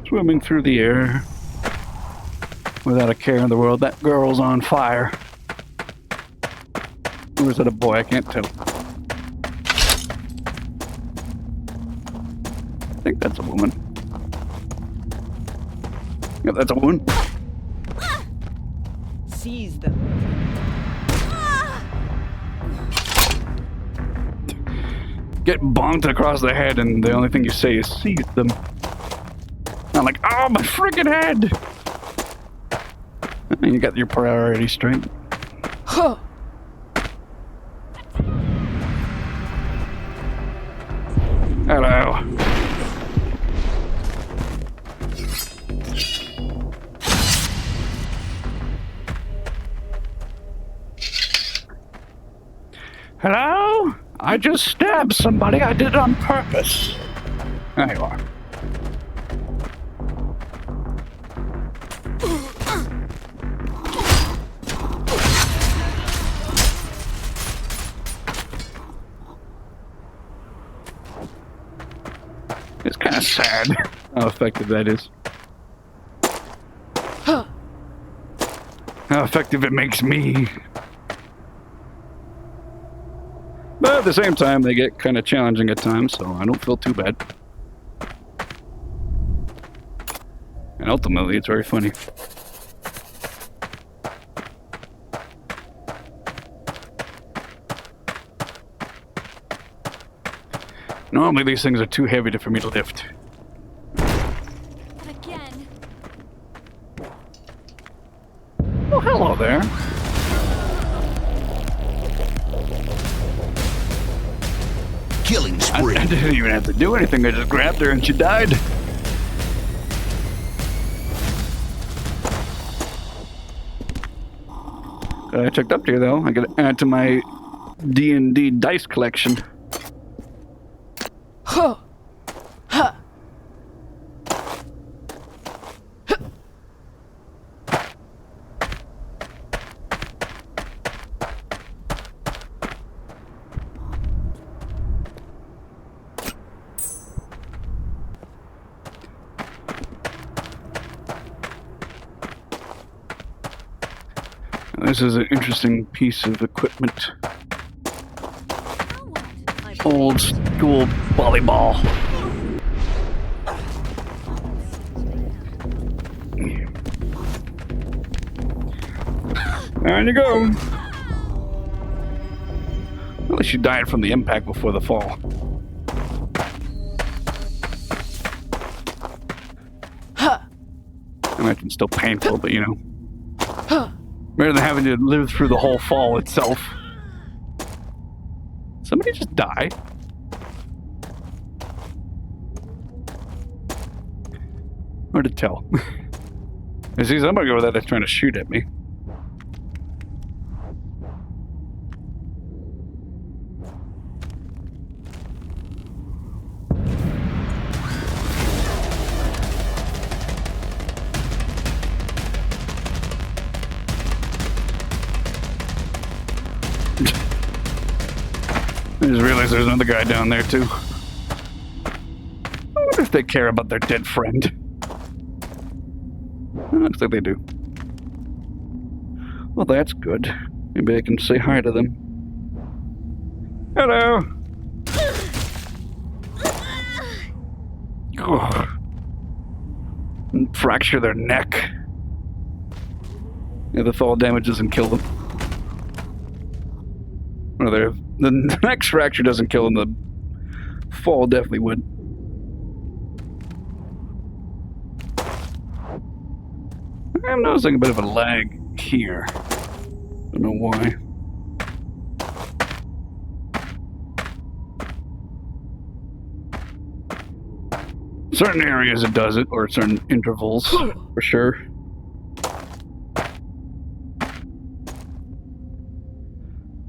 S3: Swimming through the air without a care in the world. That girl's on fire. Or is that a boy? I can't tell. I think that's a woman. Yep, that's a woman.
S10: Seize them.
S3: Get bonked across the head, and the only thing you say is seize them. I'm like, oh, my freaking head! You got your priorities straight.
S10: Huh.
S3: Hello. Hello? I just stabbed somebody. I did it on purpose. There you are. It's kind of sad how effective that is. How effective it makes me. But at the same time, they get kind of challenging at times, so I don't feel too bad. And ultimately, it's very funny. Normally these things are too heavy for me to lift.
S9: But again.
S3: Oh, hello there.
S6: Killing spree.
S3: I didn't even have to do anything. I just grabbed her and she died. I checked up here though. I gotta add to my D&D dice collection.
S10: Huh. Huh.
S3: This is an interesting piece of equipment.
S9: I
S3: Old school volleyball. There you go. At least you died from the impact before the fall. I imagine it's still painful, but you know. Better than having to live through the whole fall itself. Somebody just die? Hard to tell. I see somebody over there that's trying to shoot at me. I just realized there's another guy down there too. I wonder if they care about their dead friend. Looks like they do. Well, that's good. Maybe I can say hi to them. Hello! Oh. And fracture their neck. Yeah, the fall damage doesn't kill them. Or the neck fracture doesn't kill them, the fall definitely would. I'm noticing a bit of a lag here. Don't know why. Certain areas it does it, or certain intervals, for sure.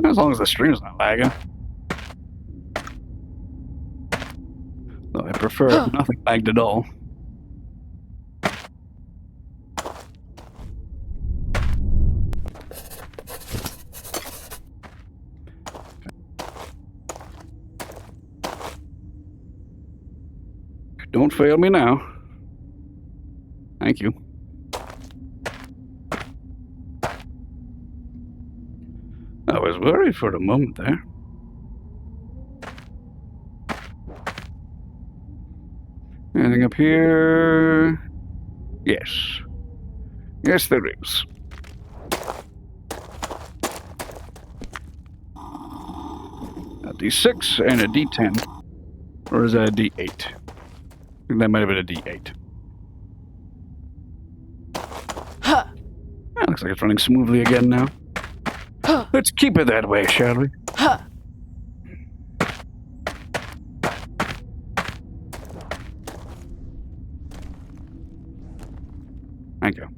S3: As long as the stream's not lagging. Though I prefer nothing lagged at all. Don't fail me now. Thank you. I was worried for a moment there. Anything up here? Yes. Yes, there is. A D6 and a D10. Or is that a D8? I think that might have been a D8. That looks like it's running smoothly again now. Let's keep it that way, shall we? Thank you.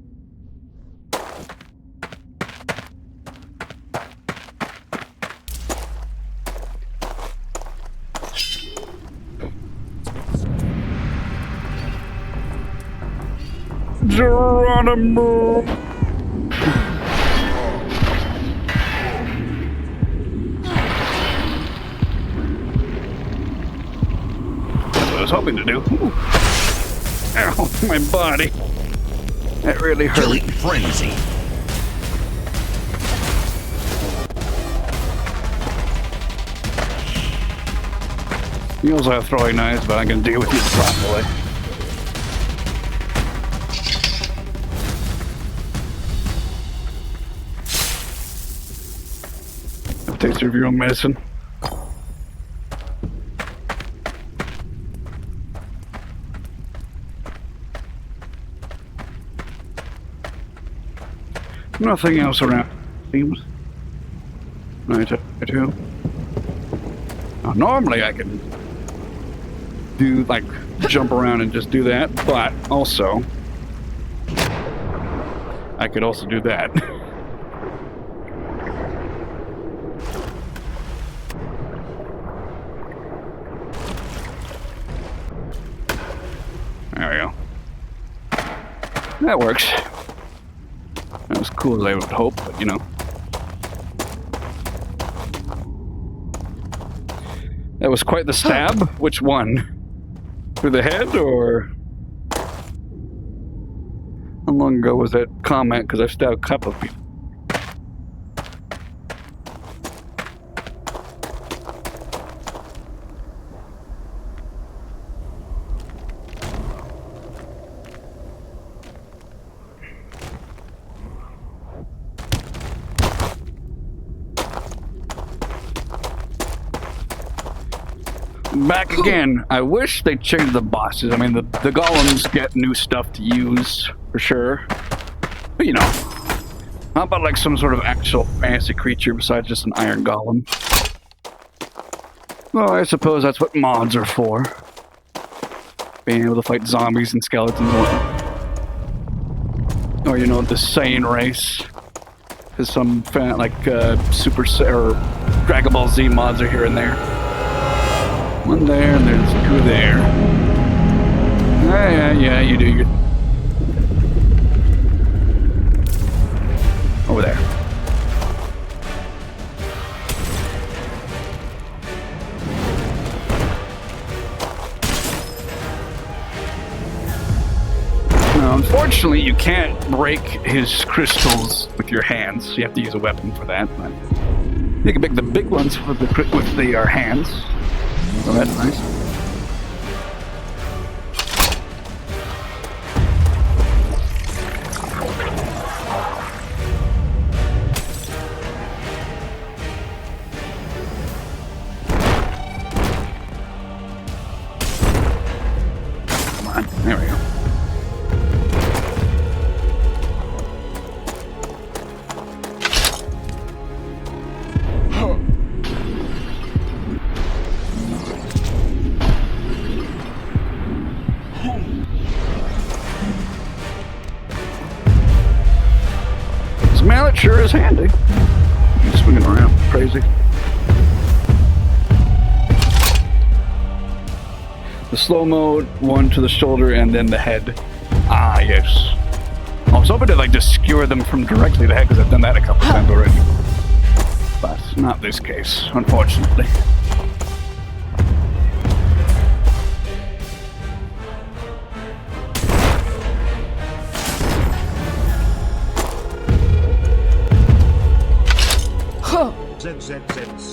S3: Geronimo! That's what I was hoping to do. Ooh. Ow, my body. That really hurt.
S6: Killing frenzy.
S3: You also have throwing knives, but I can deal with you properly. Have a taste of your own medicine. Nothing else around, seems. Right, too. Now, normally I can do, like, jump around and just do that, but also, I could also do that. There we go. That works. Not as cool as I would hope, but you know. That was quite the stab. Which one? Through the head, or... How long ago was that comment? Because I've stabbed a couple of people. Back again. I wish they changed the bosses. I mean, the golems get new stuff to use, for sure. But, you know, how about, like, some sort of actual fantasy creature besides just an iron golem? Well, I suppose that's what mods are for. Being able to fight zombies and skeletons and whatnot. Or, you know, the Saiyan race. Because some, Super or Dragon Ball Z mods are here and there. One there, and there's two there. Yeah, you do your... Over there. Now, unfortunately, you can't break his crystals with your hands. You have to use a weapon for that, but... You can make the big ones with the hands. Oh, that's nice. Come on, there we go. Mallet sure is handy. He's swinging around crazy. The slow-mo one to the shoulder and then the head. Ah, yes. I was hoping to like just skewer them from directly the head because I've done that a couple times already. But not this case, unfortunately.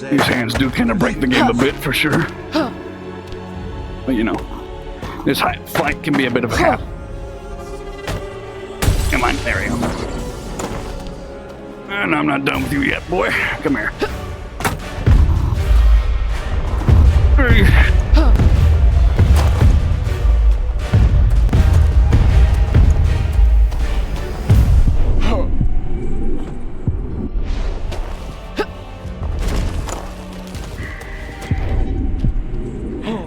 S3: These hands do kind of break the game a bit, for sure. But you know, this high flight can be a bit of a hassle. Come on, there we go. And I'm not done with you yet, boy. Come here.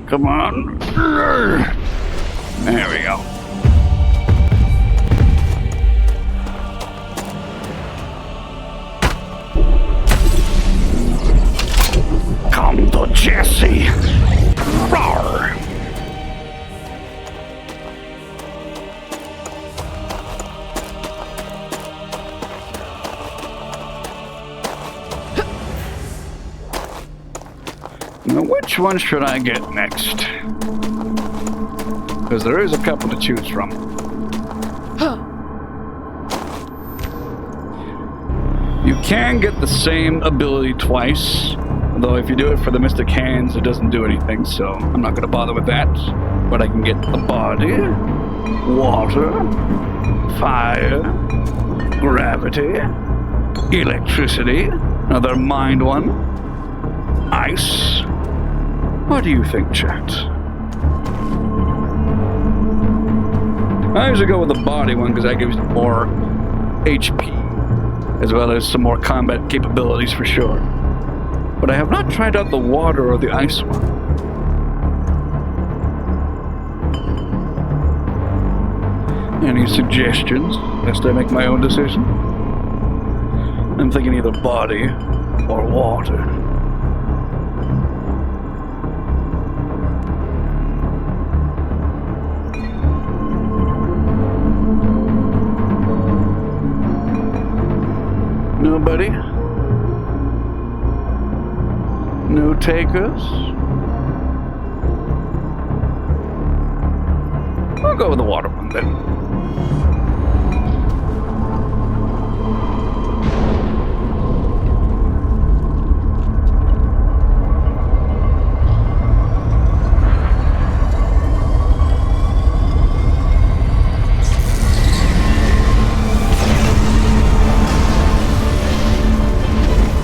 S3: Come on. There we go. Come to Jesse. Roar. Now, which one should I get next? Because there is a couple to choose from. You can get the same ability twice, although if you do it for the Mystic Hands, it doesn't do anything, so I'm not going to bother with that. But I can get the body, water, fire, gravity, electricity, another mind one, ice. What do you think, chat? I usually go with the body one because that gives you more HP as well as some more combat capabilities for sure. But I have not tried out the water or the ice one. Any suggestions, lest I make my own decision? I'm thinking either body or water. Nobody? No takers? I'll go with the water one then.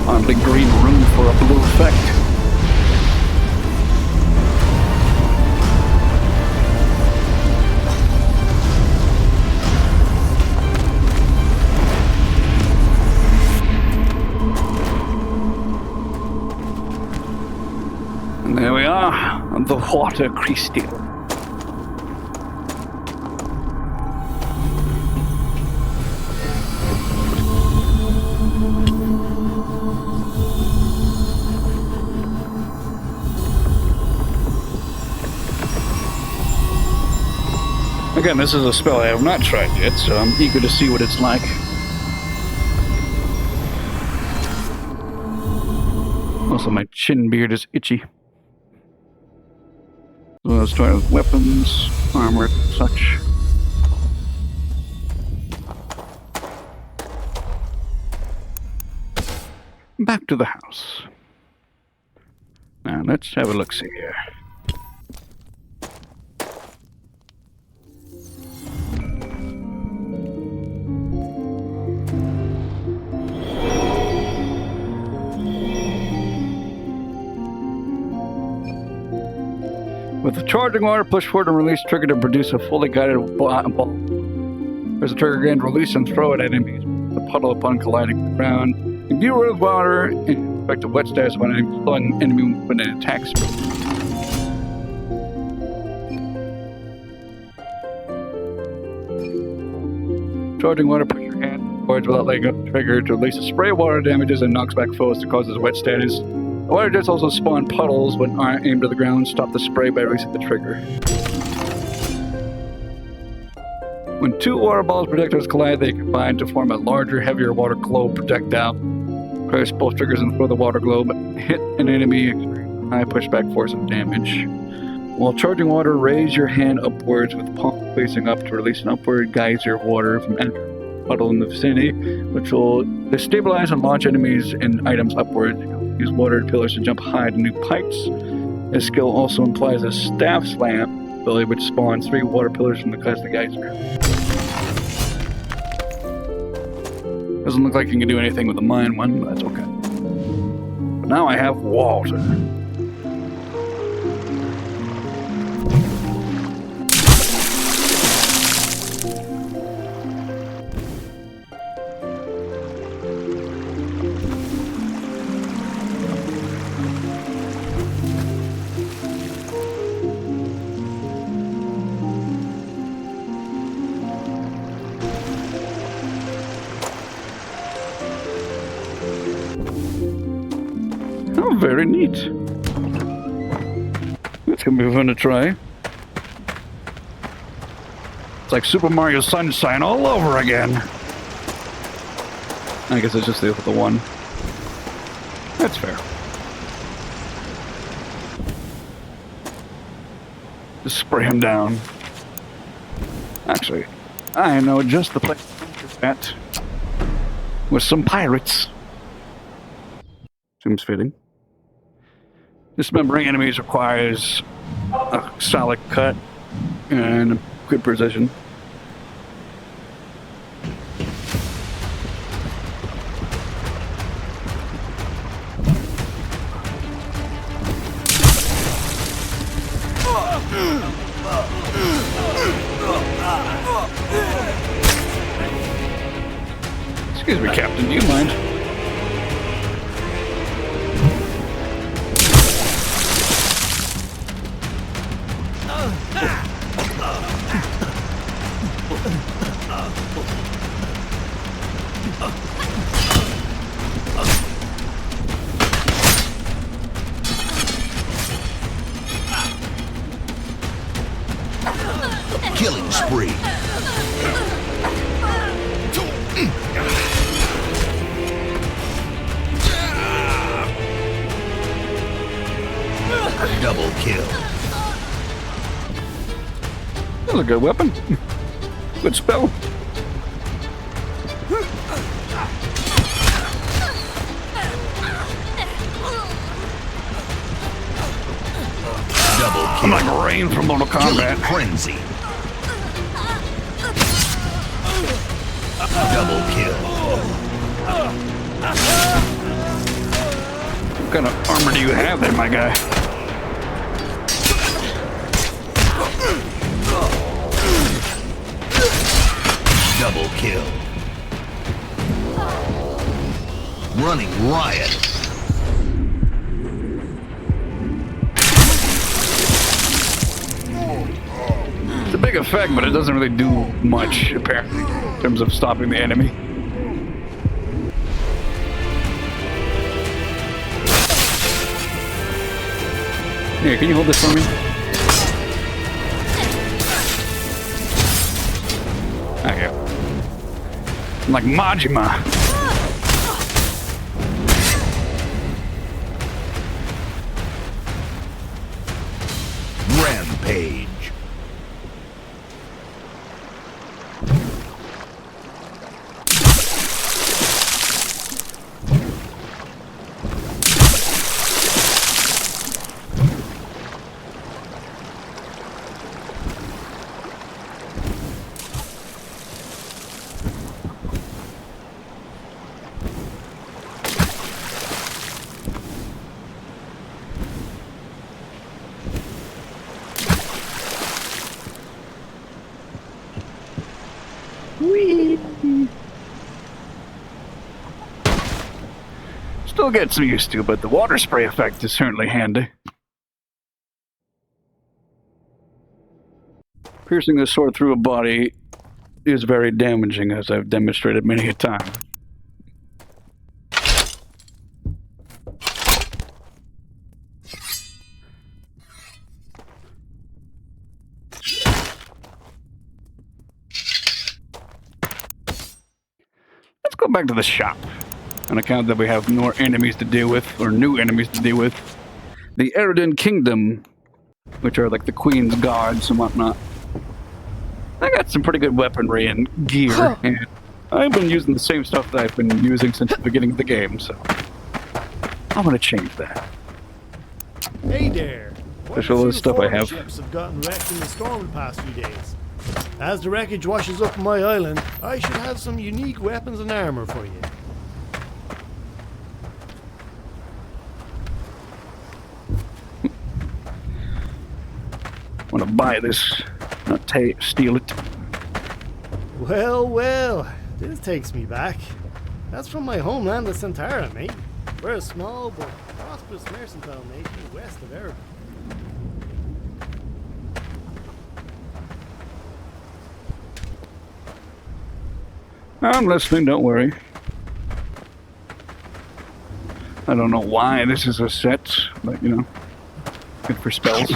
S3: Oddly green room for a blue effect. And there we are, the water crystal. Again, this is a spell I have not tried yet, so I'm eager to see what it's like. Also, my chin beard is itchy. So let's try with weapons, armor, and such. Back to the house. Now, let's have a look-see here. With the charging water, push forward and release trigger to produce a fully guided ball. There's a trigger again to release and throw at enemies. The puddle upon colliding with the ground. Imbue with water and effect of wet status when an enemy when it attacks. Charging water, push your hand towards without letting up the trigger to release a spray of water damages and knocks back foes to causes wet status. The water jets also spawn puddles when aimed at the ground. Stop the spray by releasing the trigger. When two water balls projectiles collide, they combine to form a larger, heavier water globe projectile. Press both triggers and throw the water globe. Hit an enemy, experience high pushback force and damage. While charging water, raise your hand upwards with palm facing up to release an upward geyser of water from any puddle in the vicinity, which will destabilize and launch enemies and items upwards. Use water pillars to jump high to new heights. This skill also implies a staff slam ability, which spawns 3 water pillars from the classic geyser. Doesn't look like you can do anything with the mine one, but that's okay. But now I have water. Oh, very neat. That's gonna be fun to try. It's like Super Mario Sunshine all over again. I guess it's just the one. That's fair. Just spray him down. Actually, I know just the place to that. With some pirates. Seems fitting. Dismembering enemies requires a solid cut and good precision. Excuse me, Captain, do you mind?
S6: Killing spree. Double kill.
S3: That's a good weapon. Good spell.
S6: Double
S3: I'm
S6: kill.
S3: like Rain from Mortal
S6: Killing
S3: Kombat.
S6: frenzy. Double kill.
S3: What kind of armor do you have there, my guy?
S6: Double kill. Running riot.
S3: It's a big effect, but it doesn't really do much, apparently, in terms of stopping the enemy. Here, can you hold this for me? Okay. I'm like Majima.
S6: Rampage.
S3: Still get some used to, but the water spray effect is certainly handy. Piercing the sword through a body is very damaging, as I've demonstrated many a time. Let's go back to the shop. On account that we have more enemies to deal with, or new enemies to deal with. The Eridan Kingdom, which are like the Queen's guards and whatnot. I got some pretty good weaponry and gear, and I've been using the same stuff that I've been using since the beginning of the game, so I'm gonna change that.
S8: Hey there.
S3: Especially all the stuff I have.
S8: Ships have gotten wrecked in the storm the past few days. As the wreckage washes up my island, I should have some unique weapons and armor for you.
S3: Want to buy this, not steal it.
S8: Well, well, this takes me back. That's from my homeland of Centara, mate. We're a small but prosperous mercantile nation west of Erebor.
S3: I'm listening, don't worry. I don't know why this is a set, but you know, good for spells.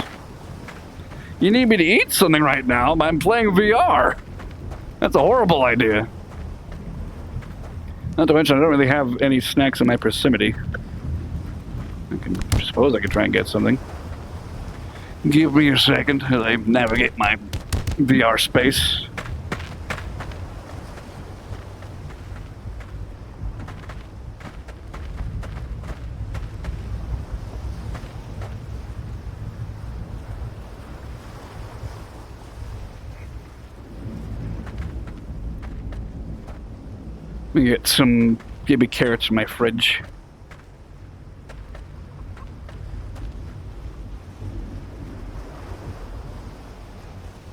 S3: You need me to eat something right now, but I'm playing VR. That's a horrible idea. Not to mention, I don't really have any snacks in my proximity. I suppose I could try and get something. Give me a second as I navigate my VR space. Let me get some baby carrots in my fridge.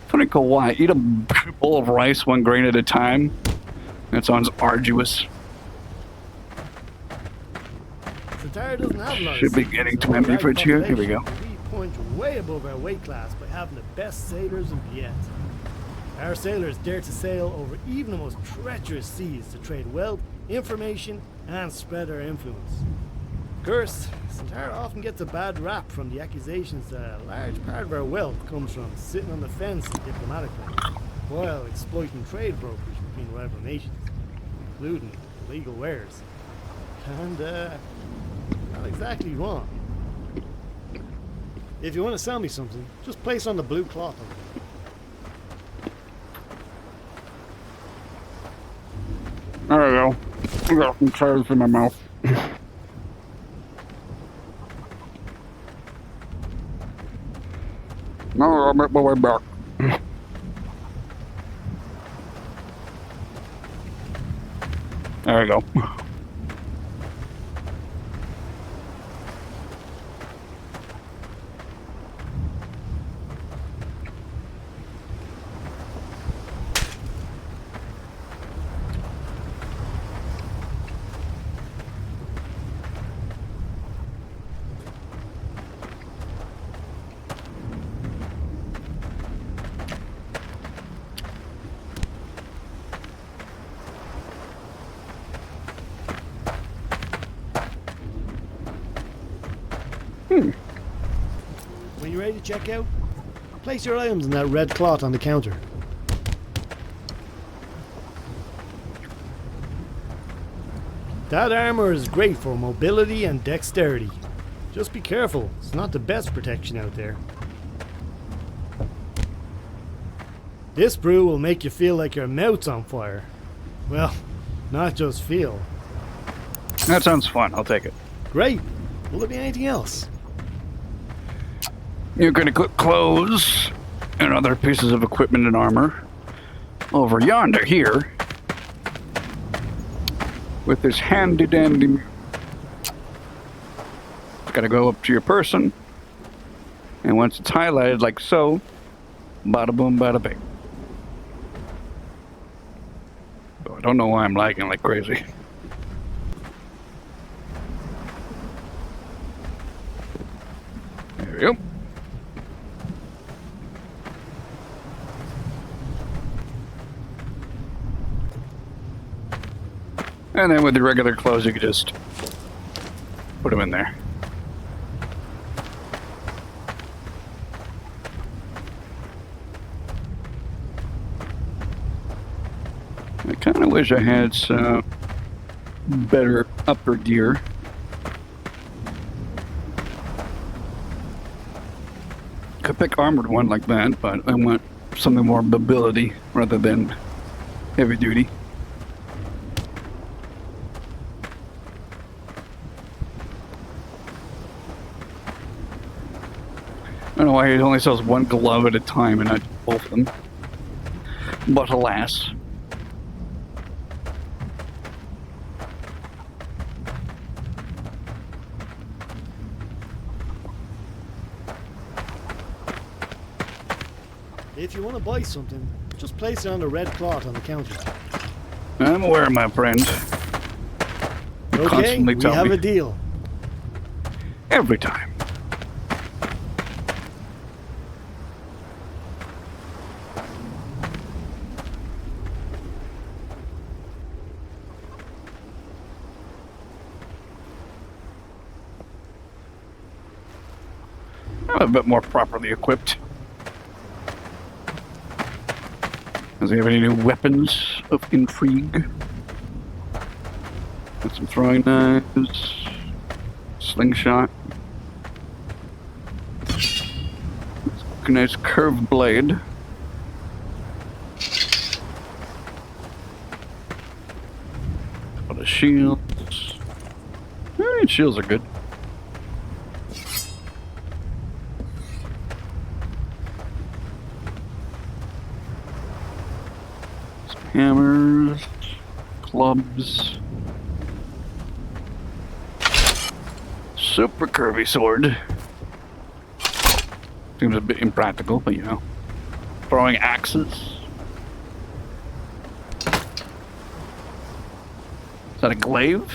S3: Funny why eat a bowl of rice 1 grain at a time. That sounds arduous.
S8: Centaur doesn't have a lot
S3: Should
S8: of
S3: be
S8: seamen,
S3: getting
S8: so
S3: to
S8: our
S3: memory
S8: large
S3: for here. Here we go.
S8: population, we punch way above our weight class by having the best sailors in the end. Our sailors dare to sail over even the most treacherous seas to trade wealth, information, and spread our influence. Of course, Centaur often gets a bad rap from the accusations that a large part of our wealth comes from sitting on the fence in diplomatic ways, while exploiting trade brokers between rival nations, including illegal wares. And, not exactly wrong. If you want to sell me something, just place on the blue cloth over there.
S3: There we go. I got some cherries in my mouth. No, I'll make my way back. There we go.
S8: When you're ready to check out, place your items in that red cloth on the counter. That armor is great for mobility and dexterity. Just be careful, it's not the best protection out there. This brew will make you feel like your mouth's on fire. Well, not just feel.
S3: That sounds fun. I'll take it.
S8: Great. Will there be anything else?
S3: You're going to put clothes and other pieces of equipment and armor over yonder here with this handy dandy. Got to go up to your person, and once it's highlighted like so, bada boom, bada bing. So I don't know why I'm lagging like crazy. There we go. And then with the regular clothes, you could just put them in there. I kind of wish I had some better upper gear. Could pick armored one like that, but I want something more mobility rather than heavy duty. I don't know why he only sells one glove at a time and not both of them. But alas.
S8: If you want to buy something, just place it on the red cloth on the counter.
S3: I'm aware, my friend.
S8: Okay,
S3: Constantly
S8: we
S3: tell
S8: have
S3: me.
S8: a deal.
S3: Every time. I'm a bit more properly equipped. Does he have any new weapons of intrigue? Got some throwing knives, slingshot, a nice curved blade. Couple of shields. Shields are good. Hammers, clubs, super curvy sword. Seems a bit impractical, but you know. Throwing axes. Is that a glaive?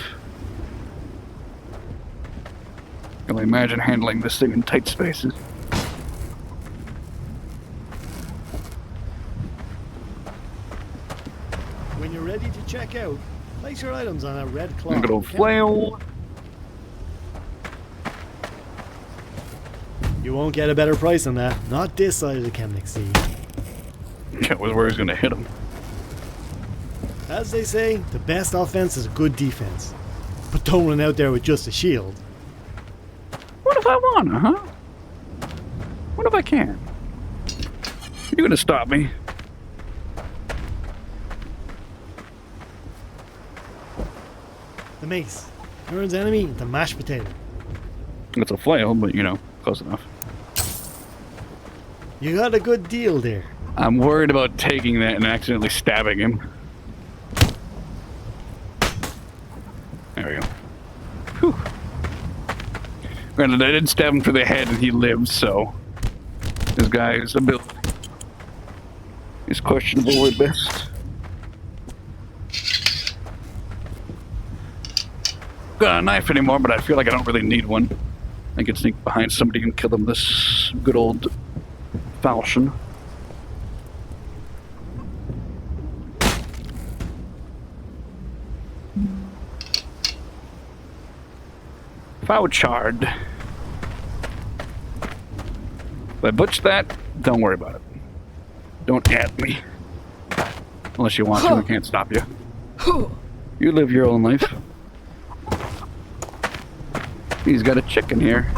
S3: can only imagine handling this thing in tight spaces.
S8: When you're ready to check out, place your items on a red cloth.
S3: Good old flail.
S8: You won't get a better price than that. Not this side of the Chemnic Sea.
S3: That was where he's gonna hit him.
S8: As they say, the best offense is a good defense. But don't run out there with just a shield.
S3: What if I wanna, huh? What if I can? You gonna stop me?
S8: The mace turns enemy into mashed potato.
S3: It's a flail, but you know, close enough.
S8: You got a good deal there.
S3: I'm worried about taking that and accidentally stabbing him. There we go. Whew. Granted, I did stab him through the head and he lived, so this guy's ability is questionable at best. Got a knife anymore, but I feel like I don't really need one. I can sneak behind somebody and kill them this good old falchion. Fouchard. If I butch that, don't worry about it. Don't at me. Unless you want to, I can't stop you. You live your own life. He's got a chicken here.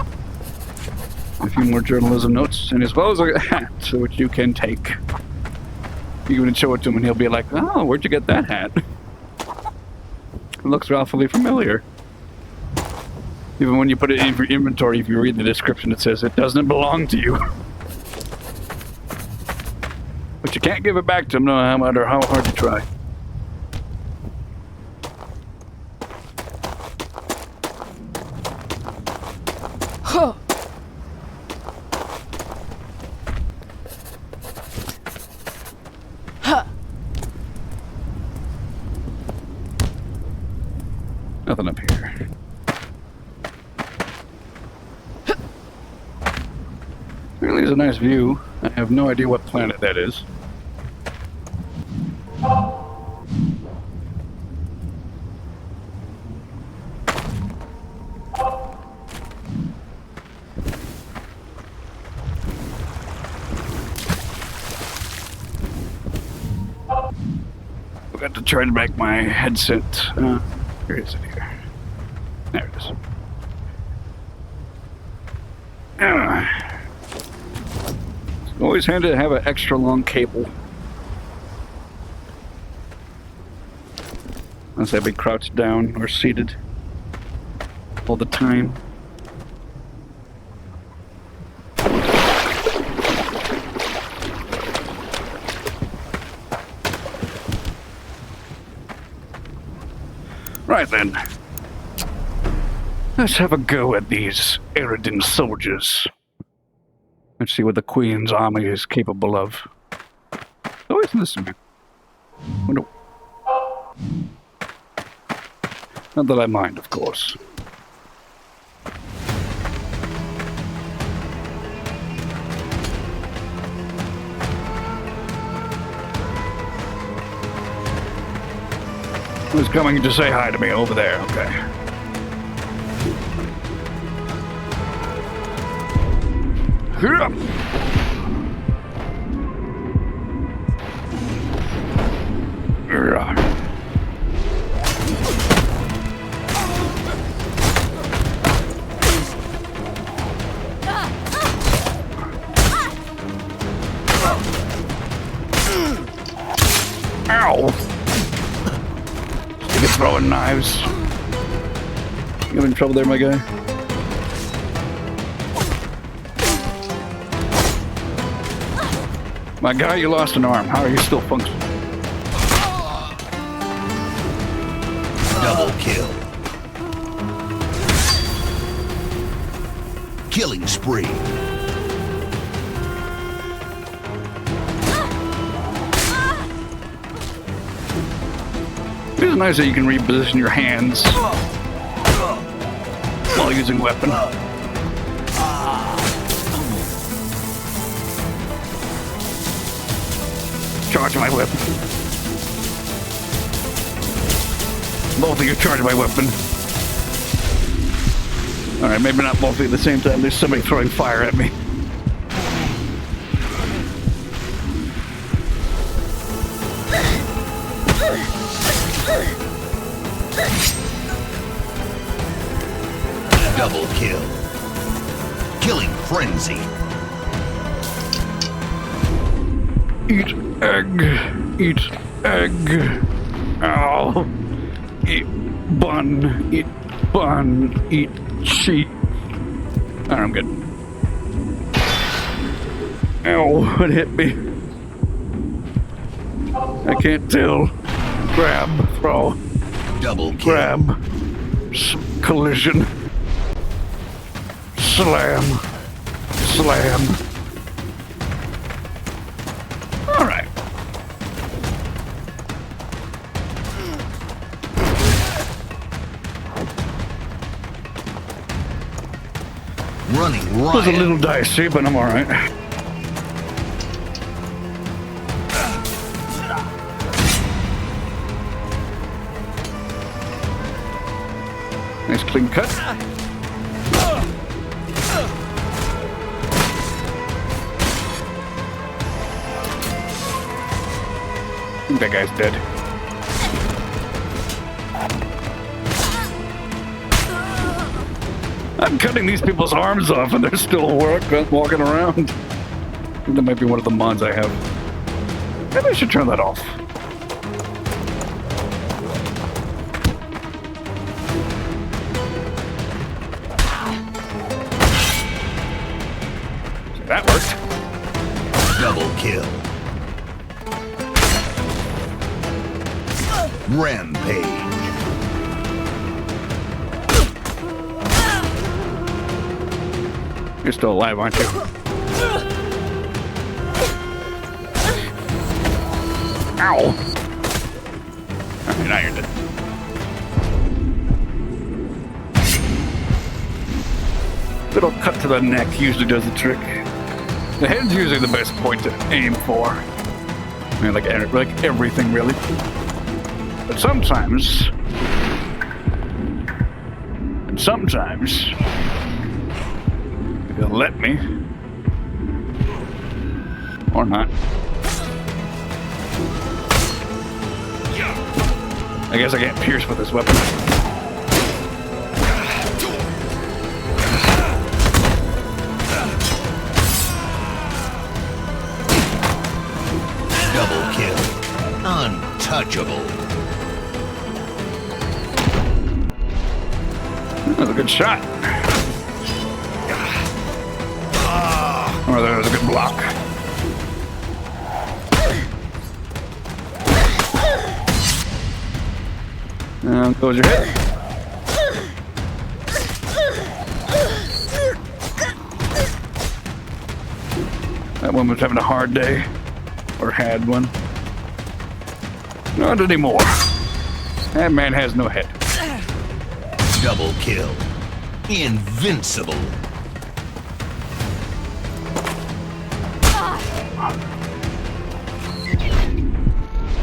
S3: A few more journalism notes, and as well as a hat, which you can take. You can show it to him and he'll be like, oh, where'd you get that hat? It looks awfully familiar. Even when you put it in your inventory, if you read the description, it says it doesn't belong to you. But you can't give it back to him no matter how hard you try.
S10: Huh. Huh.
S3: Nothing up here. Really is a nice view. I have no idea what planet that is. Forgot to try to make my headset. Where is it here? There it is. It's always handy to have an extra long cable. Unless I'd be crouched down or seated all the time. Right then. Let's have a go at these Eridan soldiers. Let's see what the Queen's army is capable of. Oh, isn't this man? Oh, no. Not that I mind, of course. Who's coming to say hi to me over there? Okay. Ow! You're throwing knives. You having trouble there, my guy? My guy, you lost an arm. How are you still functioning?
S6: Double kill. Killing spree.
S3: It is nice that you can reposition your hands while using weapon. charge my weapon. Both of you charge my weapon. Alright, maybe not both of you at the same time. There's somebody throwing fire at me.
S6: Double kill. Killing frenzy.
S3: Eat egg. Eat egg. Ow. Eat bun. Eat bun. Eat sheep. Alright, I'm good. Ow, it hit me. I can't tell. Grab. Throw.
S6: Double kill.
S3: Grab. Collision. Slam. Slam. Alright.
S6: Running
S3: It was a
S6: riot.
S3: little dicey, but I'm alright. Nice clean cut. I think that guy's dead. I'm cutting these people's arms off and they're still walking around. I think that might be one of the mods I have. Maybe I should turn that off. That worked.
S6: Double kill. Rampage.
S3: You're still alive, aren't you? Ow! Okay, now you're dead. Little cut to the neck usually does the trick. The head's usually the best point to aim for. I mean, like everything, really. But sometimes... if you'll let me... or not. I guess I can't pierce with this weapon.
S6: Double kill. Untouchable.
S3: That was a good shot. Or that was a good block. And goes your head. That one was having a hard day. Or had one. Not anymore. That man has no head.
S6: Double kill. Invincible.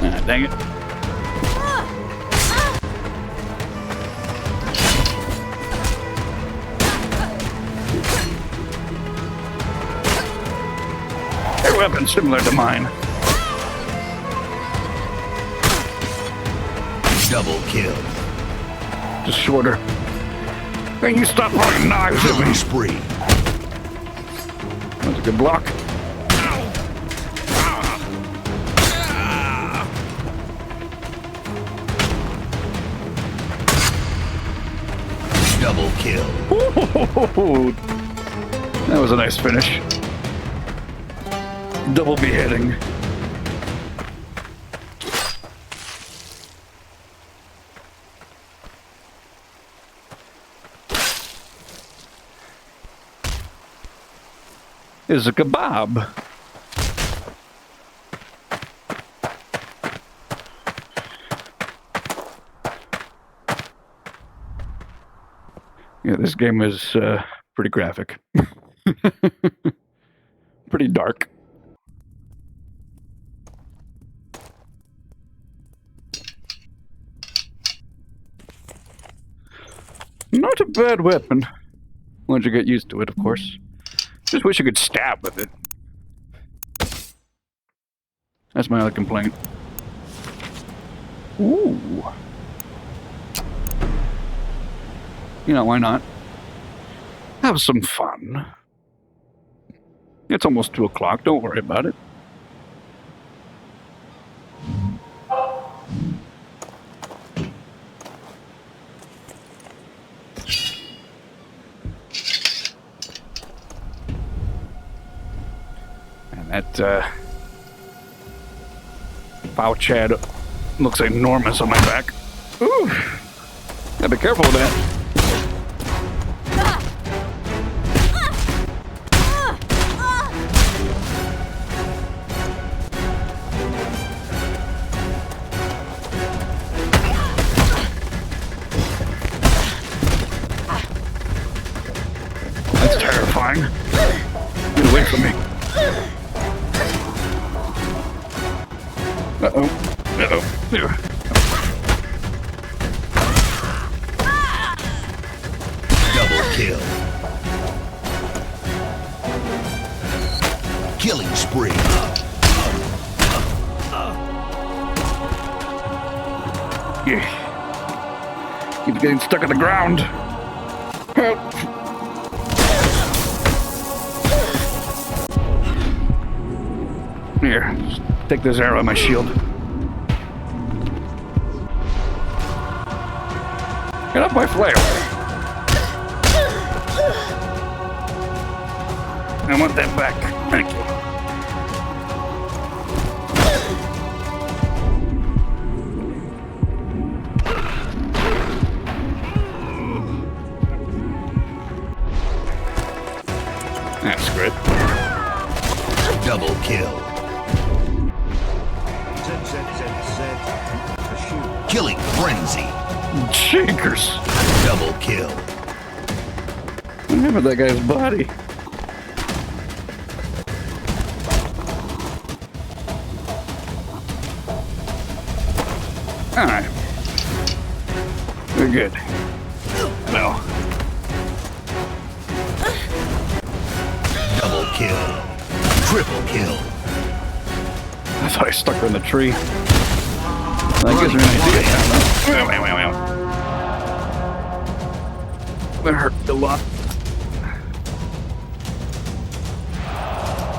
S3: Ah, dang it. Their weapon's similar to mine.
S6: Double kill.
S3: Just shorter. Can you stop throwing knives at
S6: Killing
S3: me?
S6: spree.
S3: That's a good block.
S6: Double kill.
S3: Ooh, that was a nice finish. Double beheading. Is a kebab. Yeah, this game is pretty graphic. Pretty dark. Not a bad weapon. Once you get used to it, of course. Just wish you could stab with it. That's my other complaint. Ooh. You know, why not? Have some fun. It's almost 2 o'clock, don't worry about it. And that, foul Chad looks enormous on my back. Ooh! Gotta be careful with that. That's terrifying. Get away from me. Uh-oh. Uh-oh. Here.
S6: Double kill. Killing spree.
S3: Yeah. Keeps getting stuck on the ground. Help. Here, just take this arrow in my shield. Get up my flail. I want that back. Thank you. That's good.
S6: Double kill. Killing frenzy.
S3: Shakers.
S6: Double kill.
S3: Remember that guy's body. Alright. We're good. No.
S6: Double kill. Triple kill.
S3: I thought I stuck her in the tree. That gives me an idea. Wait. That hurt a lot.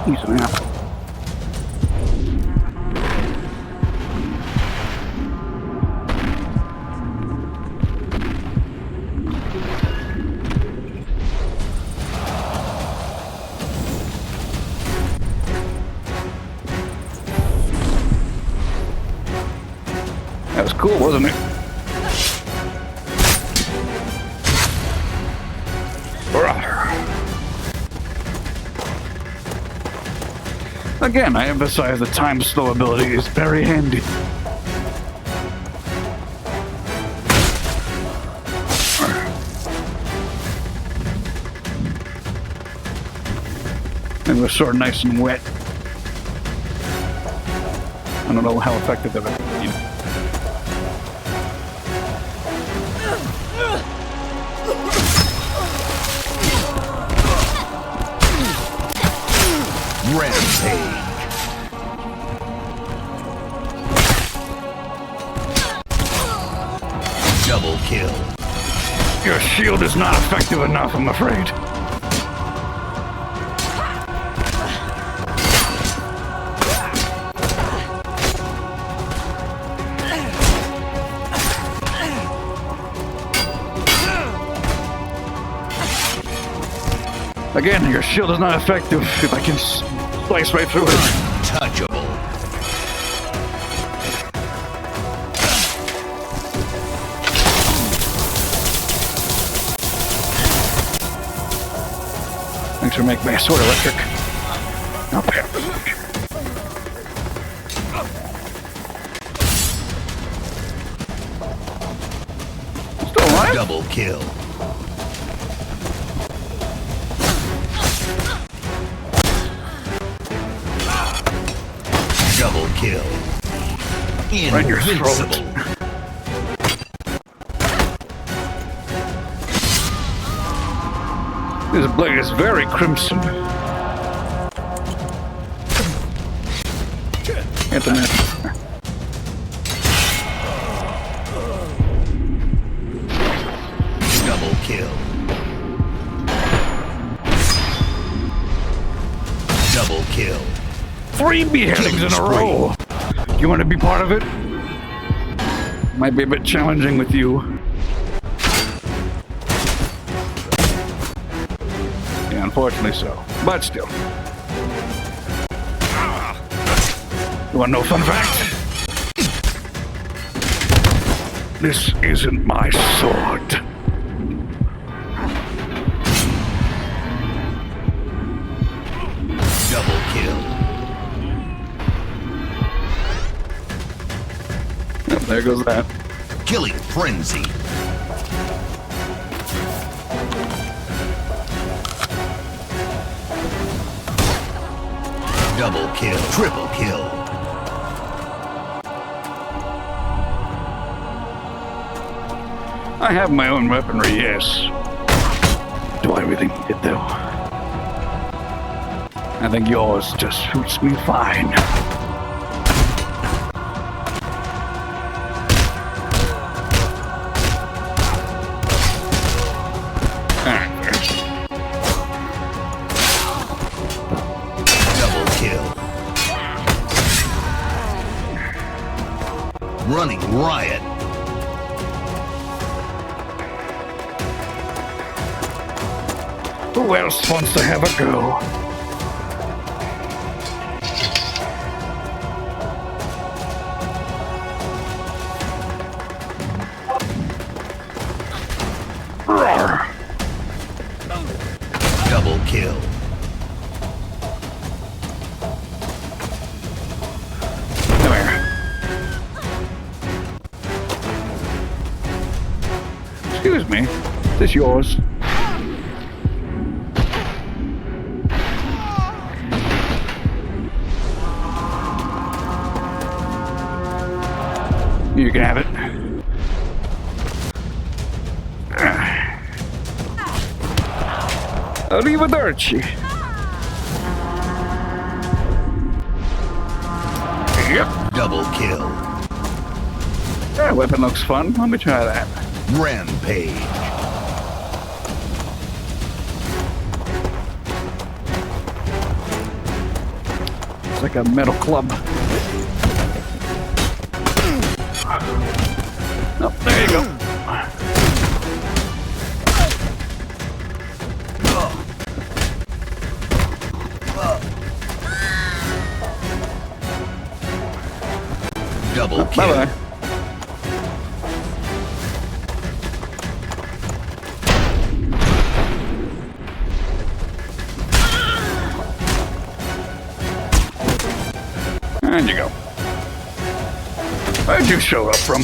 S3: He's an apple. That was cool, wasn't it? Again, I emphasize the time slow ability is very handy. And the sword nice and wet. I don't know how effective it is.
S6: Rampage. Double kill.
S3: Your shield is not effective enough, I'm afraid. Again, your shield is not effective if I can slice right through it.
S6: Untouchable.
S3: Thanks for making my sword electric. Okay. Still alive?
S6: Double kill. Double kill.
S3: Right in your
S6: Invincible.
S3: throat. This blade is very crimson. Internet.
S6: Double kill. Double kill.
S3: 3 beheadings in a row. You want to be part of it? Might be a bit challenging with you. Yeah, unfortunately so. But still. You want no fun fact? This isn't my sword.
S6: Double kill.
S3: Yep, there goes that.
S6: Killing frenzy. Double kill. Triple kill.
S3: I have my own weaponry, yes. Do I really need it, though? I think yours just suits me fine.
S6: Double kill. Running riot.
S3: Who else wants to have a go? Roar.
S6: Double kill.
S3: Come here. Excuse me. Is this yours? You can have it. Arrivederci. Yep.
S6: Double kill.
S3: That weapon looks fun. Let me try that.
S6: Rampage.
S3: It's like a metal club. Oh, there you go.
S6: Double kill.
S3: Bye-bye. And you go. Where'd you show up from?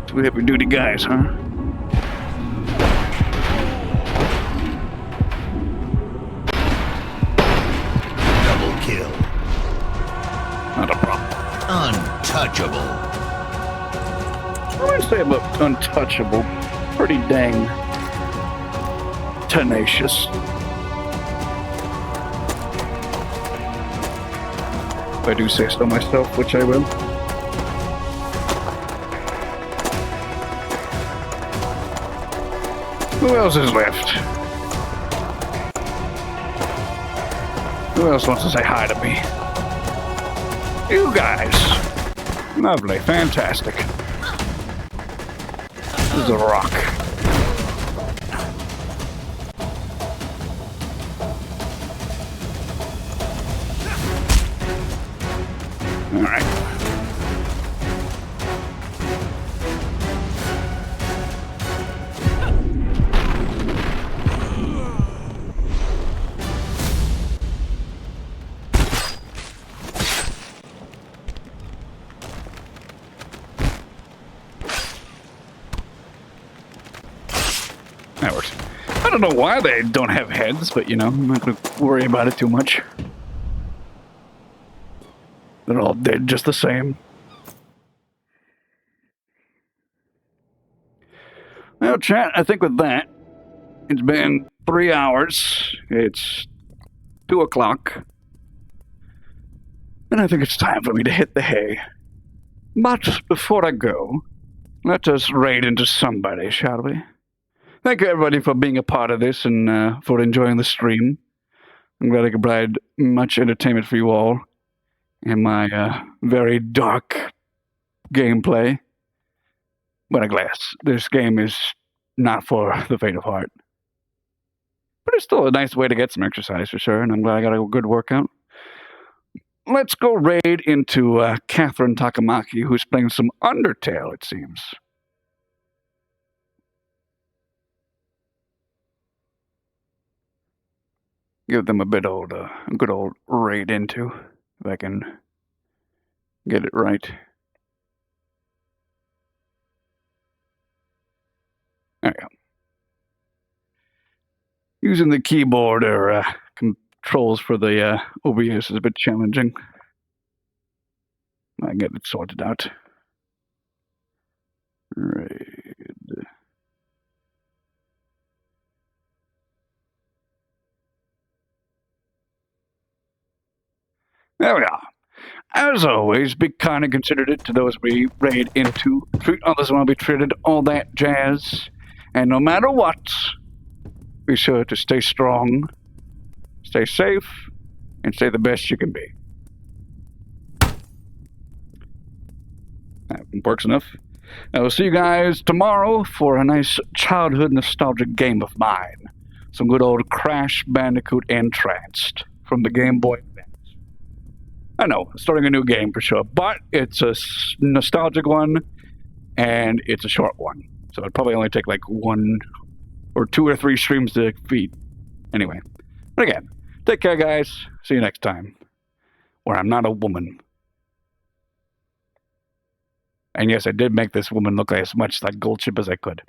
S3: Two heavy duty guys, huh?
S6: Double kill.
S3: Not a problem.
S6: Untouchable.
S3: What do I say about untouchable? Pretty dang tenacious. If I do say so myself, which I will. Who else is left? Who else wants to say hi to me? You guys. Lovely, fantastic. This is a rock. All right. That works. I don't know why they don't have heads, but you know, I'm not going to worry about it too much. They're all dead just the same. Well, chat, I think with that, it's been 3 hours. It's 2 o'clock. And I think it's time for me to hit the hay. But before I go, let us raid into somebody, shall we? Thank you, everybody, for being a part of this and for enjoying the stream. I'm glad I could provide much entertainment for you all in my very dark gameplay. But alas, this game is not for the faint of heart. But it's still a nice way to get some exercise for sure, and I'm glad I got a good workout. Let's go raid into Catherine Takamaki, who's playing some Undertale, it seems. Give them a good old raid into, if I can get it right. There you go. Using the keyboard or controls for the OBS is a bit challenging. I get it sorted out. Raid. There we are. As always, be kind and considerate to those we raid into. Treat others want to be treated, all that jazz. And no matter what, be sure to stay strong, stay safe, and stay the best you can be. That works enough. I will see you guys tomorrow for a nice childhood nostalgic game of mine. Some good old Crash Bandicoot Entranced from the Game Boy Advance. I know, starting a new game for sure, but it's a nostalgic one, and it's a short one. So it'd probably only take like 1 or 2 or 3 streams to beat. Anyway, but again, take care, guys. See you next time, where I'm not a woman. And yes, I did make this woman look as much like Goldship as I could.